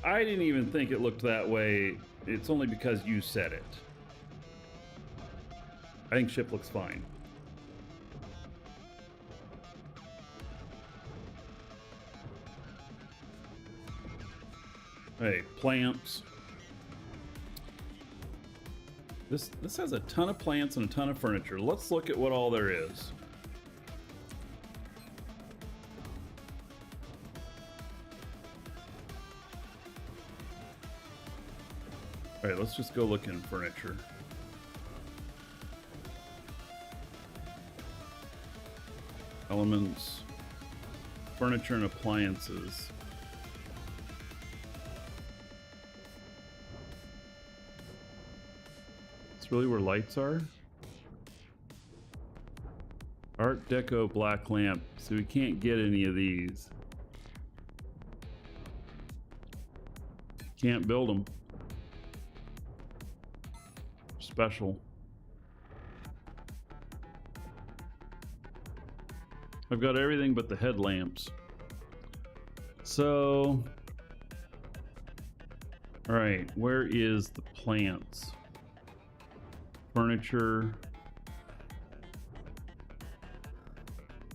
I didn't even think it looked that way. It's only because you said it. I think ship looks fine. Hey, plants. This has a ton of plants and a ton of furniture. Let's look at what all there is. All right, let's just go look in furniture. Elements, furniture and appliances. It's really where lights are. Art Deco black lamp. So we can't get any of these. Can't build them. Special. I've got everything but the headlamps. So, all right, where is the plants? Furniture.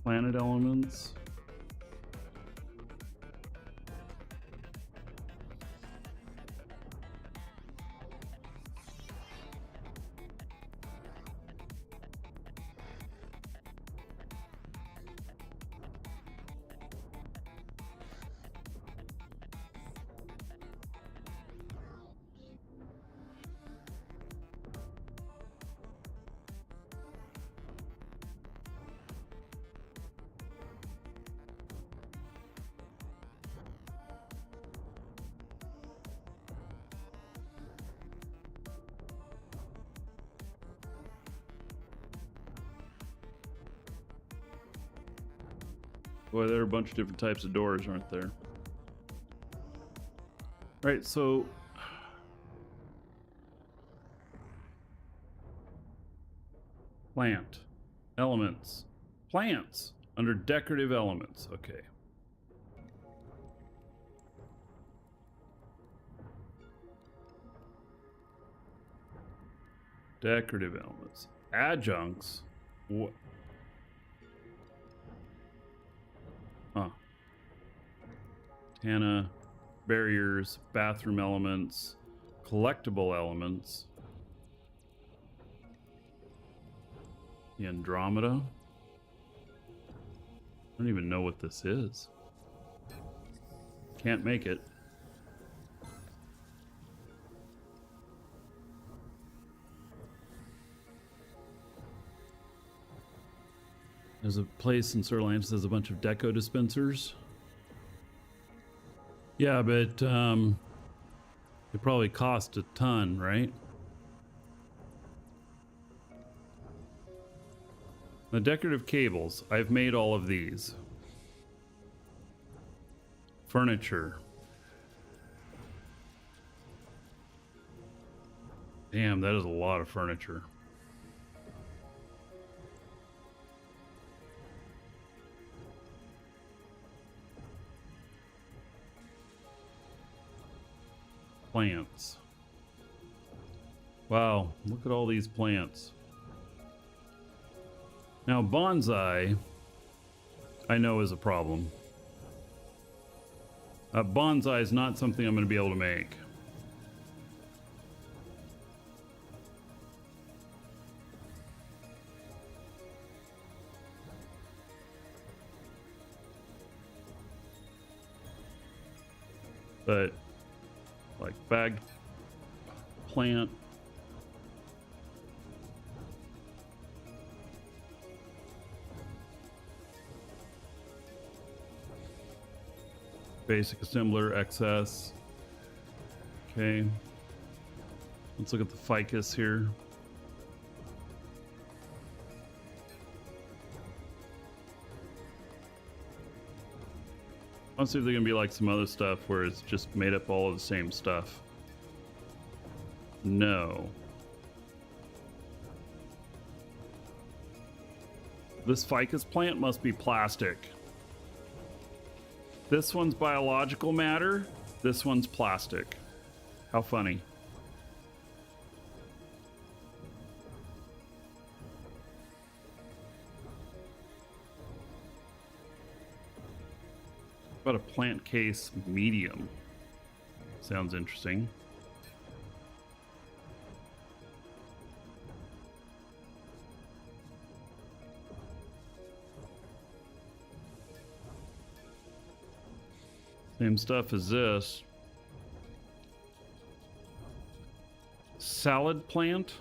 Planet elements. Boy, there are a bunch of different types of doors, aren't there? All right, so plant elements, plants under decorative elements. Okay. Decorative elements, adjuncts. What? Huh. Tana, barriers, bathroom elements, collectible elements. The Andromeda. I don't even know what this is. Can't make it. There's a place in Sir Lance that has a bunch of deco dispensers. Yeah, but it probably cost a ton, right? The decorative cables, I've made all of these. Furniture. Damn, that is a lot of furniture. Plants. Wow, look at all these plants. Now, bonsai, I know is a problem. Bonsai is not something I'm going to be able to make. But, like, bag plant. Basic assembler, XS. Okay. Let's look at the ficus here. I'll see if they're gonna be like some other stuff where it's just made up all of the same stuff. No. This ficus plant must be plastic. This one's biological matter. This one's plastic. How funny. About a plant case medium. Sounds interesting. Same stuff as this. Salad plant?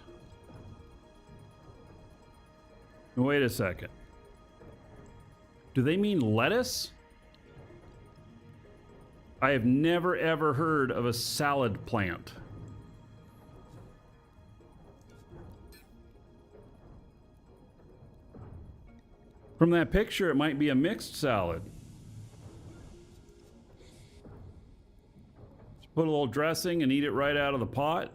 Wait a second. Do they mean lettuce? I have never ever heard of a salad plant. From that picture, it might be a mixed salad. Just put a little dressing and eat it right out of the pot.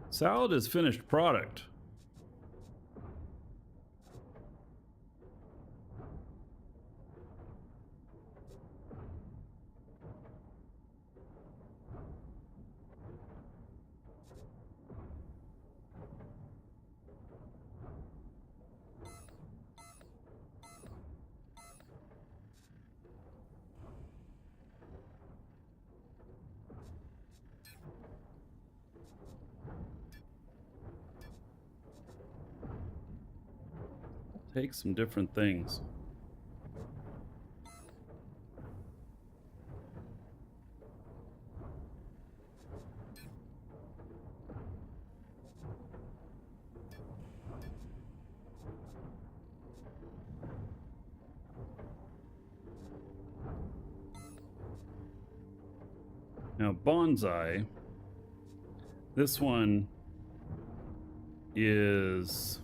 Salad is finished product. Take some different things. Now, bonsai, this one is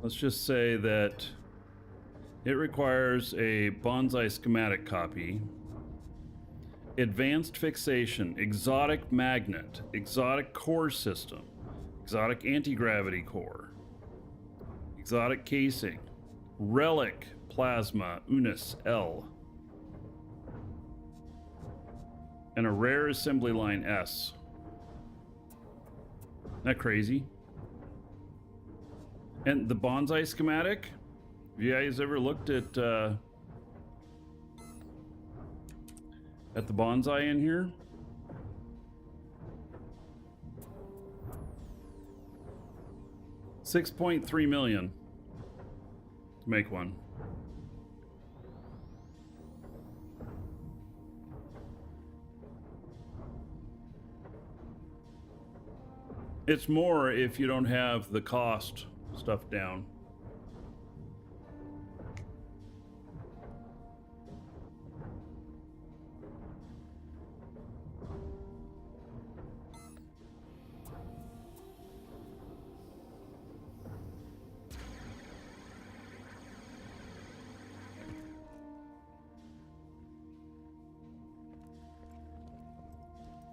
let's just say that it requires a bonsai schematic copy, advanced fixation, exotic magnet, exotic core system, exotic anti-gravity core, exotic casing, relic plasma Unis L, and a rare assembly line S. Isn't that crazy? And the bonsai schematic, have you guys ever looked at the bonsai in here? $6.3 million to make one. It's more if you don't have the cost stuff down.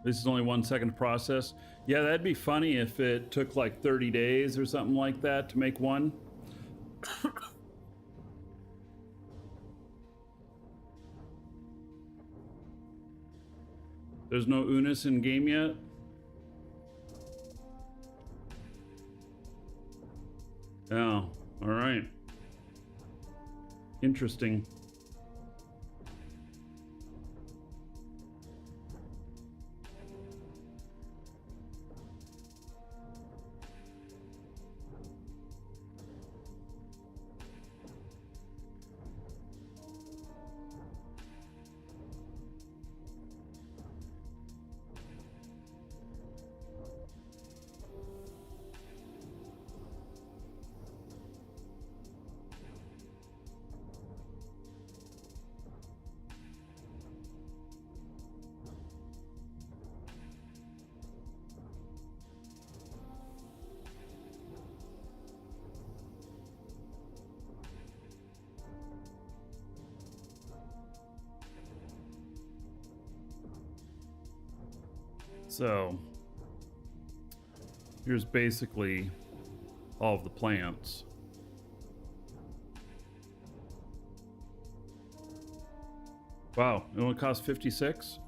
This is only 1 second to process. Yeah, that'd be funny if it took like 30 days or something like that to make one. There's no Unis in game yet? Oh, all right. Interesting. So here's basically all of the plants. Wow, it only costs 56?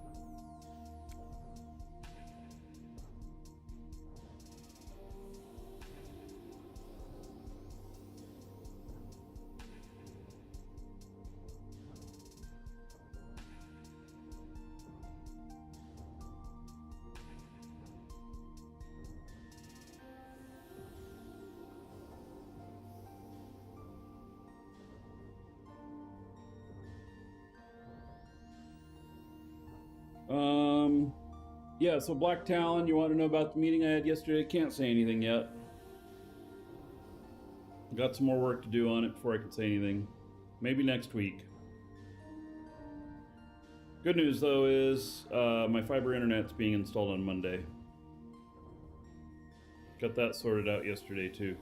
Yeah, so Black Talon, you want to know about the meeting I had yesterday? Can't say anything yet. Got some more work to do on it before I can say anything. Maybe next week. Good news, though, is my fiber internet's being installed on Monday. Got that sorted out yesterday, too.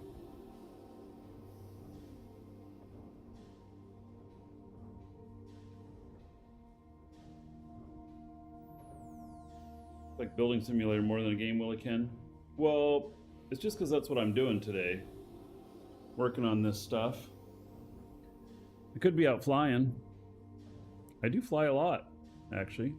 Like building simulator more than a game, Willie Ken? Well, it's just because that's what I'm doing today. Working on this stuff. I could be out flying. I do fly a lot, actually.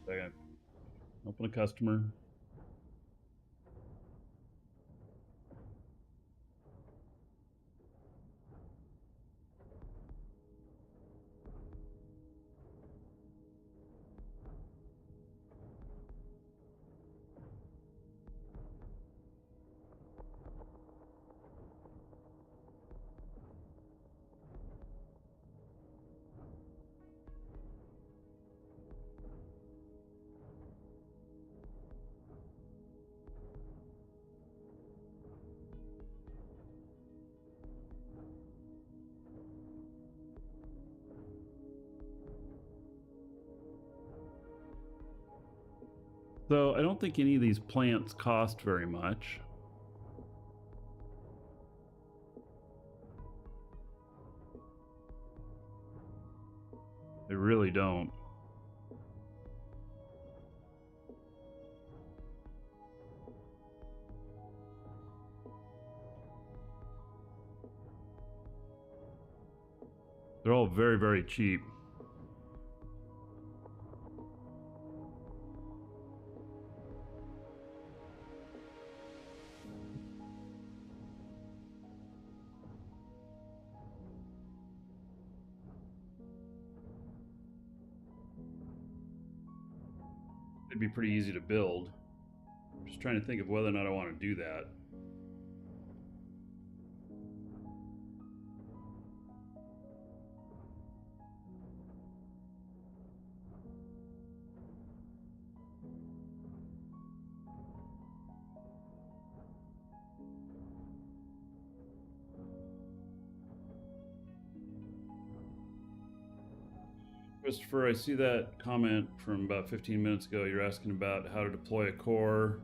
Second. Open a customer. So I don't think any of these plants cost very much. They really don't. They're all very, very cheap. It'd be pretty easy to build. I'm just trying to think of whether or not I want to do that. Christopher, I see that comment from about 15 minutes ago. You're asking about how to deploy a core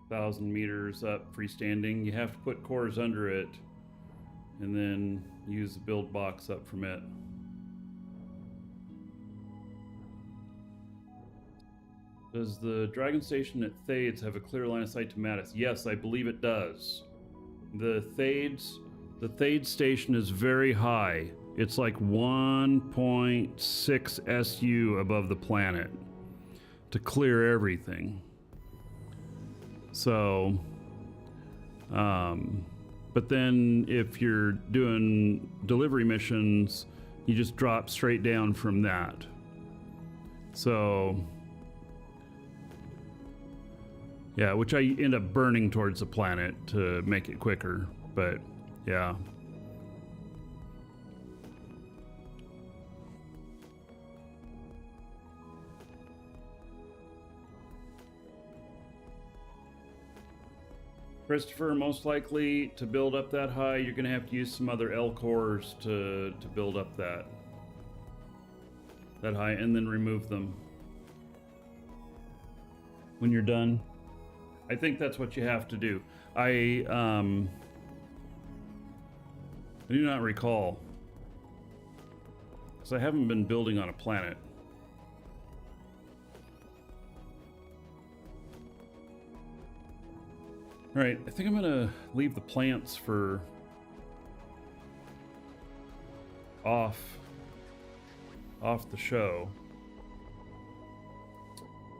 1,000 meters up freestanding. You have to put cores under it and then use the build box up from it. Does the Dragon Station at Thades have a clear line of sight to Mattis? Yes, I believe it does. The Thades station is very high. It's like 1.6 SU above the planet to clear everything. So, but then if you're doing delivery missions, you just drop straight down from that. So, yeah, which I end up burning towards the planet to make it quicker, but yeah. Christopher, most likely to build up that high, you're going to have to use some other L cores to build up that high, and then remove them when you're done. I think that's what you have to do. I do not recall, because I haven't been building on a planet. All right, I think I'm gonna leave the plants for off the show,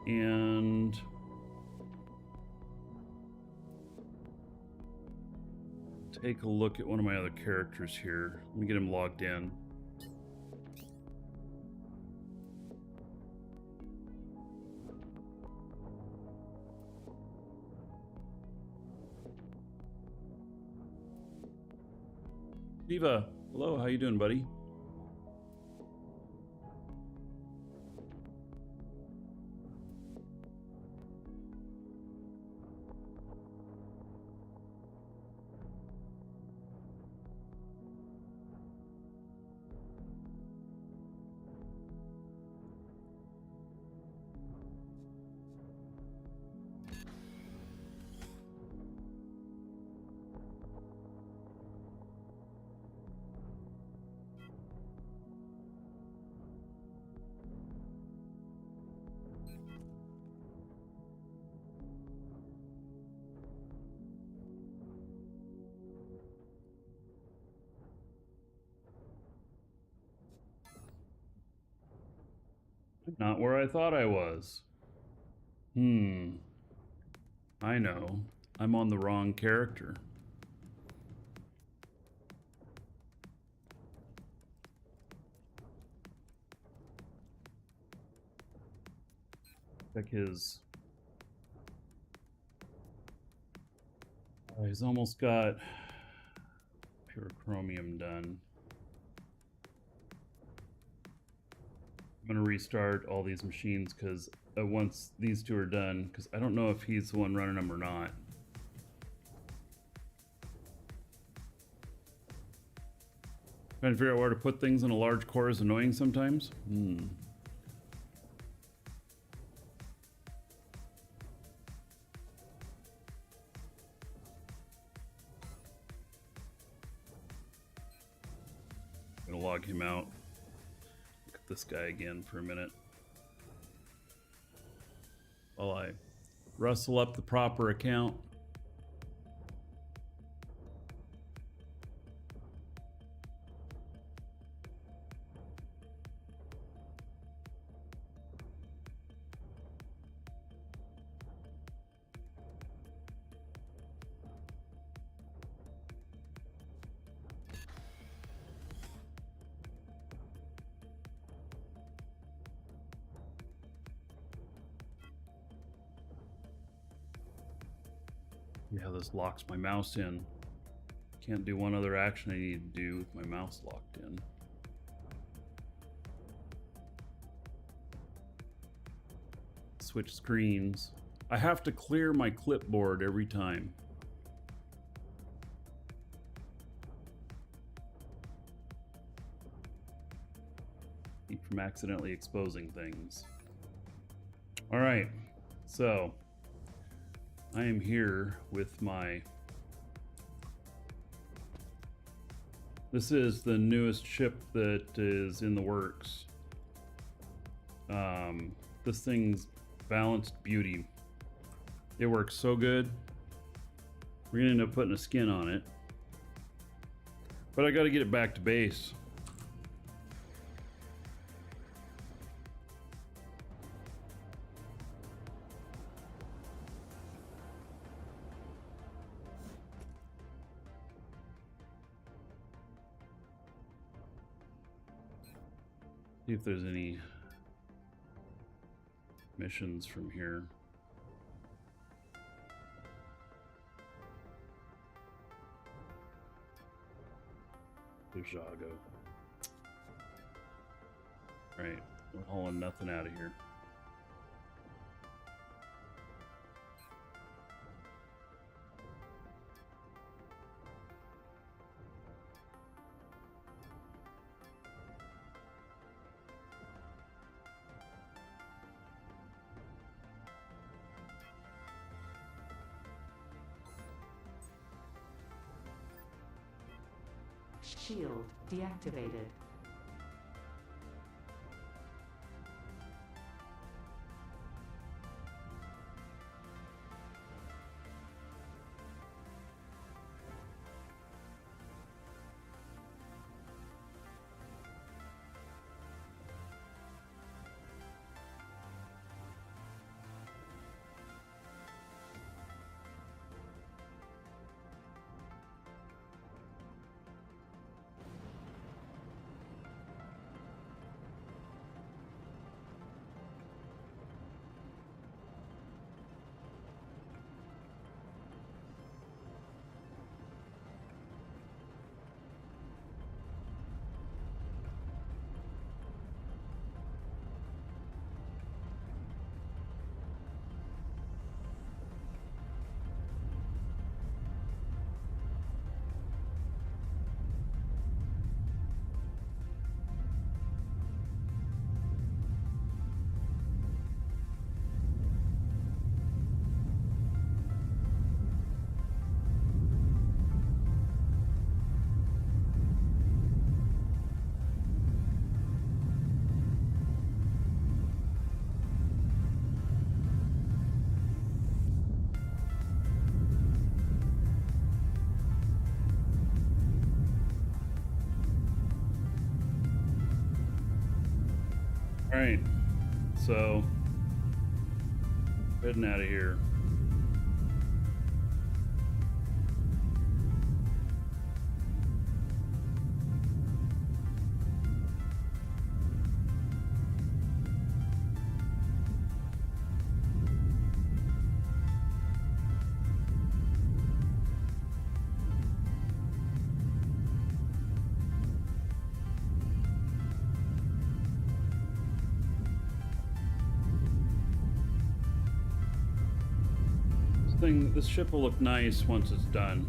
and take a look at one of my other characters here. Let me get him logged in. Diva, hello, how you doing, buddy? Not where I thought I was. I know. I'm on the wrong character. Check his... he's almost got pure chromium done. I'm gonna restart all these machines because once these two are done, because I don't know if he's the one running them or not. Trying to figure out where to put things in a large core is annoying sometimes. I'm gonna log him out. This guy again for a minute while I rustle up the proper account. Yeah, this locks my mouse in. Can't do one other action I need to do with my mouse locked in. Switch screens. I have to clear my clipboard every time. Keep from accidentally exposing things. All right, so I am here with my... This is the newest chip that is in the works. This thing's balanced beauty. It works so good. We're gonna end up putting a skin on it. But I gotta get it back to base. See if there's any missions from here. There's Jago. Right, we're hauling nothing out of here. Shield deactivated. All right, so heading out of here. This ship will look nice once it's done.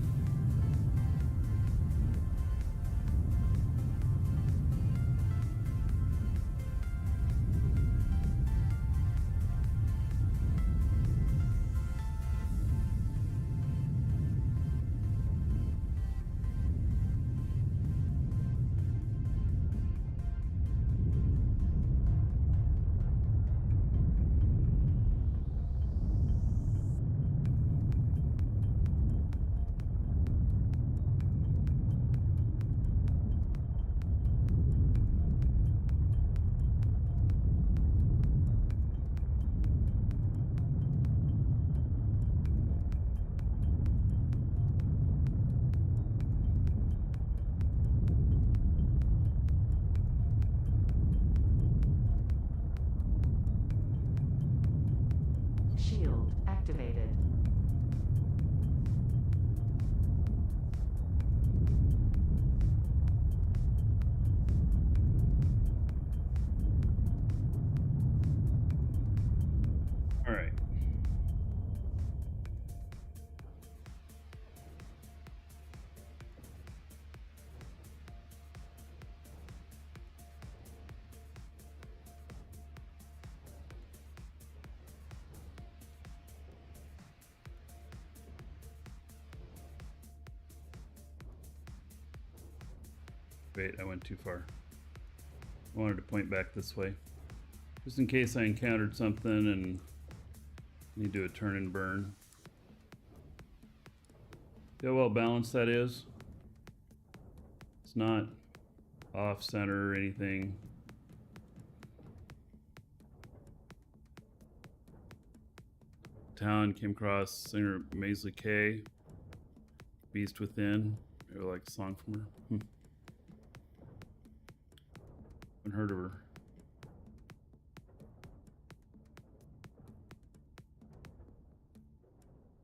Shield activated. All right. Wait, I went too far. I wanted to point back this way. Just in case I encountered something and need to do a turn and burn. See how well balanced that is? It's not off center or anything. Town came across singer Maisley K. Beast Within. I like a song from her. Haven't heard of her.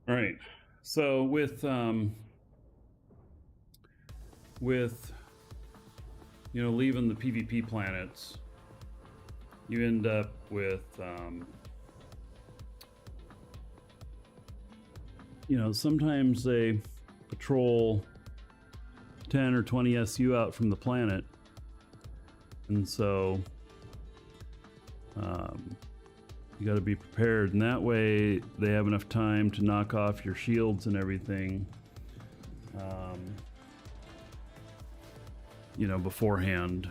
All right. So with leaving the PvP planets, you end up with sometimes they patrol 10 or 20 SU out from the planet, and so you got to be prepared, and that way they have enough time to knock off your shields and everything. beforehand.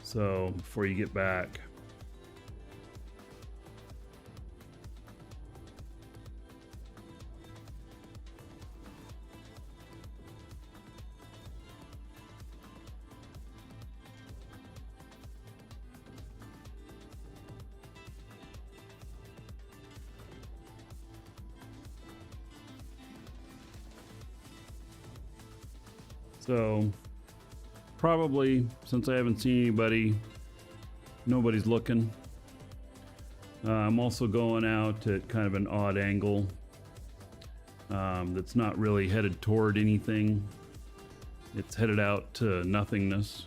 So before you get back. So probably, since I haven't seen anybody, nobody's looking. I'm also going out at kind of an odd angle that's not really headed toward anything. It's headed out to nothingness.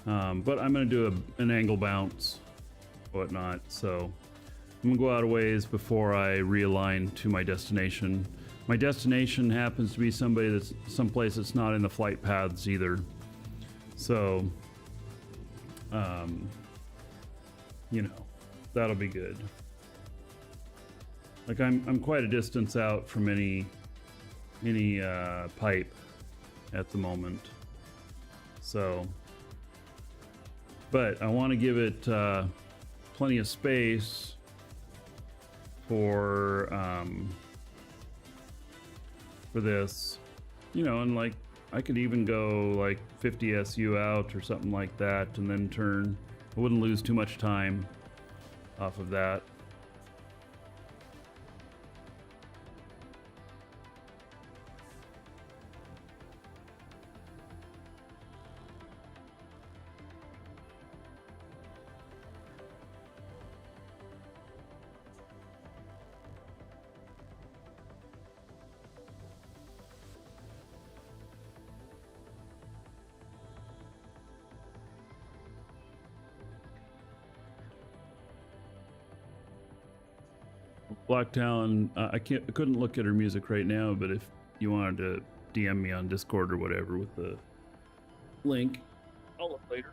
But I'm going to do an angle bounce, whatnot. So I'm going to go out a ways before I realign to my destination. My destination happens to be someplace that's not in the flight paths either. So, that'll be good. Like I'm quite a distance out from any pipe at the moment. So, but I want to give it plenty of space for this, and like I could even go like 50 SU out or something like that and then turn. I wouldn't lose too much time off of that. Blacktown, I couldn't look at her music right now, but if you wanted to DM me on Discord or whatever with the link, I'll look later.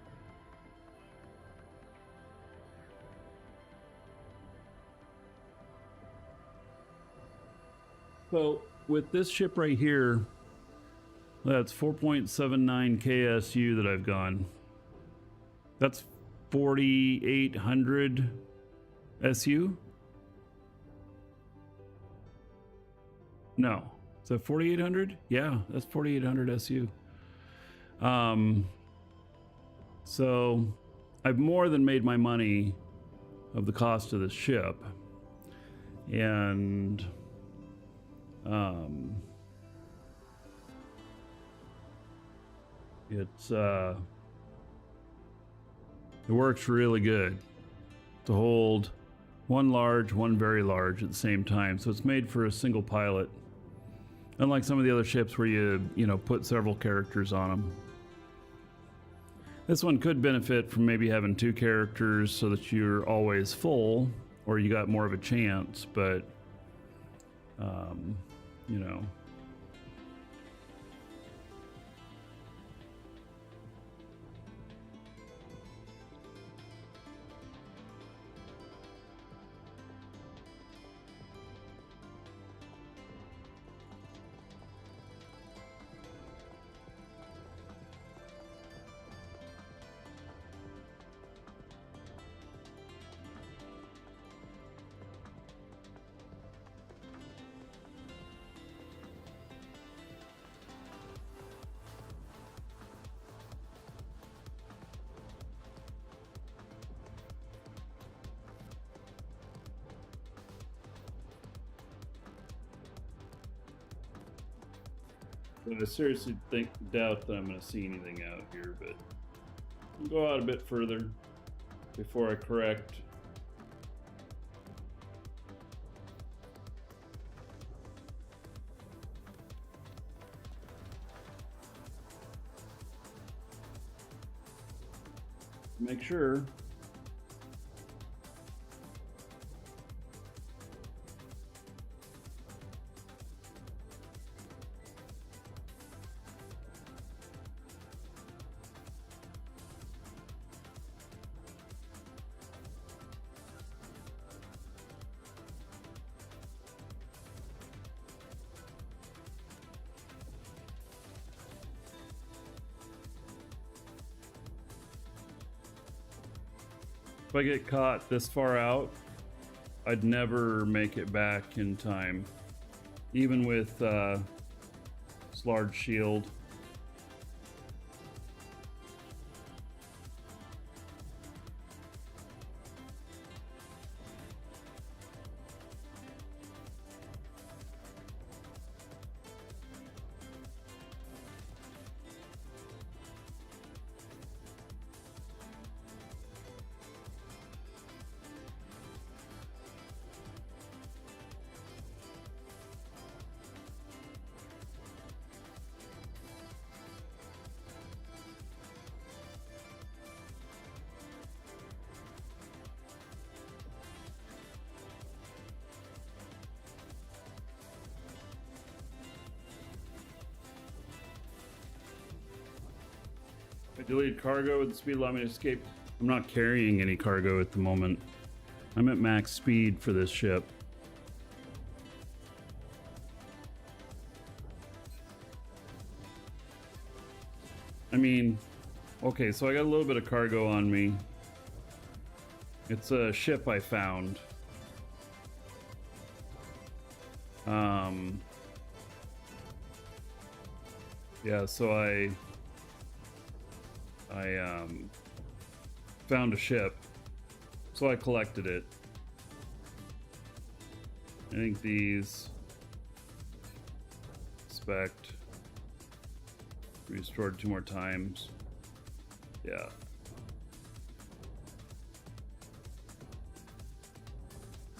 So with this ship right here, that's 4.79 KSU that I've gone. That's 4,800 SU. No. Is that 4,800? Yeah, that's 4,800 SU. So I've more than made my money of the cost of this ship. And it works really good to hold one large, one very large at the same time. So it's made for a single pilot. Unlike some of the other ships where you put several characters on them. This one could benefit from maybe having two characters so that you're always full, or you got more of a chance, but, I seriously doubt that I'm going to see anything out here, but I'll go out a bit further before I correct. Make sure. If I get caught this far out, I'd never make it back in time. Even with this large shield. I deleted cargo with the speed allow me to escape. I'm not carrying any cargo at the moment. I'm at max speed for this ship. I mean, okay, so I got a little bit of cargo on me. It's a ship I found. Yeah, so I found a ship, so I collected it. I think these inspect restored 2 more times. Yeah.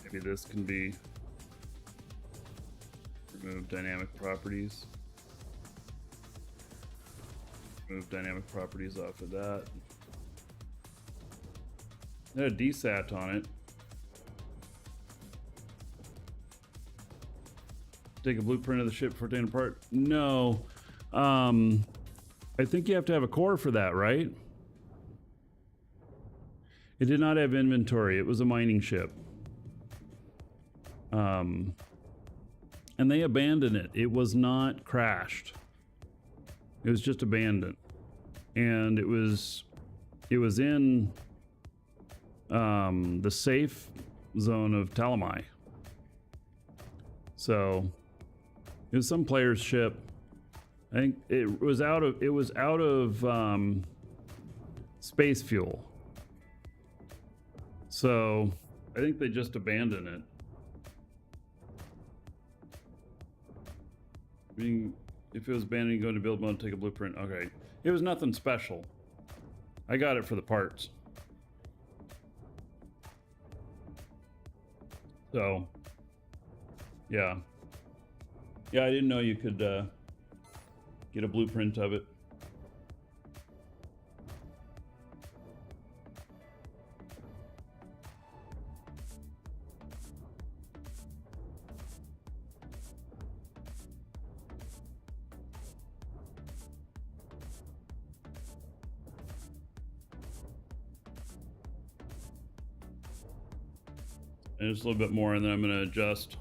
Maybe this can be remove dynamic properties. Remove dynamic properties off of that. It had a DSAT on it. Take a blueprint of the ship before taking it apart. No. I think you have to have a core for that, right? It did not have inventory. It was a mining ship. And they abandoned it. It was not crashed. It was just abandoned. And it was in the safe zone of Talamai. So it was some player's ship. I think it was out of space fuel. So I think they just abandoned it. If it was abandoned, go to build mode, take a blueprint. Okay. It was nothing special. I got it for the parts. So, yeah. Yeah, I didn't know you could get a blueprint of it. And just a little bit more, and then I'm going to adjust.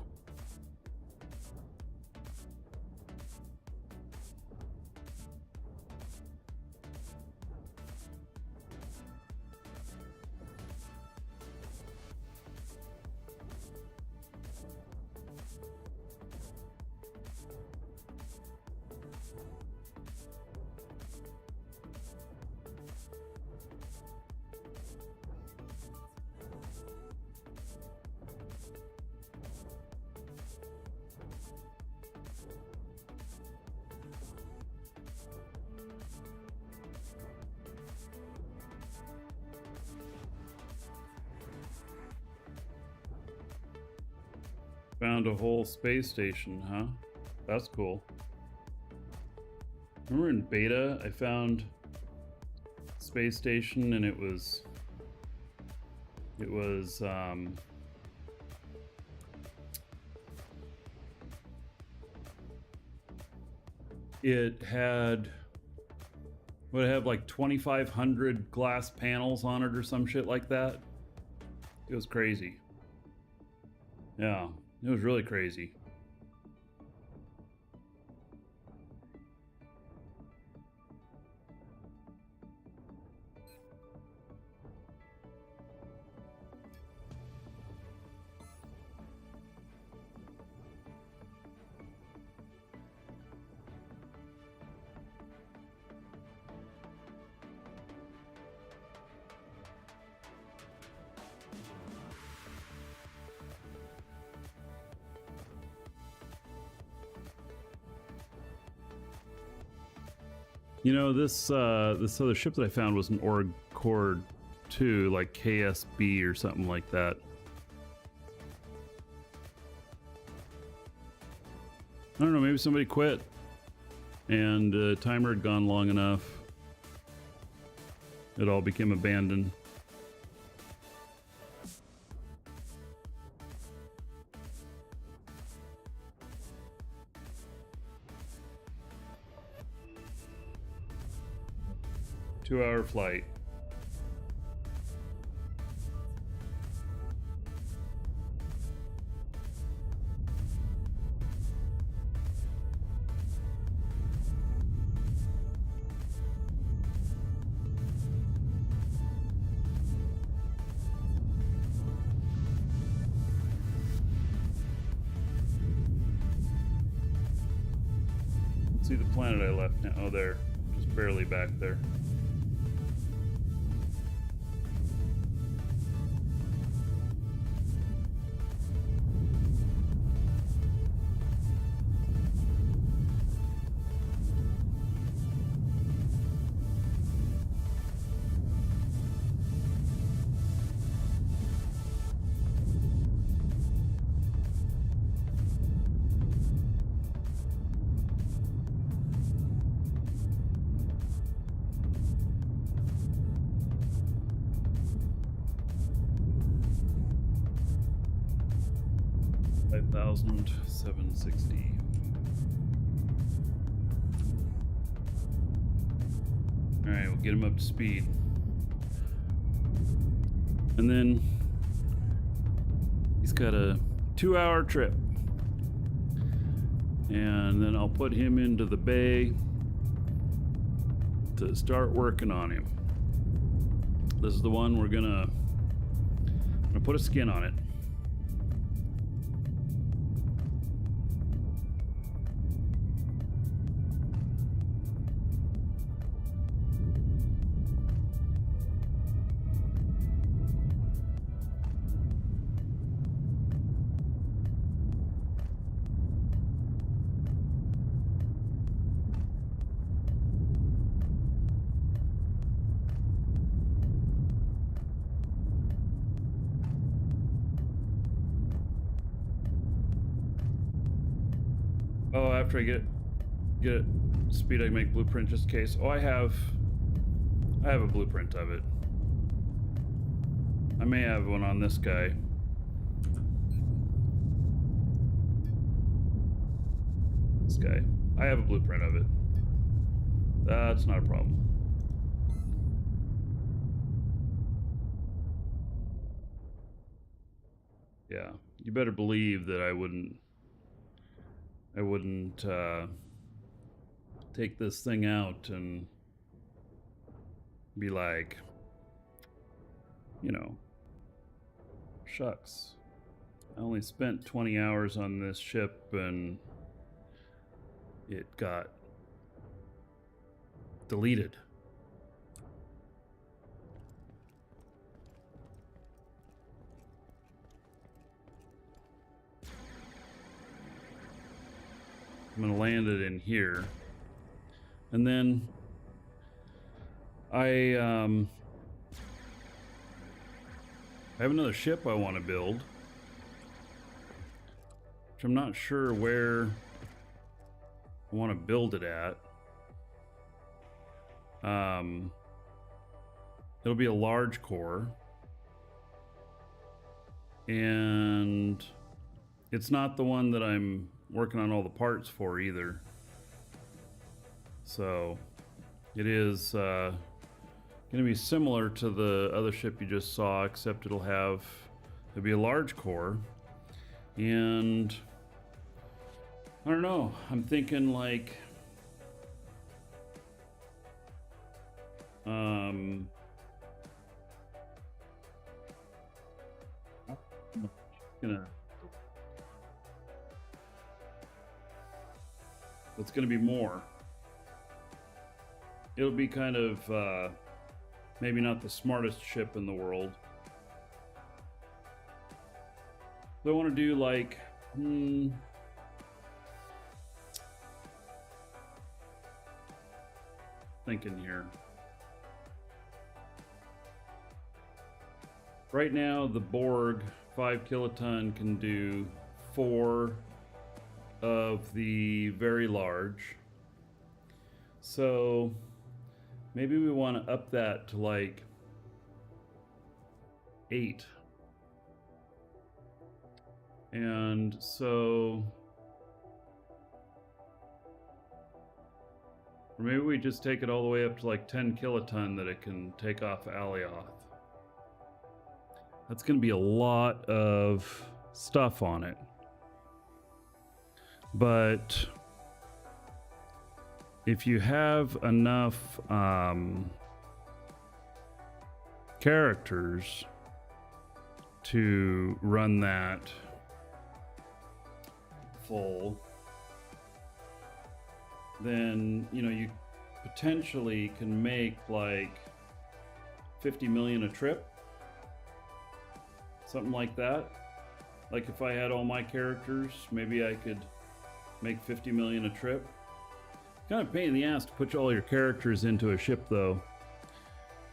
Found a whole space station, huh? That's cool. Remember in beta, I found space station and it was it had, would it have like 2,500 glass panels on it or some shit like that? It was crazy. Yeah, it was really crazy. You know, this other ship that I found was an Org Core 2, like KSB or something like that. I don't know, maybe somebody quit and timer had gone long enough. It all became abandoned. Two-hour flight. See the planet I left now. Oh, there. Just barely back there. $5,760. All right, we'll get him up to speed. And then he's got a 2-hour trip. And then I'll put him into the bay to start working on him. This is the one I'm gonna put a skin on it. Oh, after I get it speed, I can make blueprint just in case. Oh, I have a blueprint of it. I may have one on this guy. This guy. I have a blueprint of it. That's not a problem. Yeah, you better believe that I wouldn't take this thing out and be like, you know, shucks, I only spent 20 hours on this ship and it got deleted. I'm gonna land it in here, and then I have another ship I want to build, which I'm not sure where I want to build it at. It'll be a large core, and it's not the one that I'm working on all the parts for either. So it is going to be similar to the other ship you just saw, except it'll be a large core. And I don't know, I'm thinking like it's gonna be more. It'll be kind of maybe not the smartest ship in the world. So I want to do like thinking here. Right now, the Borg 5 kiloton can do 4 of the very large. So maybe we want to up that to like 8. And so, or maybe we just take it all the way up to like 10 kiloton that it can take off Alioth. That's going to be a lot of stuff on it. But if you have enough characters to run that full, then you potentially can make like 50 million a trip, something like that. Like if I had all my characters, maybe I could make 50 million a trip. Kind of pain in the ass to put all your characters into a ship though,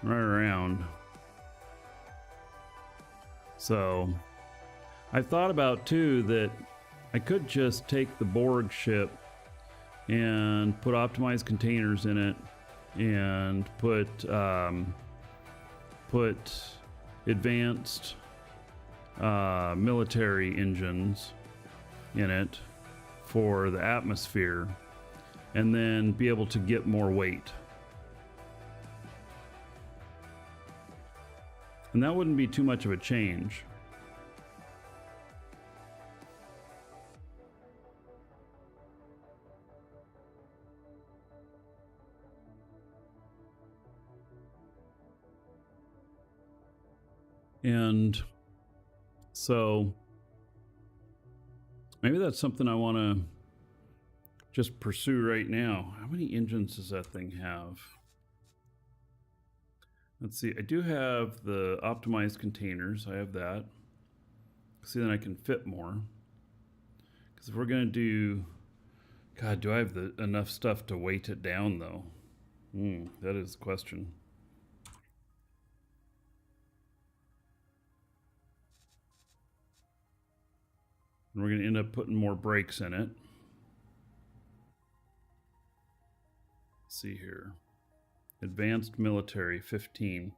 right around. So I've thought about too that I could just take the Borg ship and put optimized containers in it and put advanced military engines in it for the atmosphere, and then be able to get more weight. And that wouldn't be too much of a change. And so maybe that's something I want to just pursue right now. How many engines does that thing have? Let's see. I do have the optimized containers. I have that. See, then I can fit more. Because if we're going to do... God, do I have enough stuff to weight it down, though? That is the question. And we're going to end up putting more brakes in it. Let's see here. Advanced military, 15.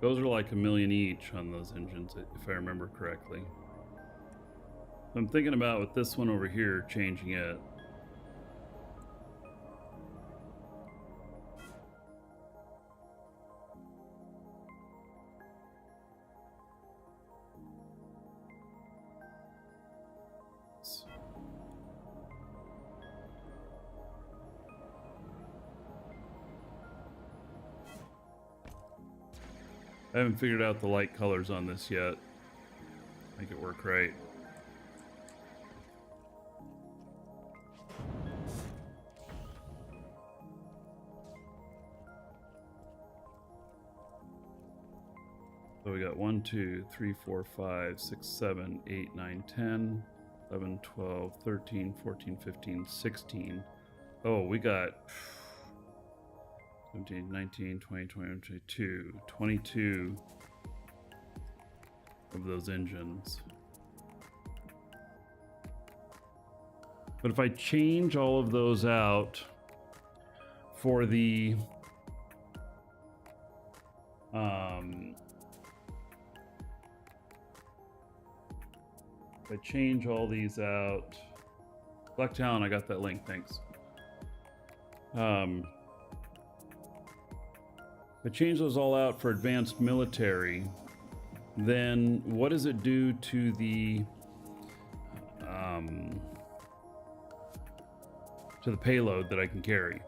Those are like $1 million each on those engines, if I remember correctly. I'm thinking about with this one over here, changing it. I haven't figured out the light colors on this yet. Make it work right. So we got 1, 2, 3, 4, 5, 6, 7, 8, 9, 10, 11, 12, 13, 14, 15, 16. Oh, we got 17, 19, 20, 21, 22, 22 of those engines. But if I change all of those out for the if I change all these out, Black Talon, I got that link, thanks. I change those all out for advanced military. then what does it do to the payload that I can carry?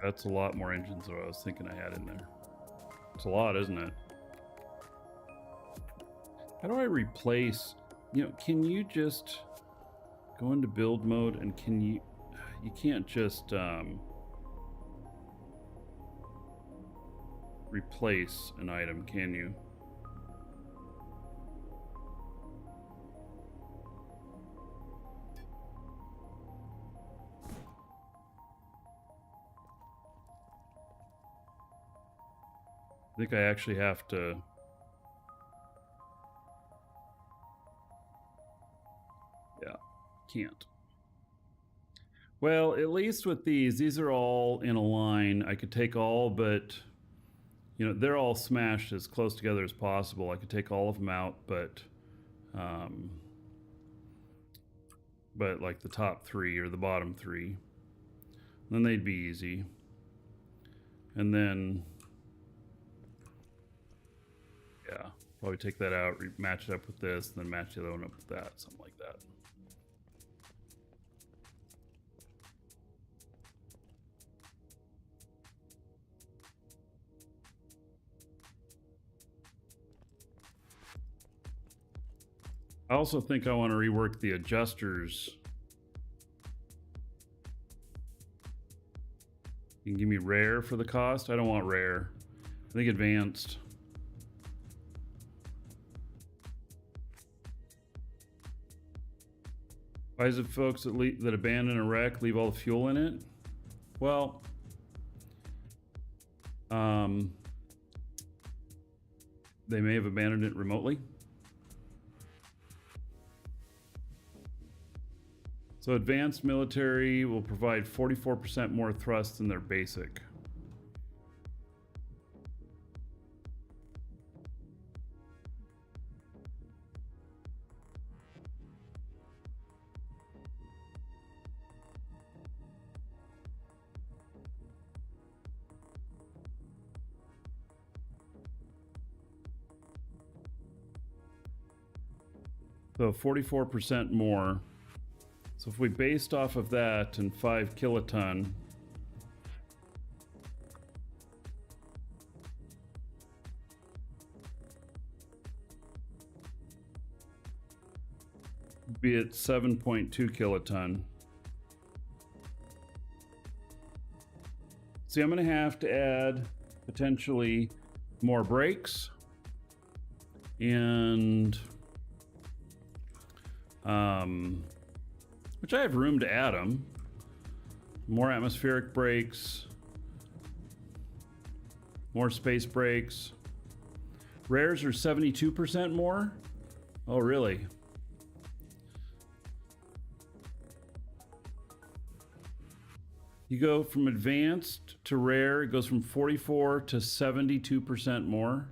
That's a lot more engines than I was thinking I had in there. It's a lot, isn't it? How do I replace, can you just go into build mode and you can't just replace an item, can you? I think I actually have to. Yeah, can't. Well, at least with these are all in a line. I could take all, but they're all smashed as close together as possible. I could take all of them out, but like the top three or the bottom three, then they'd be easy. And then, yeah, probably take that out, match it up with this, and then match the other one up with that, something like that. I also think I want to rework the adjusters. You can give me rare for the cost. I don't want rare. I think advanced. Why is it folks that abandon a wreck leave all the fuel in it? Well, they may have abandoned it remotely. So advanced military will provide 44% more thrust than their basic. So 44% more. So if we based off of that and 5 kiloton, be at 7.2 kiloton. See, I'm going to have to add potentially more brakes and which I have room to add them. More atmospheric brakes, more space brakes. Rares are 72% more. Oh, really? You go from advanced to rare, it goes from 44 to 72% more.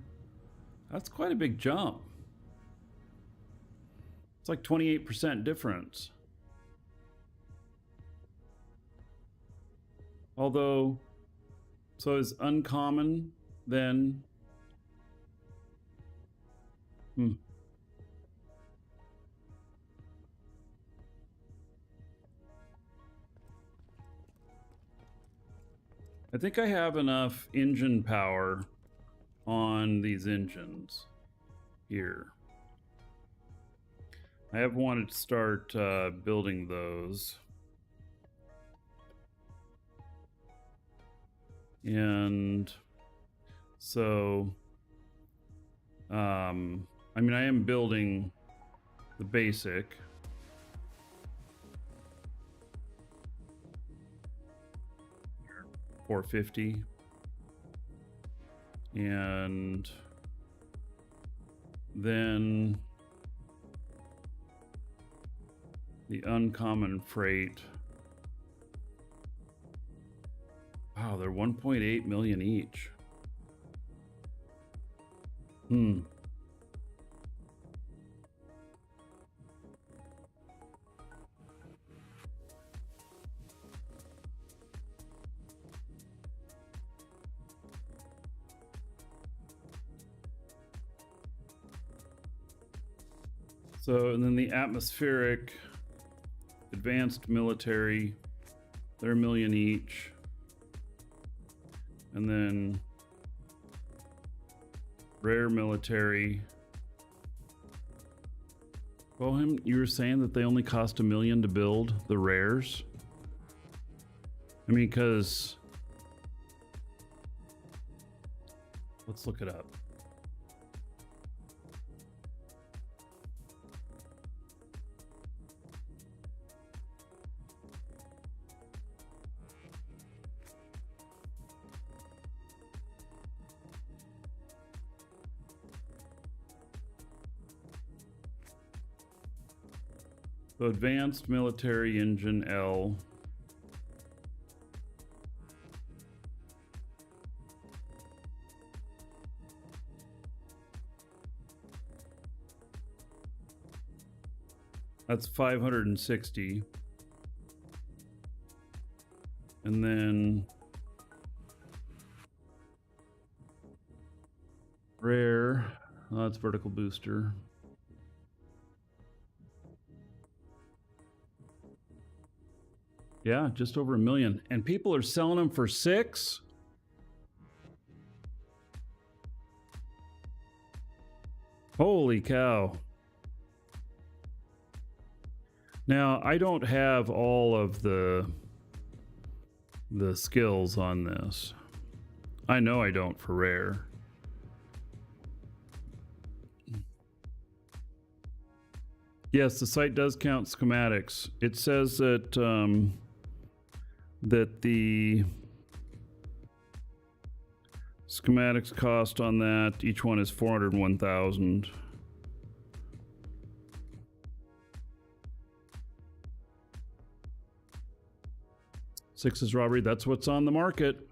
That's quite a big jump. It's like 28% difference. Although, so is uncommon then? I think I have enough engine power on these engines here. I have wanted to start building those. And so, I mean, I am building the basic. Here, 450. And then the uncommon freight. Wow, they're 1.8 million each. So, and then the atmospheric, advanced military, they're $1 million each. And then rare military. Bohem, you were saying that they only cost $1 million to build the rares? I mean, because let's look it up. So advanced military engine L. That's 560. And then rare, that's vertical booster. Yeah, just over $1 million. And people are selling them for 6? Holy cow. Now, I don't have all of the skills on this. I know I don't for rare. Yes, the site does count schematics. It says that that the schematics cost on that, each one is 401,000. Sixes robbery, that's what's on the market.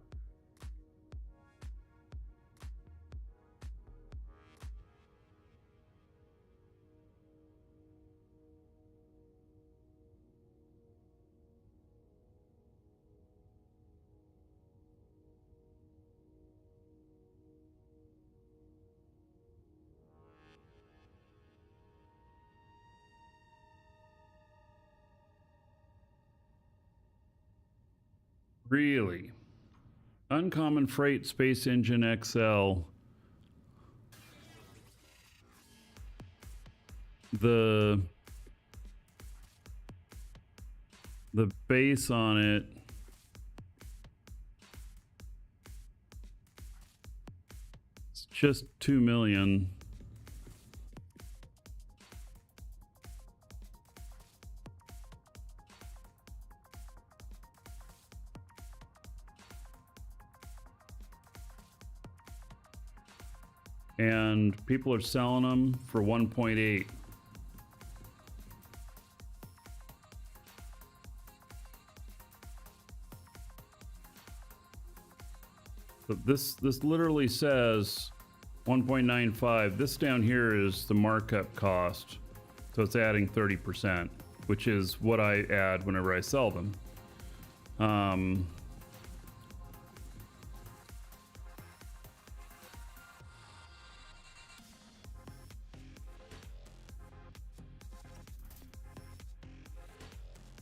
Really? Uncommon Freight Space Engine XL. The base on it it's just 2 million. And people are selling them for 1.8. But this literally says 1.95. This down here is the markup cost. So it's adding 30%, which is what I add whenever I sell them.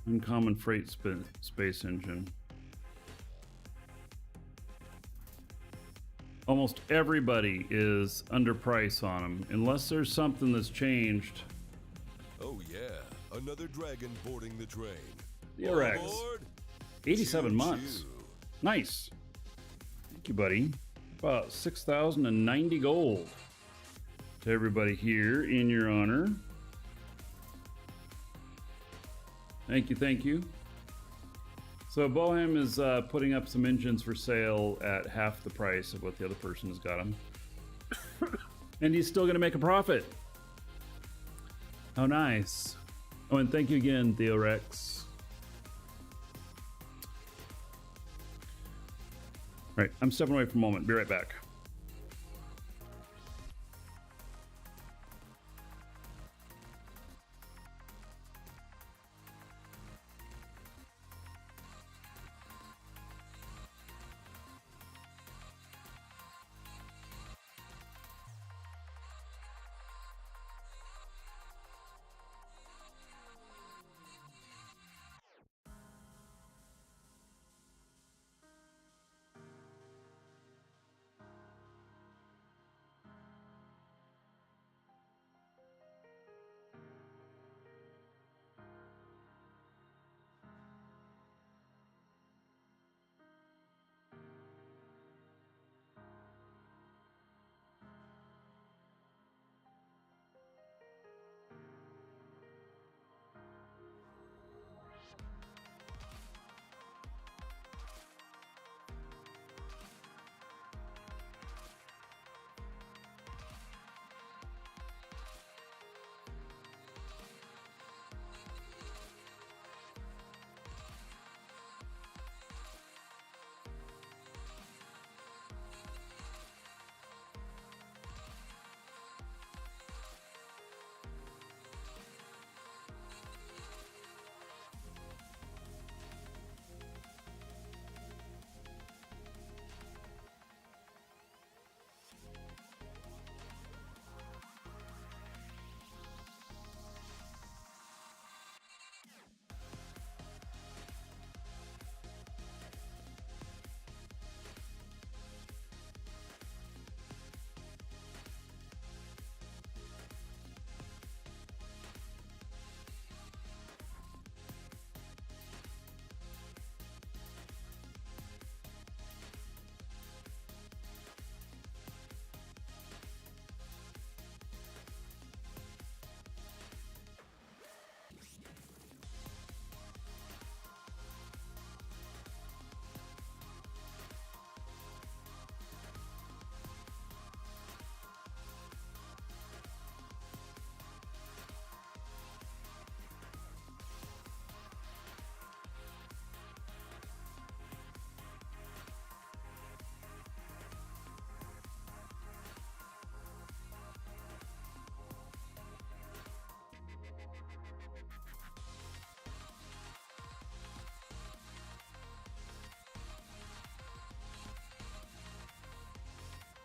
Uncommon Freight Space Engine. Almost everybody is underpriced on them, unless there's something that's changed. Oh yeah, another dragon boarding the train. The All Rex. aboard. 87 Choo-choo. months. Nice. Thank you, buddy. About 6,090 gold to everybody here in your honor. Thank you, thank you. So Bohem is putting up some engines for sale at half the price of what the other person has got them. And he's still gonna make a profit. Oh, nice. Oh, and thank you again, Theorex. All right, I'm stepping away for a moment. Be right back.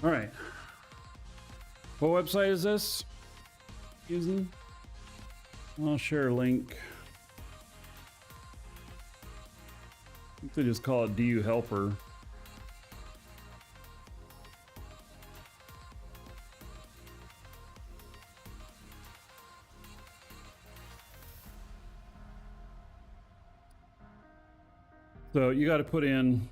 All right. What website is this using? I'll share a link. I think they just call it DU Helper. So you got to put in,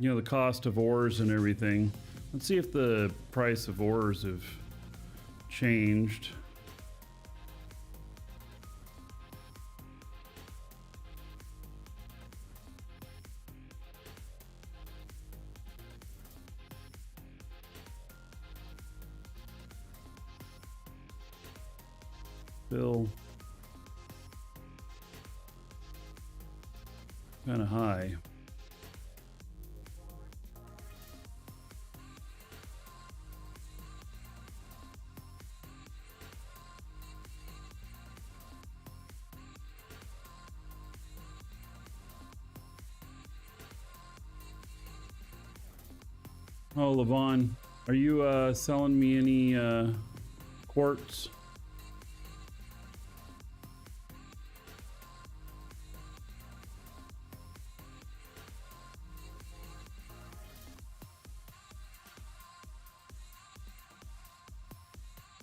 you know, the cost of ores and everything. Let's see if the price of ores have changed. Still kind of high. Oh, Levon, are you selling me any quartz?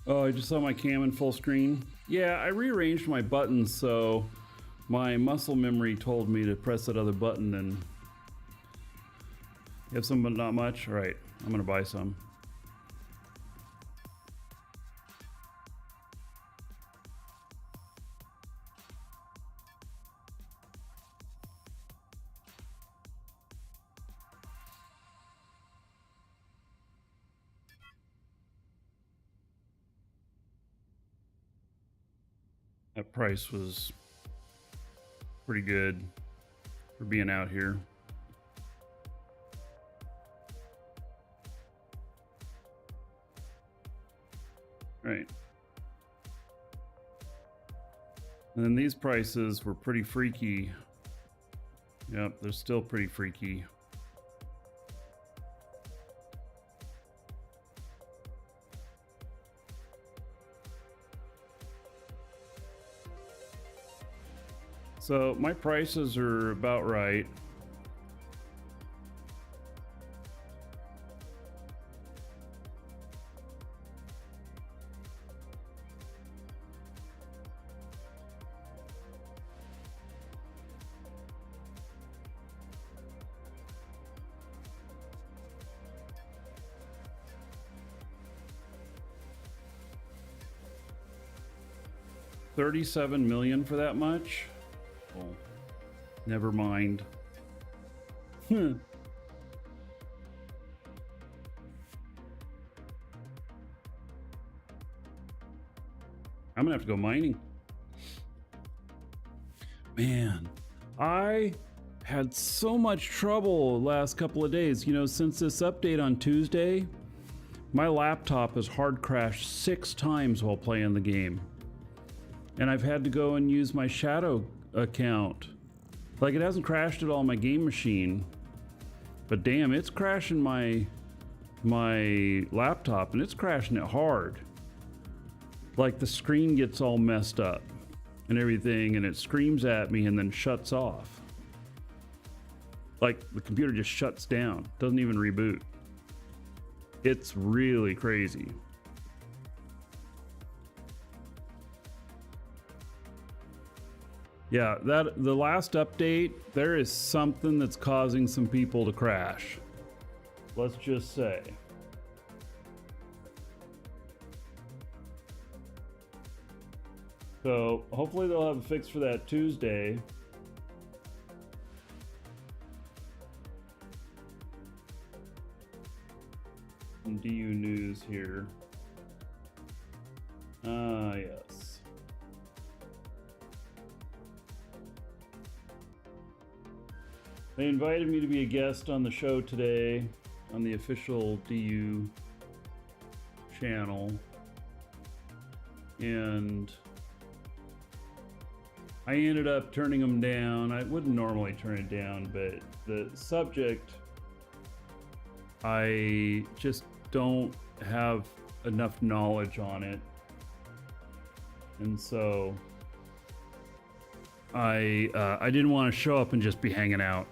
Oh, I just saw my cam in full screen. Yeah, I rearranged my buttons so my muscle memory told me to press that other button. And you have some, but not much. All right, I'm gonna buy some. That price was pretty good for being out here. Right. And then these prices were pretty freaky. Yep, they're still pretty freaky. So my prices are about right. $37 million for that much? Oh, never mind. I'm gonna have to go mining. Man, I had so much trouble the last couple of days. You know, since this update on Tuesday, my laptop has hard crashed 6 times while playing the game. And I've had to go and use my Shadow account. Like, it hasn't crashed at all my game machine, but damn, it's crashing my laptop, and it's crashing it hard. Like, the screen gets all messed up and everything, and it screams at me and then shuts off. Like, the computer just shuts down, doesn't even reboot. It's really crazy. Yeah, the last update, there is something that's causing some people to crash. Let's just say. So hopefully they'll have a fix for that Tuesday. Some DU news here. Yes. They invited me to be a guest on the show today on the official DU channel. And I ended up turning them down. I wouldn't normally turn it down, but the subject, I just don't have enough knowledge on it, and so I didn't want to show up and just be hanging out.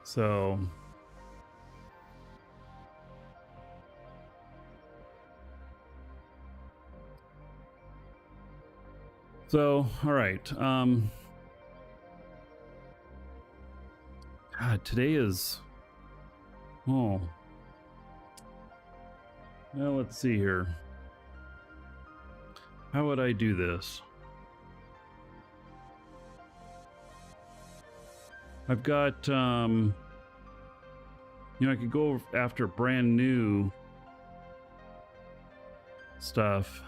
So all right. God, today is, oh, well, let's see here. How would I do this? I've got, I could go after brand new stuff.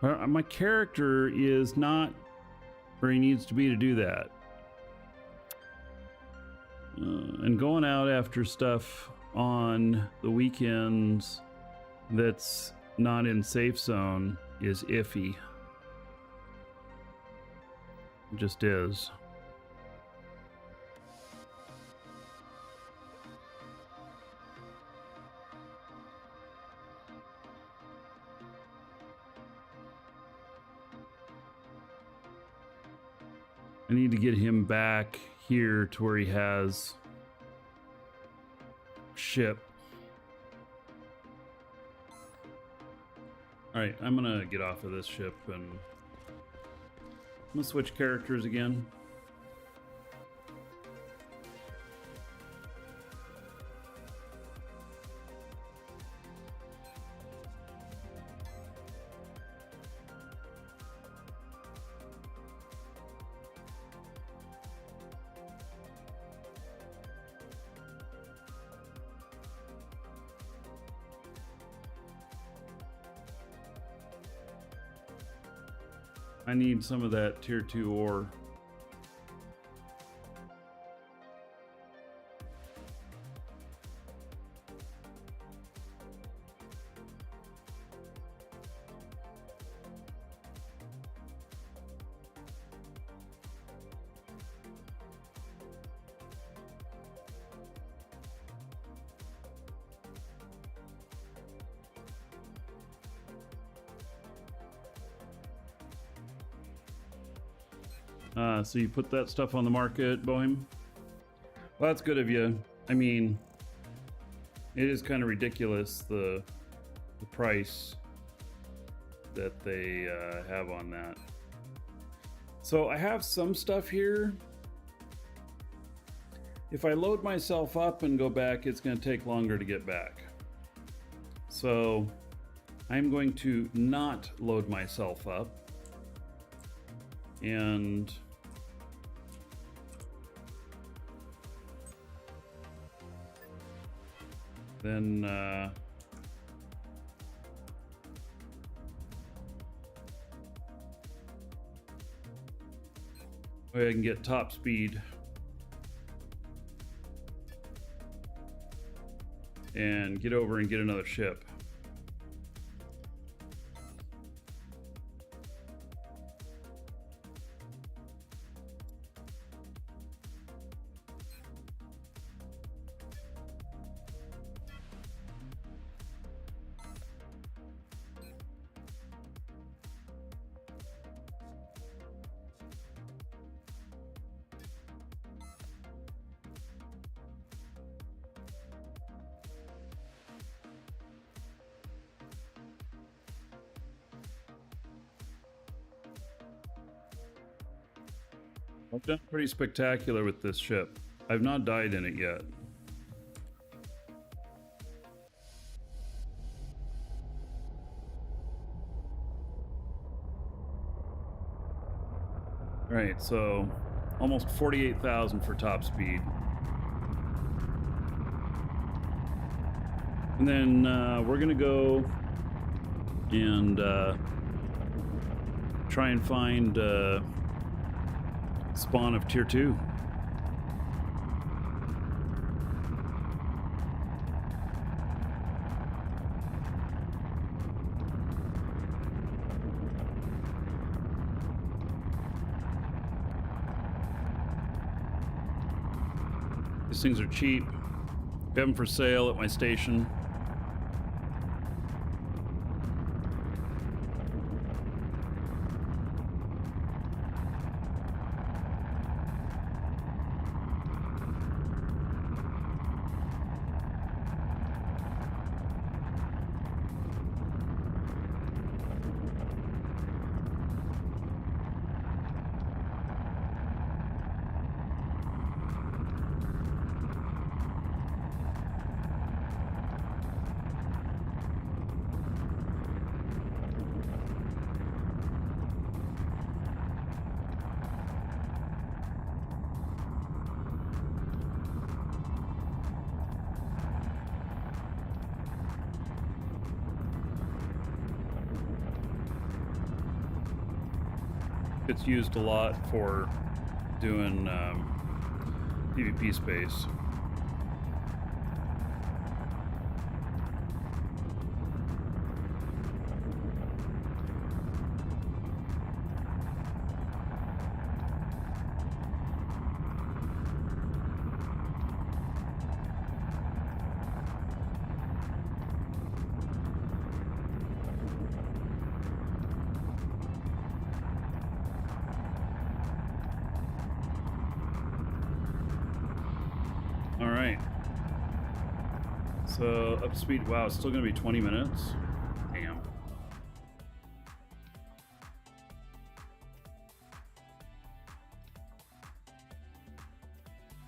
My character is not where he needs to be to do that. And going out after stuff on the weekends that's not in safe zone is iffy. It just is. I need to get him back here to where he has ship. All right, I'm gonna get off of this ship and I'm gonna switch characters again. I need some of that tier 2 ore. So you put that stuff on the market, Bohem? Well, that's good of you. I mean, it is kind of ridiculous, the price that they have on that. So I have some stuff here. If I load myself up and go back, it's going to take longer to get back. So I'm going to not load myself up. And then I can get top speed and get over and get another ship. I've done pretty spectacular with this ship. I've not died in it yet. All right, so almost 48,000 for top speed. And then we're gonna go and try and find spawn of tier 2. These things are cheap. We have them for sale at my station. It's used a lot for doing PvP space. All right. So up to speed. Wow, it's still gonna be 20 minutes. Damn.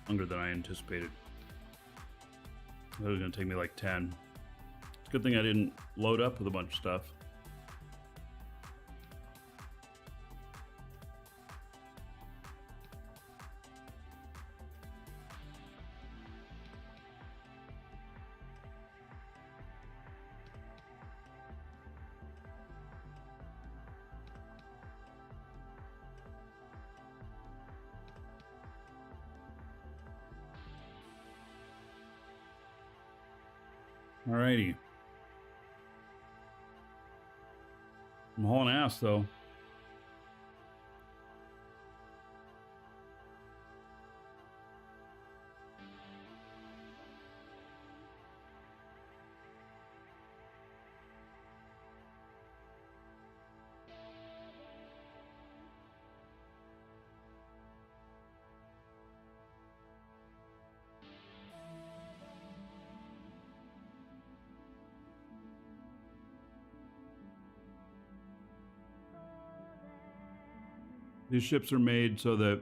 Longer than I anticipated. That was gonna take me like 10. It's a good thing I didn't load up with a bunch of stuff. Alrighty. I'm hauling ass though. These ships are made so that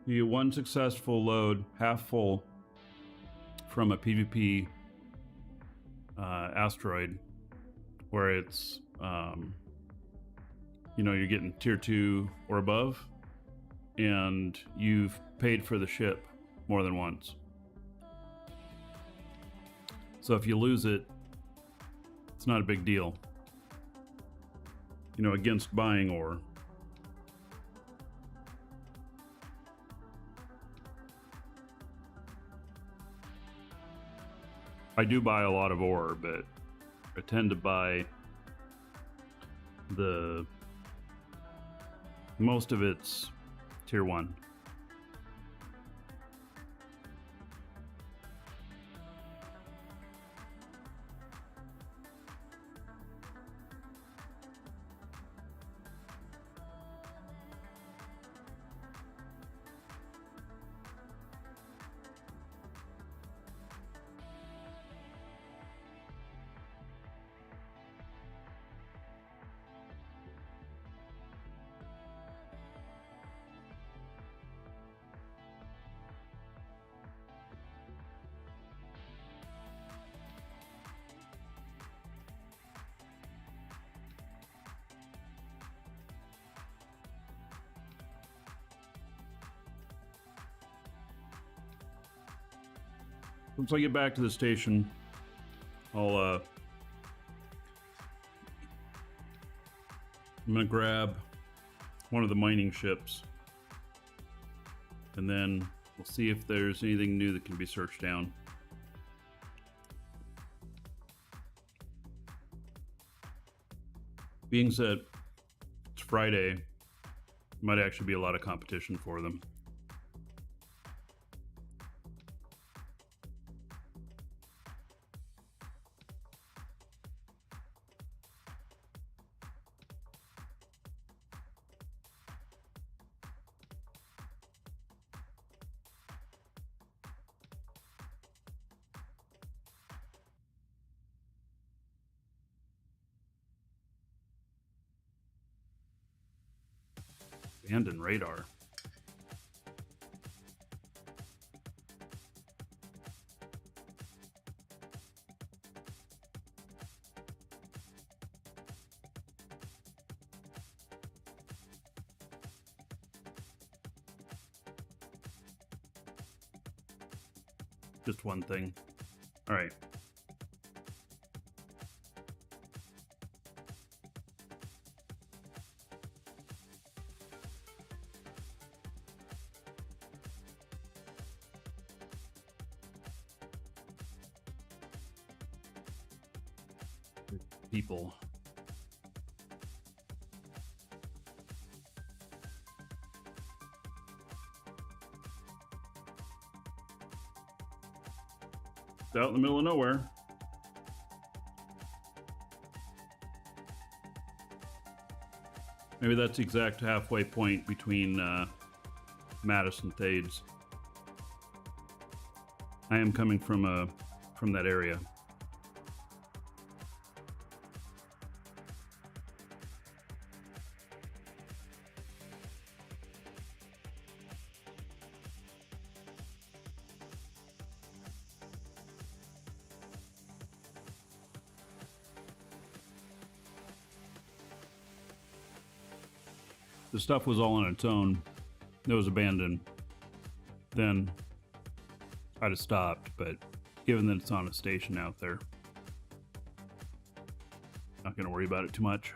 you get one successful load, half full, from a PvP asteroid, where it's, you know, you're getting tier 2 or above, and you've paid for the ship more than once. So if you lose it, it's not a big deal. You know, against buying ore. I do buy a lot of ore, but I tend to buy most of it's tier 1. Once I get back to the station, I'm gonna grab one of the mining ships, and then we'll see if there's anything new that can be searched down. Being said, it's Friday, might actually be a lot of competition for them. Abandoned radar. Just one thing. All right. People. It's out in the middle of nowhere. Maybe that's the exact halfway point between Madison Thades. I am coming from that area. The stuff was all on its own. It was abandoned. Then I'd have stopped, but given that it's on a station out there, not going to worry about it too much.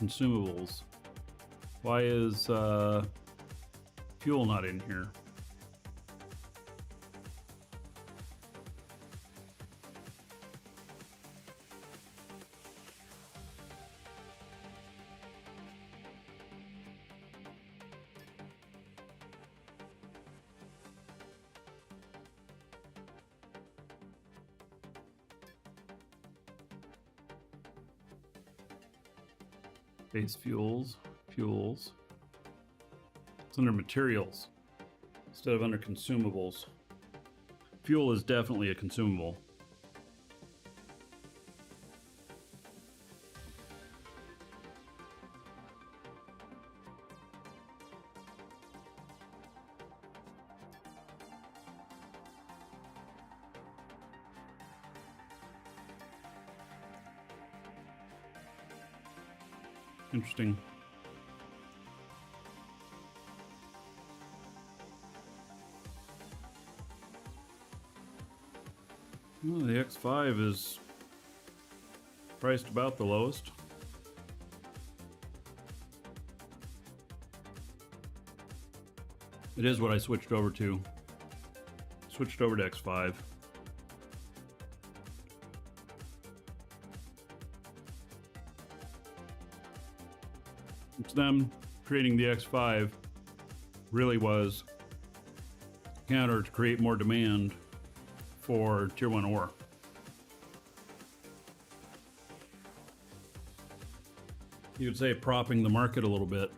Consumables. Why is fuel not in here? Base fuels. It's under materials instead of under consumables. Fuel is definitely a consumable. Interesting. Well, the X5 is priced about the lowest. It is what I switched over to. Switched over to X5. It's them creating the X5 really was counter to create more demand for tier 1 ore. You could say propping the market a little bit.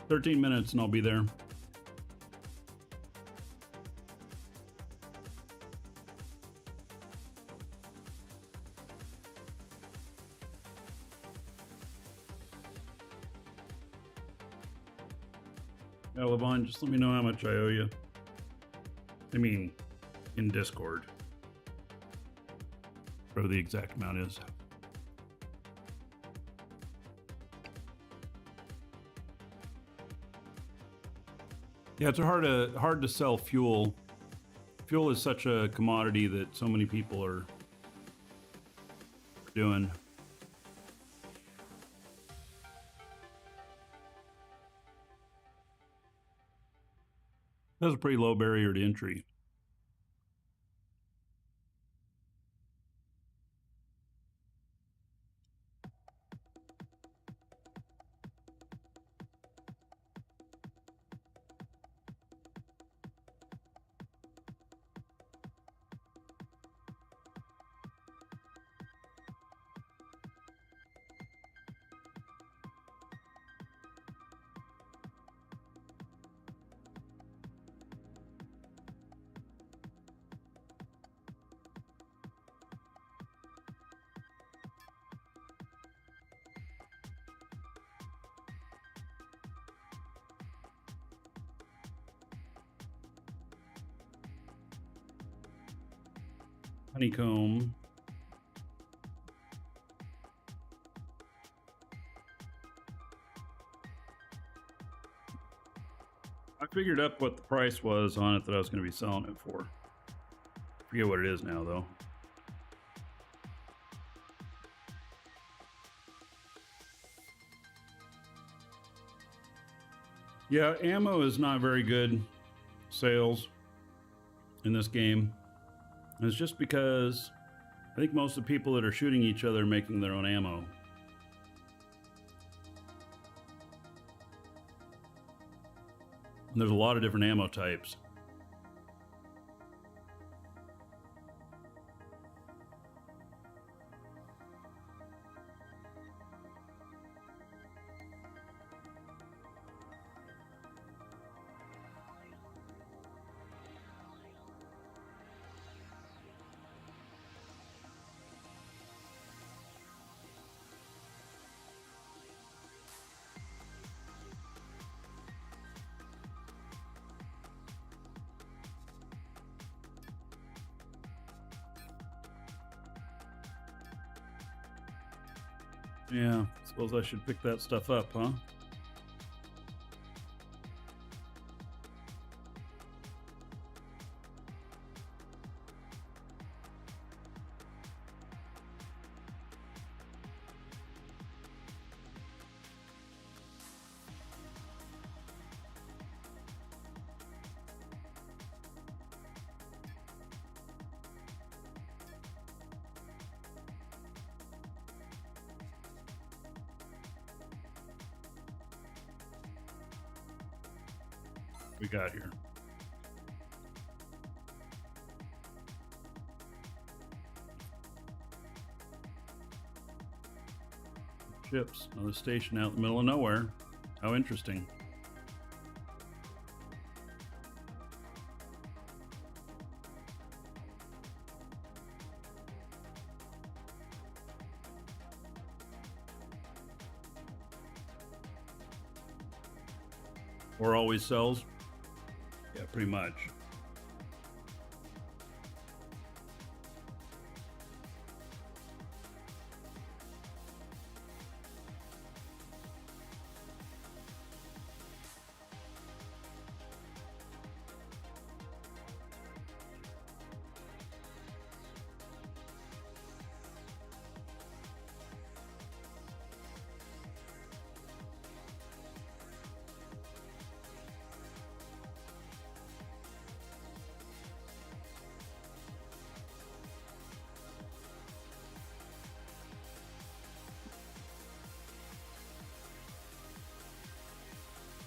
"13 minutes and I'll be there." Yeah, Levon, just let me know how much I owe you. I mean, in Discord. Whatever the exact amount is. Yeah, it's hard to sell fuel. Fuel is such a commodity that so many people are doing. That's a pretty low barrier to entry. Honeycomb. I figured up what the price was on it that I was going to be selling it for. Forget what it is now, though. Yeah, ammo is not very good sales in this game. And it's just because I think most of the people that are shooting each other are making their own ammo. And there's a lot of different ammo types. Yeah, suppose I should pick that stuff up, huh? We got here. Ships, another station out in the middle of nowhere. How interesting. Or always sells. Yeah, pretty much.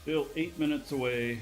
Still 8 minutes away.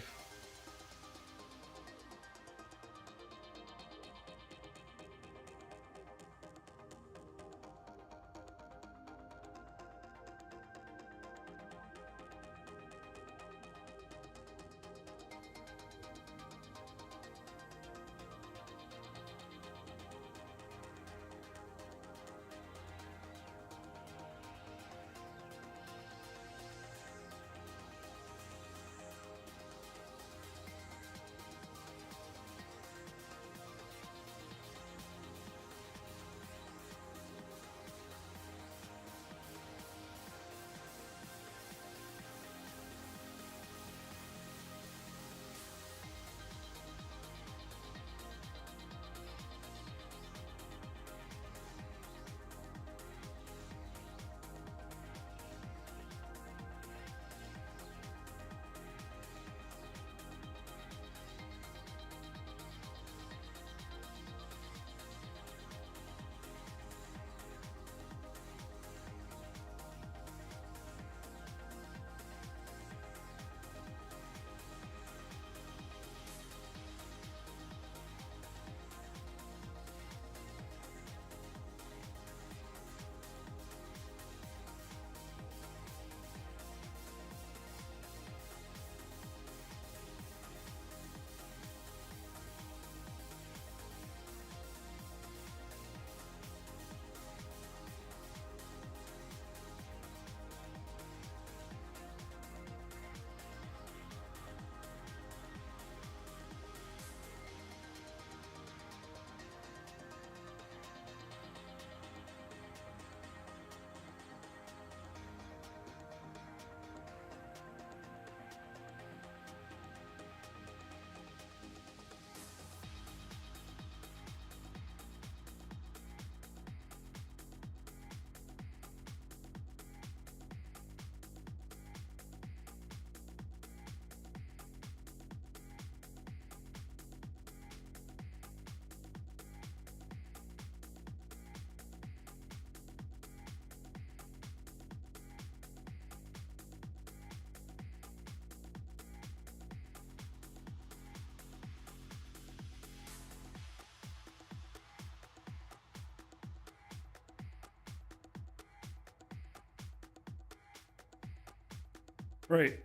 Right.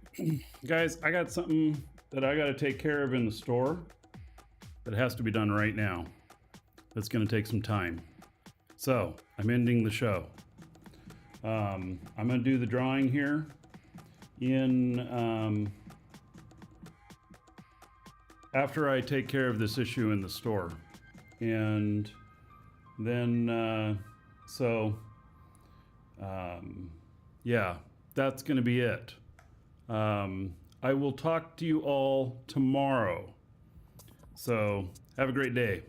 Guys, I got something that I got to take care of in the store that has to be done right now. That's going to take some time. So I'm ending the show. I'm going to do the drawing here in after I take care of this issue in the store. And then, yeah, that's going to be it. I will talk to you all tomorrow. So have a great day.